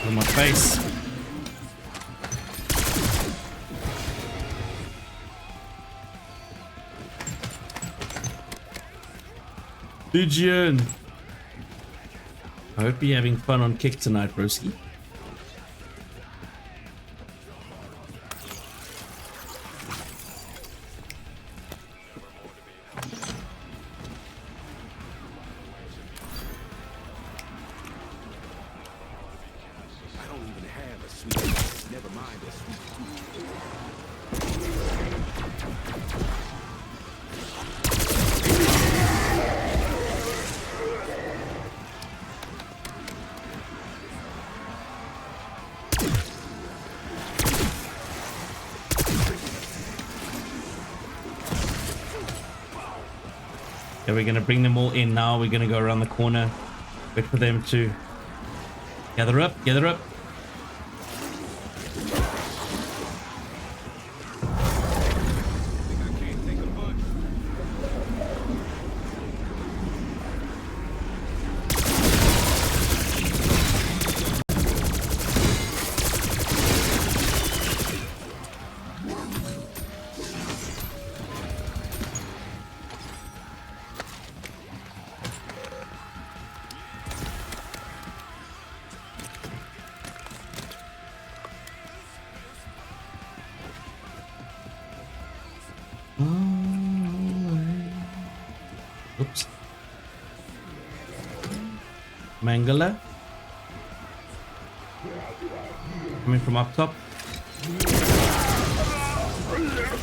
S2: On my face. Pigeon. I hope you're having fun on Kick tonight, broski. Yeah, we're gonna bring them all in now. We're gonna go around the corner, wait for them to gather up, gather up. Oops. Mangala. Coming from up top.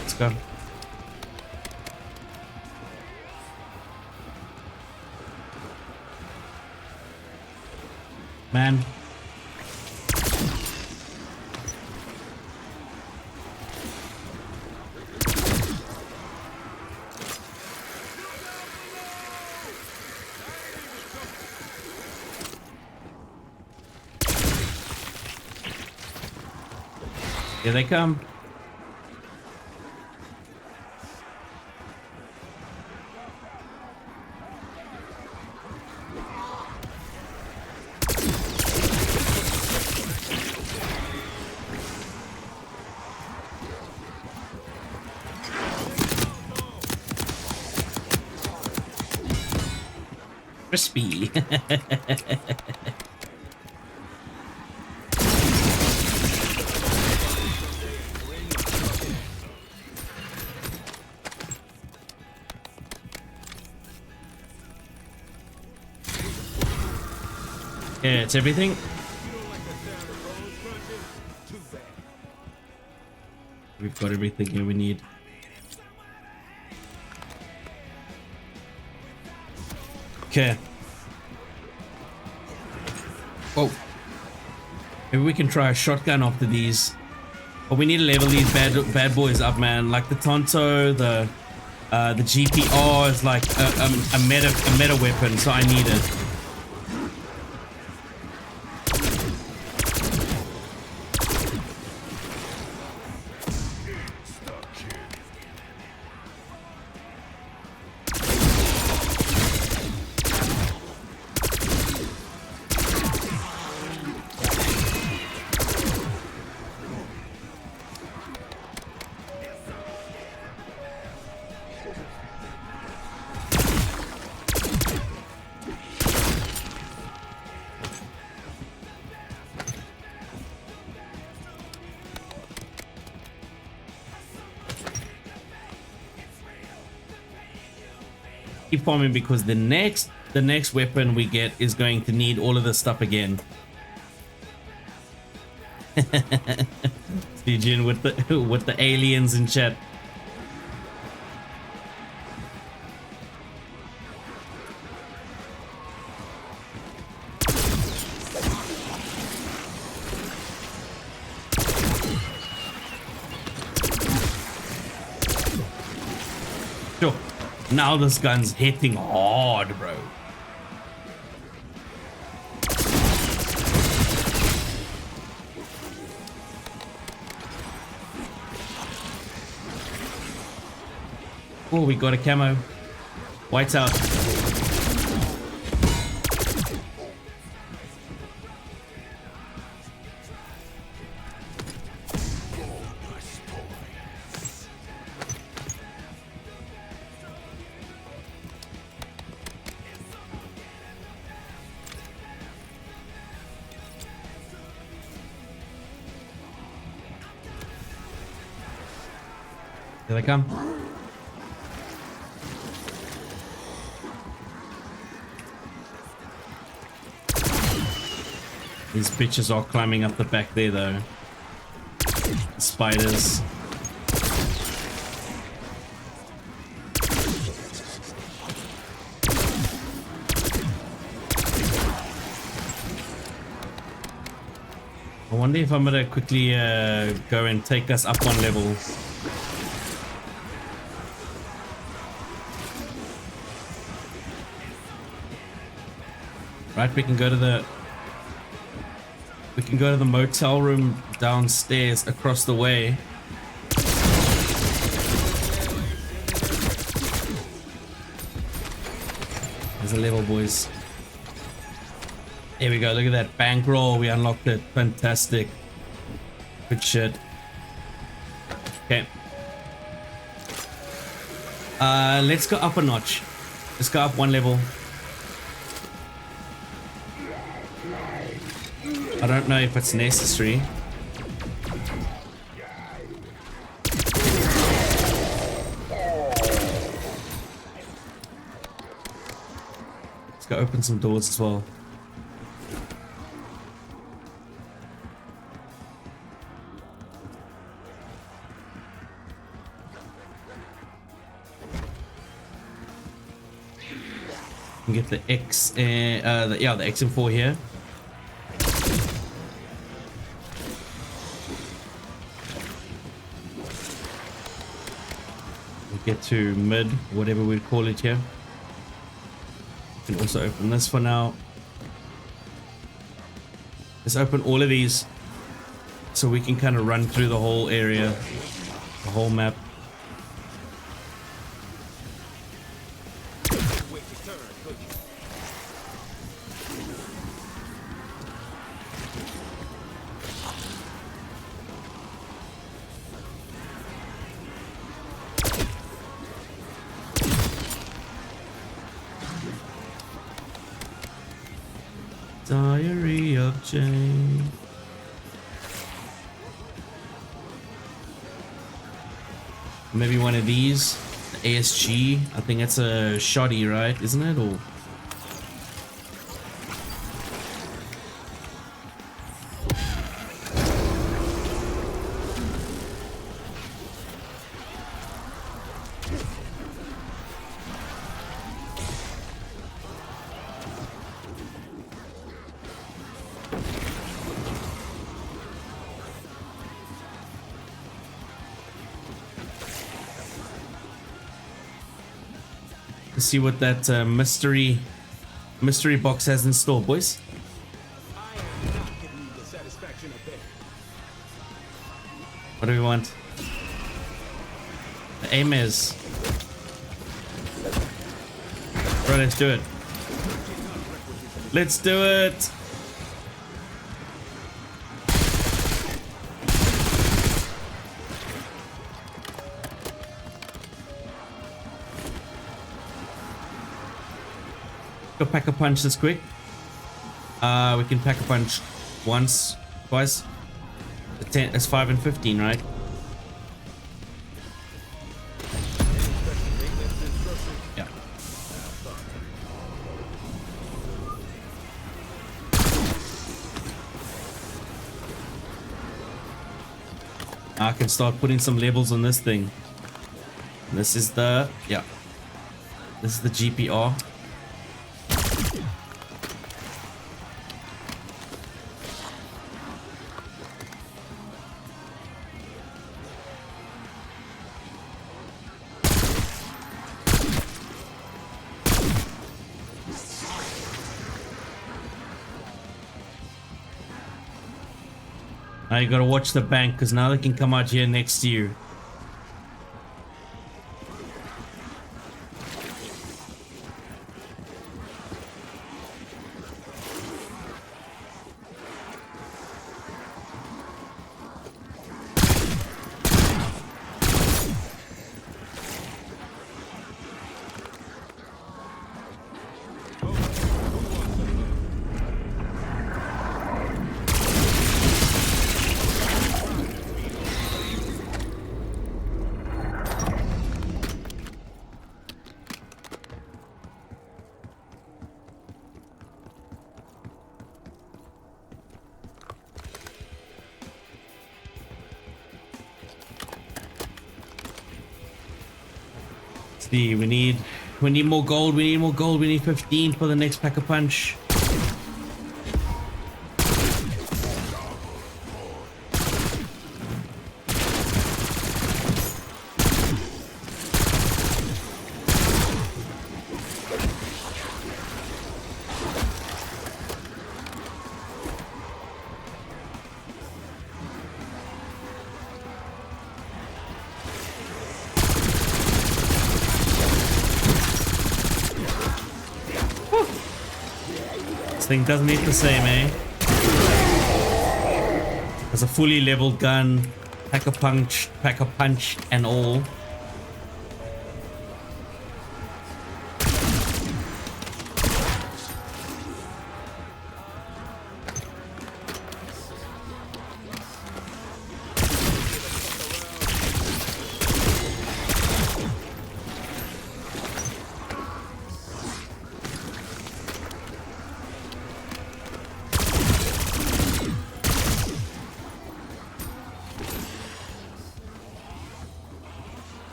S2: Let's go. Man. Here they come. Crispy. Yeah, it's everything. We've got everything here we need. Okay. Oh. Maybe we can try a shotgun after these. But we need to level these bad boys up, man. Like the Tonto, the GPR is like a meta weapon, so I need it. Keep farming because the next weapon we get is going to need all of this stuff again. Eugene with the aliens in chat. Sure. Now this gun's hitting hard, bro. Oh, we got a camo. White's out. Here they come. These bitches are climbing up the back there though. Spiders. I wonder if I'm gonna quickly go and take us up one level. Right, we can go to the motel room downstairs across the way. There's a level, boys. Here we go. Look at that bankroll. We unlocked it. Fantastic. Good shit. Okay. Let's go up a notch. Let's go up one level. I don't know if it's necessary. Let's go open some doors as well. And get the X, the XM4 here. Get to mid, whatever we'd call it here. We can also open this for now. Let's open all of these. so we can kind of run through the whole area, the whole map. Diary of Jane. Maybe one of these. The ASG. I think it's a shoddy, right? Isn't it? Or see what that mystery box has in store, boys. What do we want? The aim is. Right, let's do it. Let's do it. Go pack a punch this quick. We can pack a punch once, twice. It's 5 and 15, right? Yeah. I can start putting some labels on this thing. This is the, yeah. This is the GPR. Now you gotta watch the bank, because now they can come out here next to you. See, we need more gold, we need 15 for the next pack of punch. Thing doesn't hit the same, eh? There's a fully leveled gun, pack a punch and all.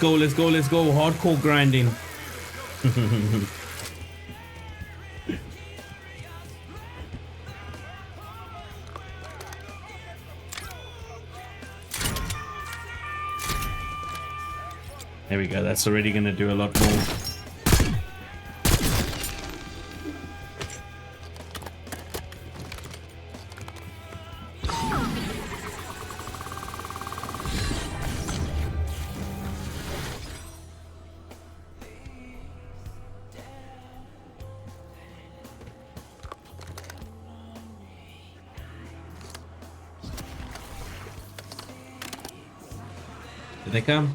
S2: Let's go. Hardcore grinding. There we go. That's already going to do a lot more. Did they come?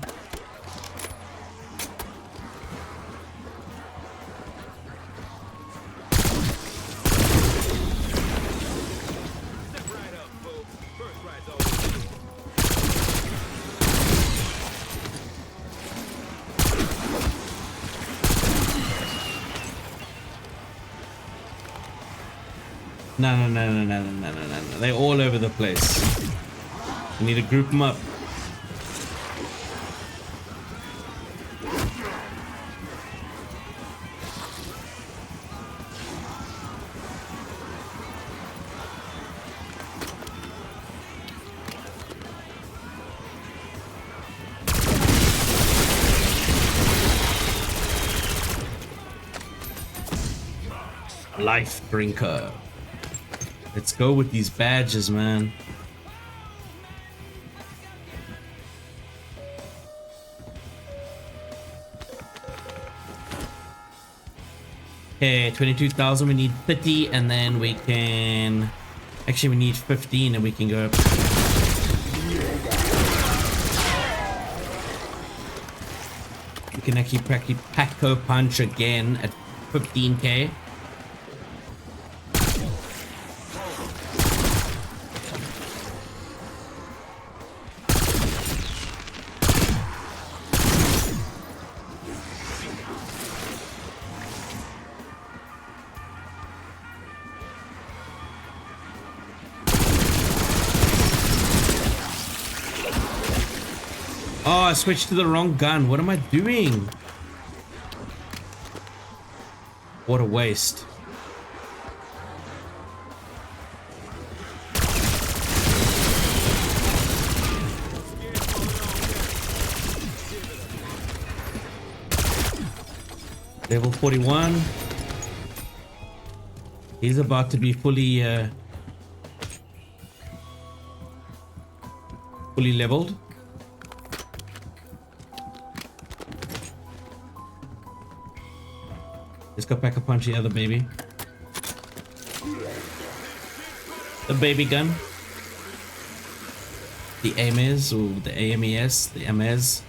S2: No. They're all over the place. We need to group them up. Life drinker. Let's go with these badges, man. Okay, 22,000. We need 30, and then we can. Actually, we need 15, and we can go up. We can actually Pack-O Punch again at 15k. Oh, I switched to the wrong gun. What am I doing? What a waste. Level 41. He's about to be fully leveled. Let's go Pack-O Punch the other baby. The baby gun. The AMES, or the AMES, the AMES.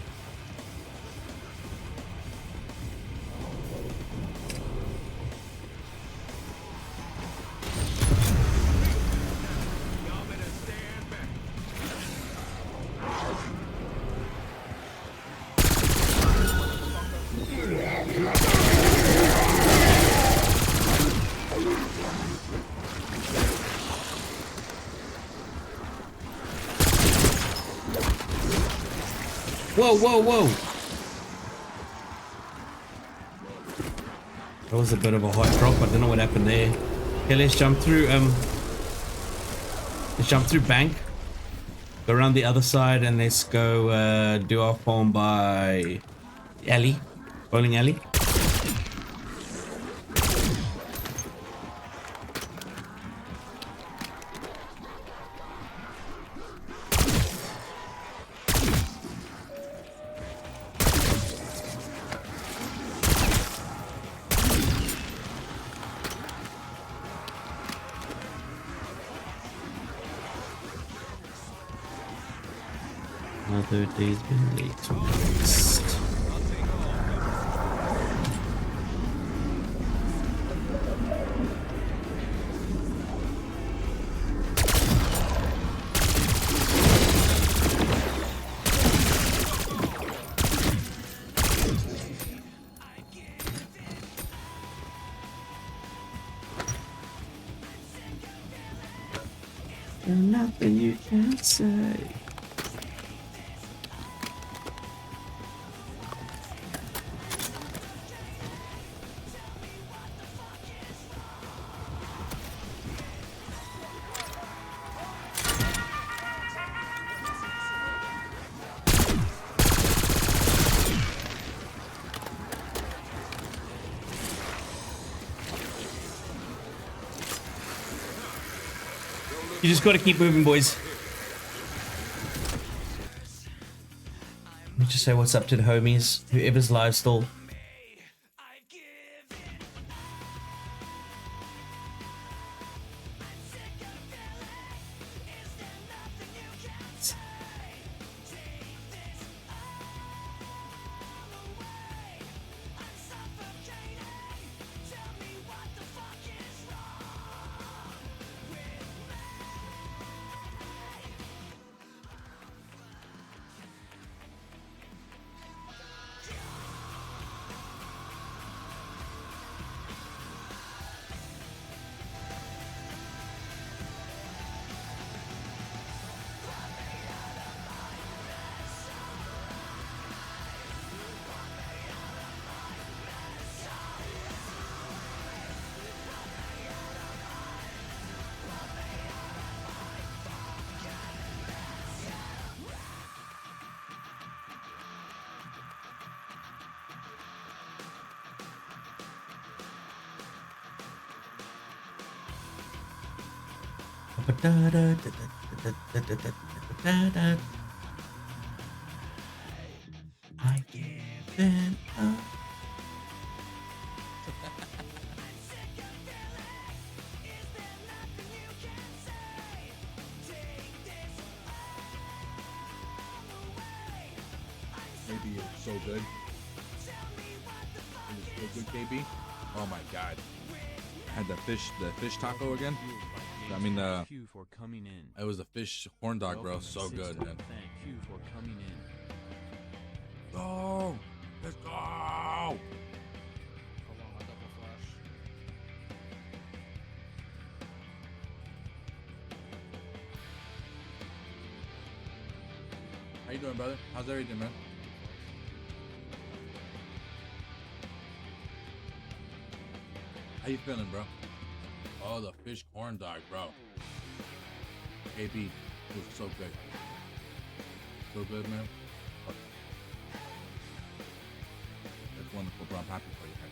S2: Whoa. That was a bit of a hot drop. I don't know what happened there. Okay, let's jump through bank. Go around the other side and let's go do our farm by alley. Bowling alley. Another day's been late to waste. There's nothing you can say. You just got to keep moving, boys. Let me just say what's up to the homies. Whoever's live still. I given up.
S17: KB is so good. It is so good, KB. Oh my god. I had the fish taco again. I mean,
S9: Thank you for coming in.
S17: it was a fish horn dog, bro. So good, man.
S9: Thank you for coming in.
S17: Go! Let's go!
S11: Hold on, I double flash.
S17: How you doing, brother? How's everything, man? How you feeling, bro? Oh, the fish corn dog, bro. KB, it was so good. So good, man. Oh. That's wonderful, bro. I'm happy for you, man.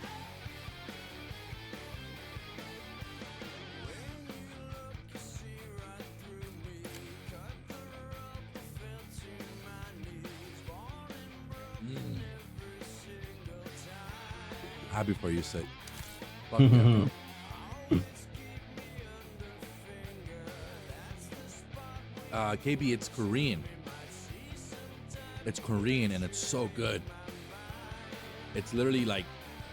S17: Happy for you, Sid. Fuck yeah, bro. KB, it's Korean. It's Korean and it's so good. It's literally like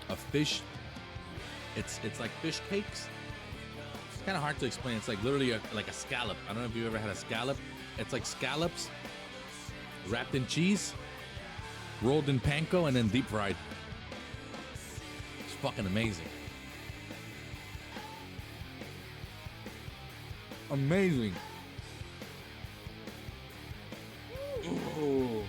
S17: a fish. It's like fish cakes. It's kind of hard to explain. It's like literally like a scallop. I don't know if you ever had a scallop. It's like scallops wrapped in cheese, rolled in panko, and then deep fried. It's fucking amazing. Amazing. Oh.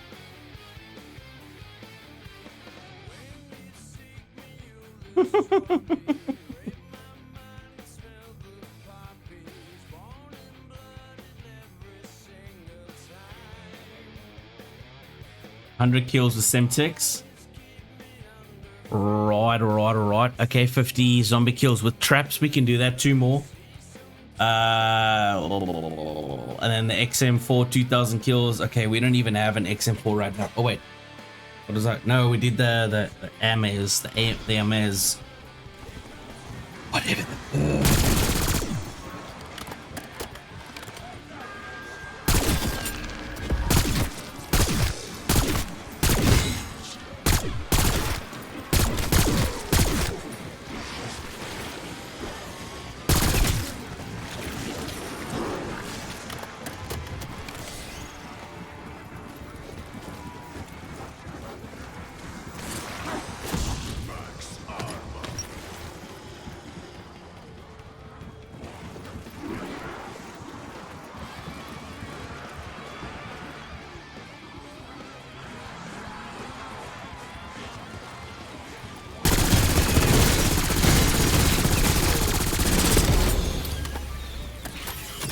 S2: $100 kills with Semtex. Right. Okay, 50 zombie kills with traps. We can do that. 2 more. And then the XM4 2000 kills. Okay, we don't even have an XM4 right now. Oh wait, what is that? No, we did the Amaz, the Amaz. Whatever.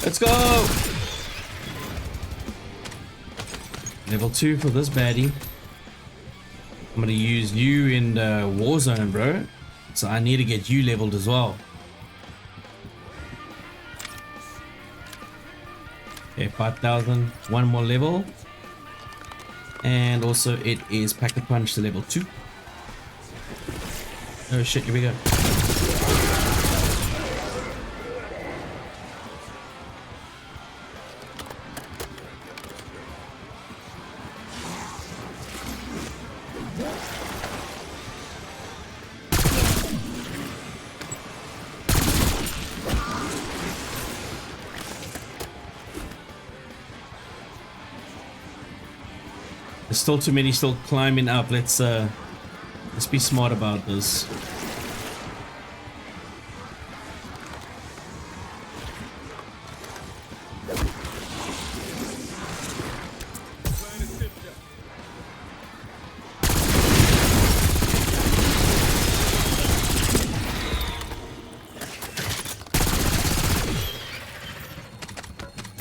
S2: Let's go! Level 2 for this baddie. I'm gonna use you in Warzone, bro. So I need to get you leveled as well. Okay, 5,000. One more level. And also it is Pack-a-Punch to level 2. Oh shit, here we go. There's still too many still climbing up. Let's be smart about this.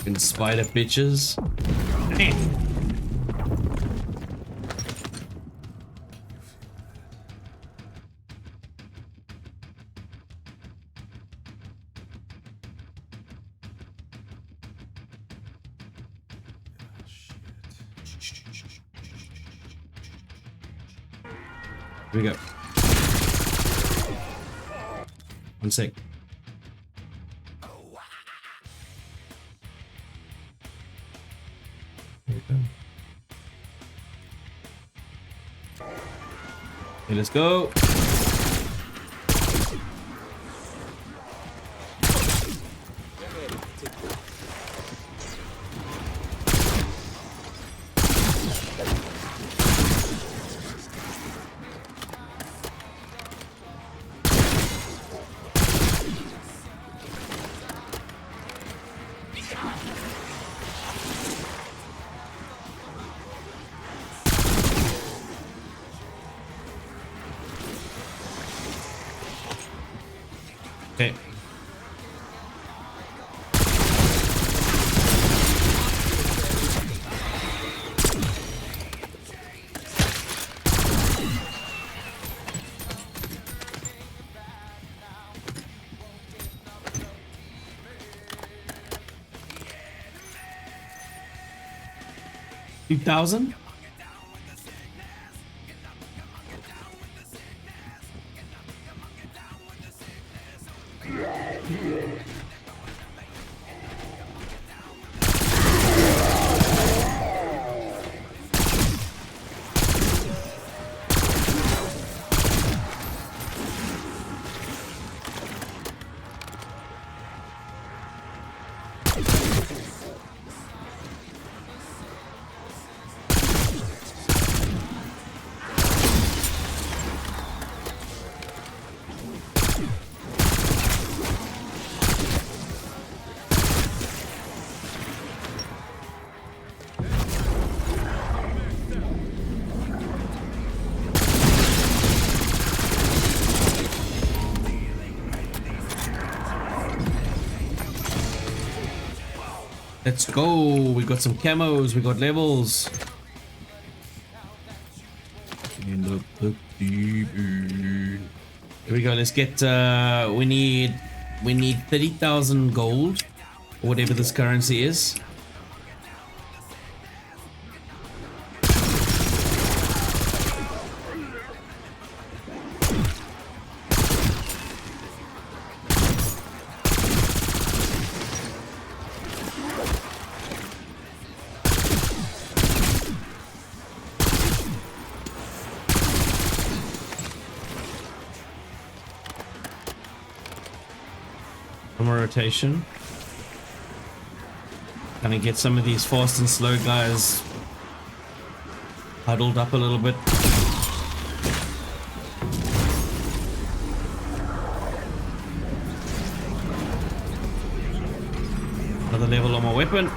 S2: In spider bitches. Here we go. One sec. Here we go. Okay, let's go. Okay. $2,000? Let's go. We got some camos. We got levels. Here we go. Let's get. We need 30,000 gold, or whatever this currency is. Rotation. Gonna get some of these fast and slow guys huddled up a little bit. Another level on my weapon.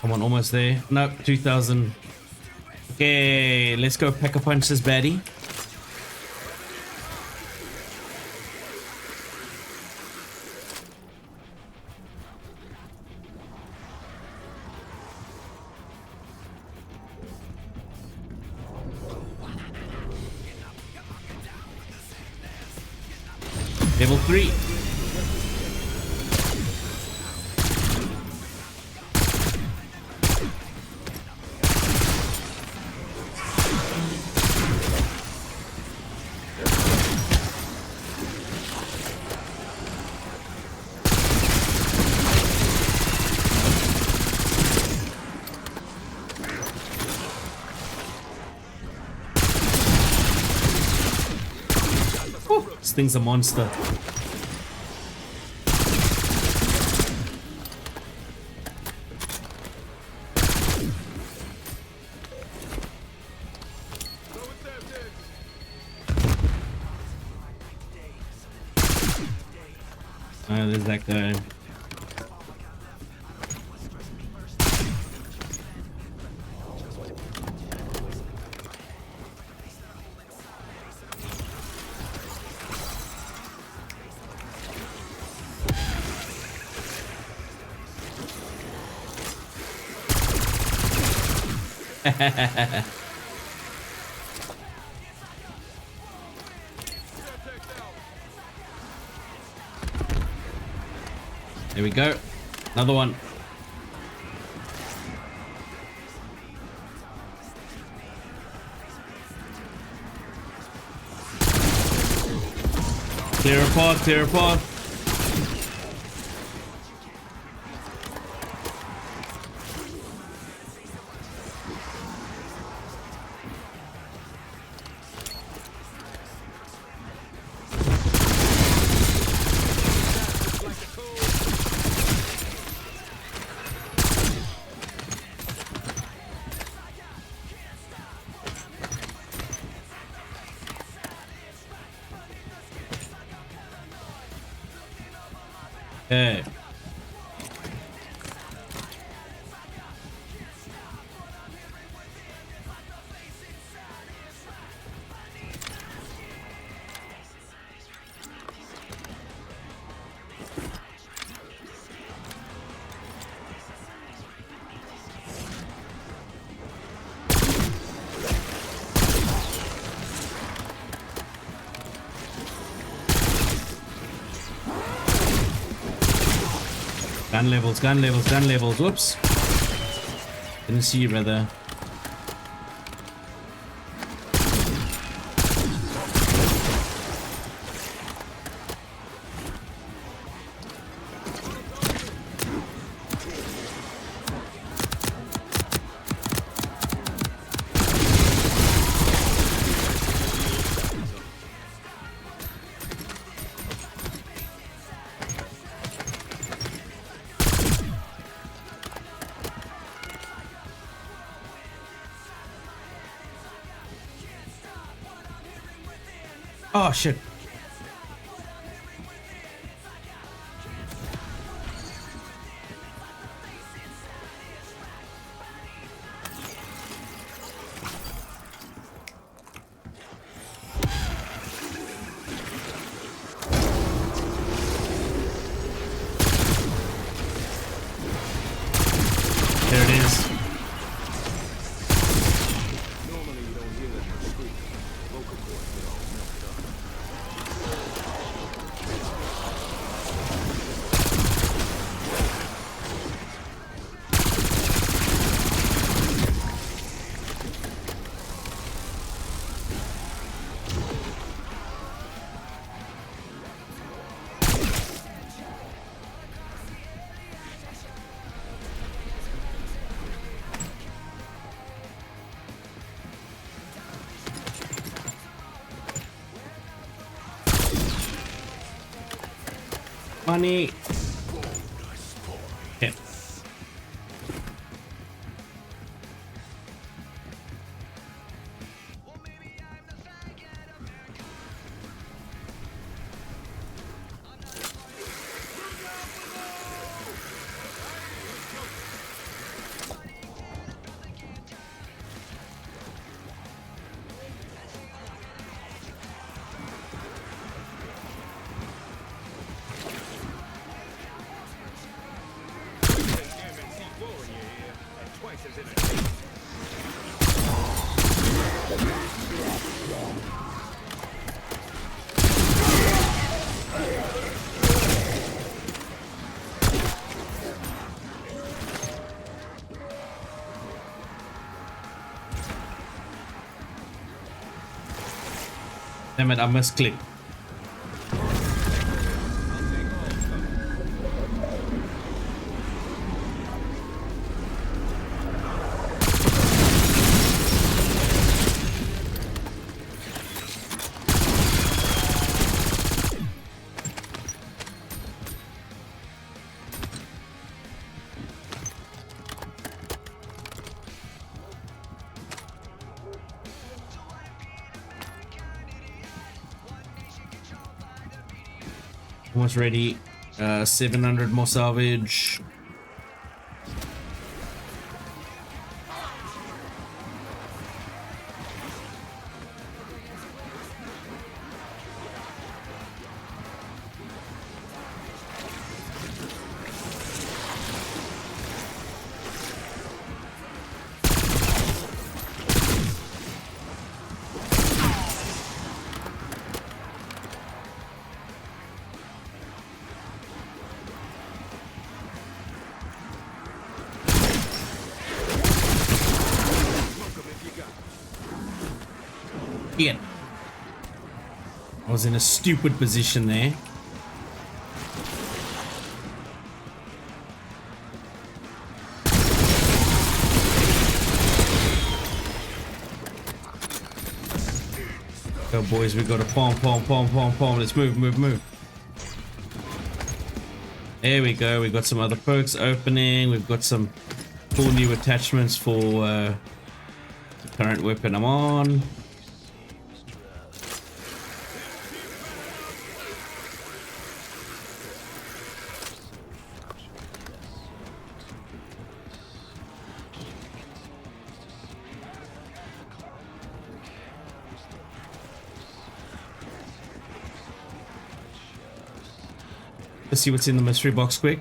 S2: Come on, almost there. Nope, 2,000. Okay, let's go Pack-a-Punch this baddie. Level 3. This thing's a monster. Oh, there's that guy. There we go. Another one. Clear a pod, clear a pod. Okay. Gun levels, gun levels, gun levels. Whoops. Didn't see you, brother. Oh shit. There it is. Money. Okay. Damn it, I misclicked. Almost ready. 700 more salvage. Ian. I was in a stupid position there. Go boys, we got a palm. Let's move. There we go. We got some other perks opening. We've got some cool new attachments for the current weapon I'm on. Let's see what's in the mystery box quick.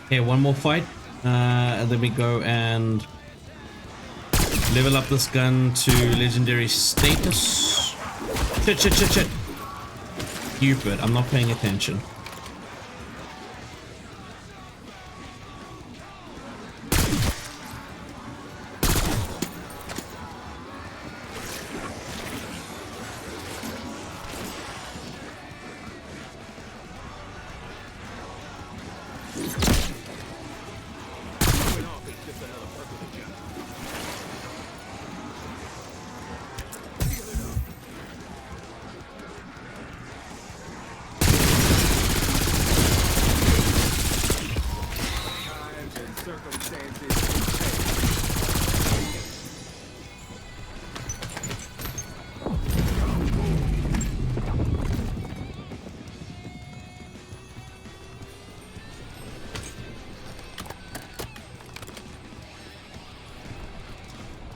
S2: Okay, one more fight, and then we go and level up this gun to legendary status. Shit. Stupid, I'm not paying attention.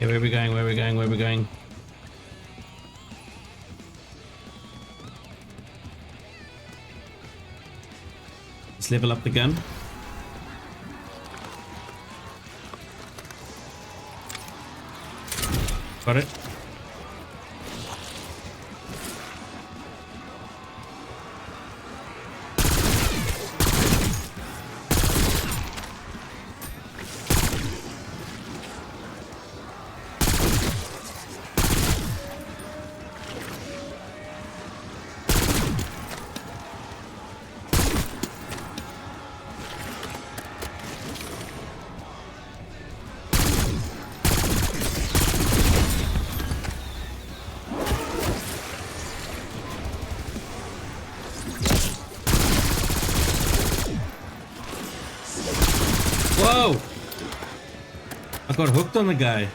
S2: Okay, where are we going? Let's level up the gun. Got it. No! I got hooked on the guy.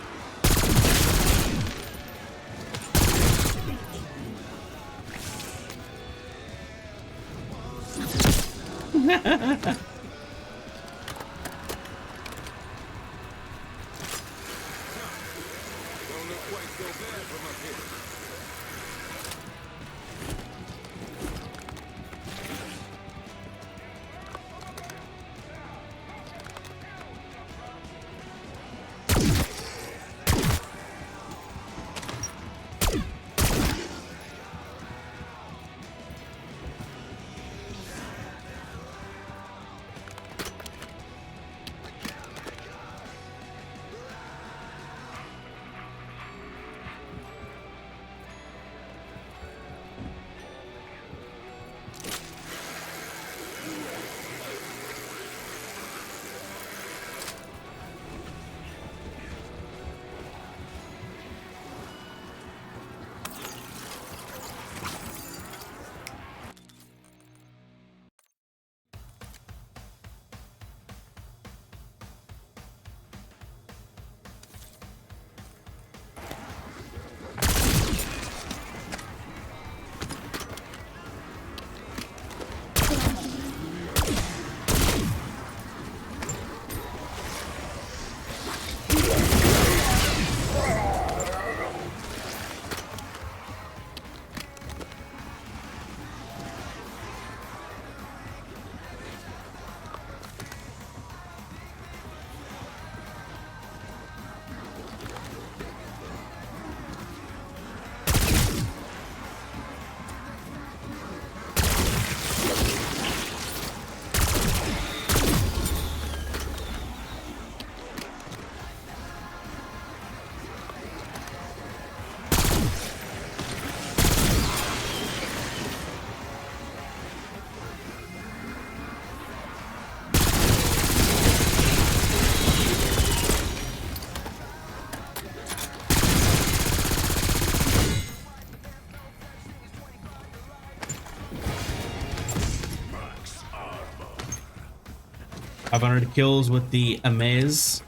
S2: I've 500 kills with the Amaze.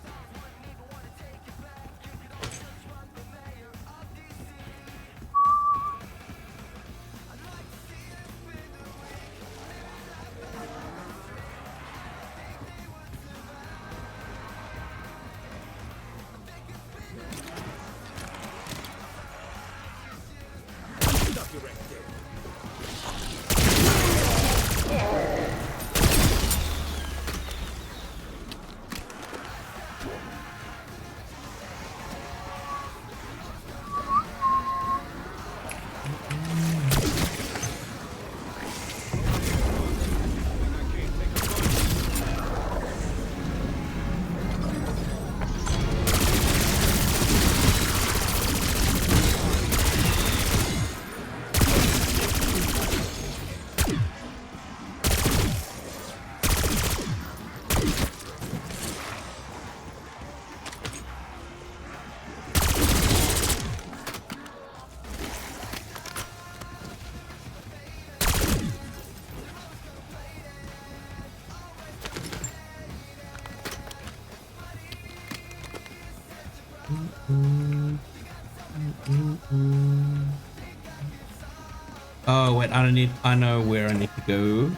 S2: Oh wait, I know where I need to go.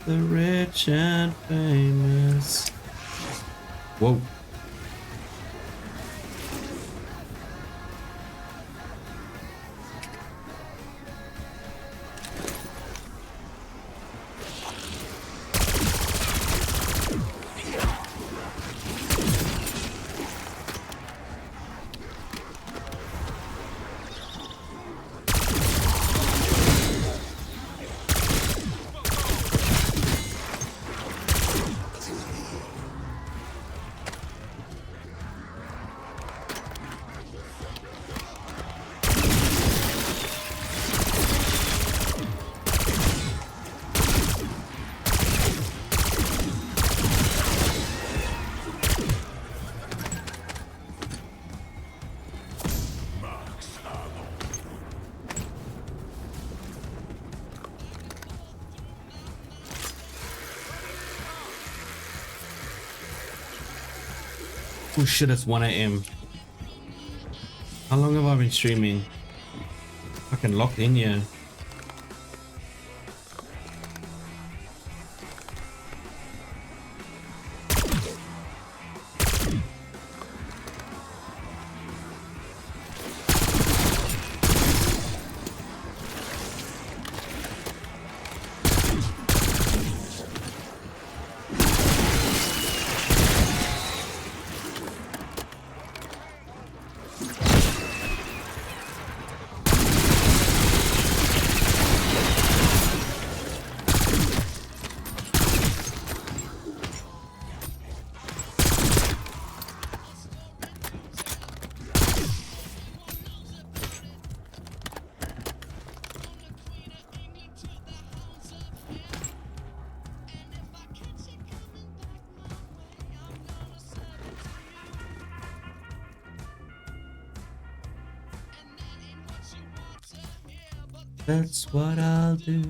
S2: The rich and famous. Whoa. Oh shit, it's 1 AM. How long have I been streaming? Fucking locked in here. That's what I'll do.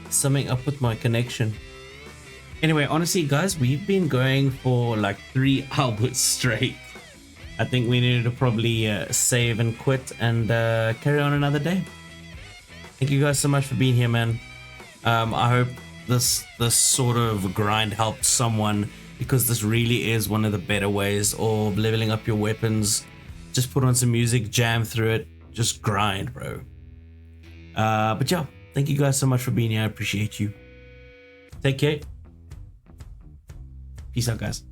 S2: Something up with my connection. Anyway, honestly, guys, we've been going for like 3 hours straight. I think we needed to probably save and quit and carry on another day. Thank you guys so much for being here, man. I hope this sort of grind helped someone, because this really is one of the better ways of leveling up your weapons. Just put on some music, jam through it, just grind, bro. But yeah, thank you guys so much for being here. I appreciate you. Take care. Peace out, guys.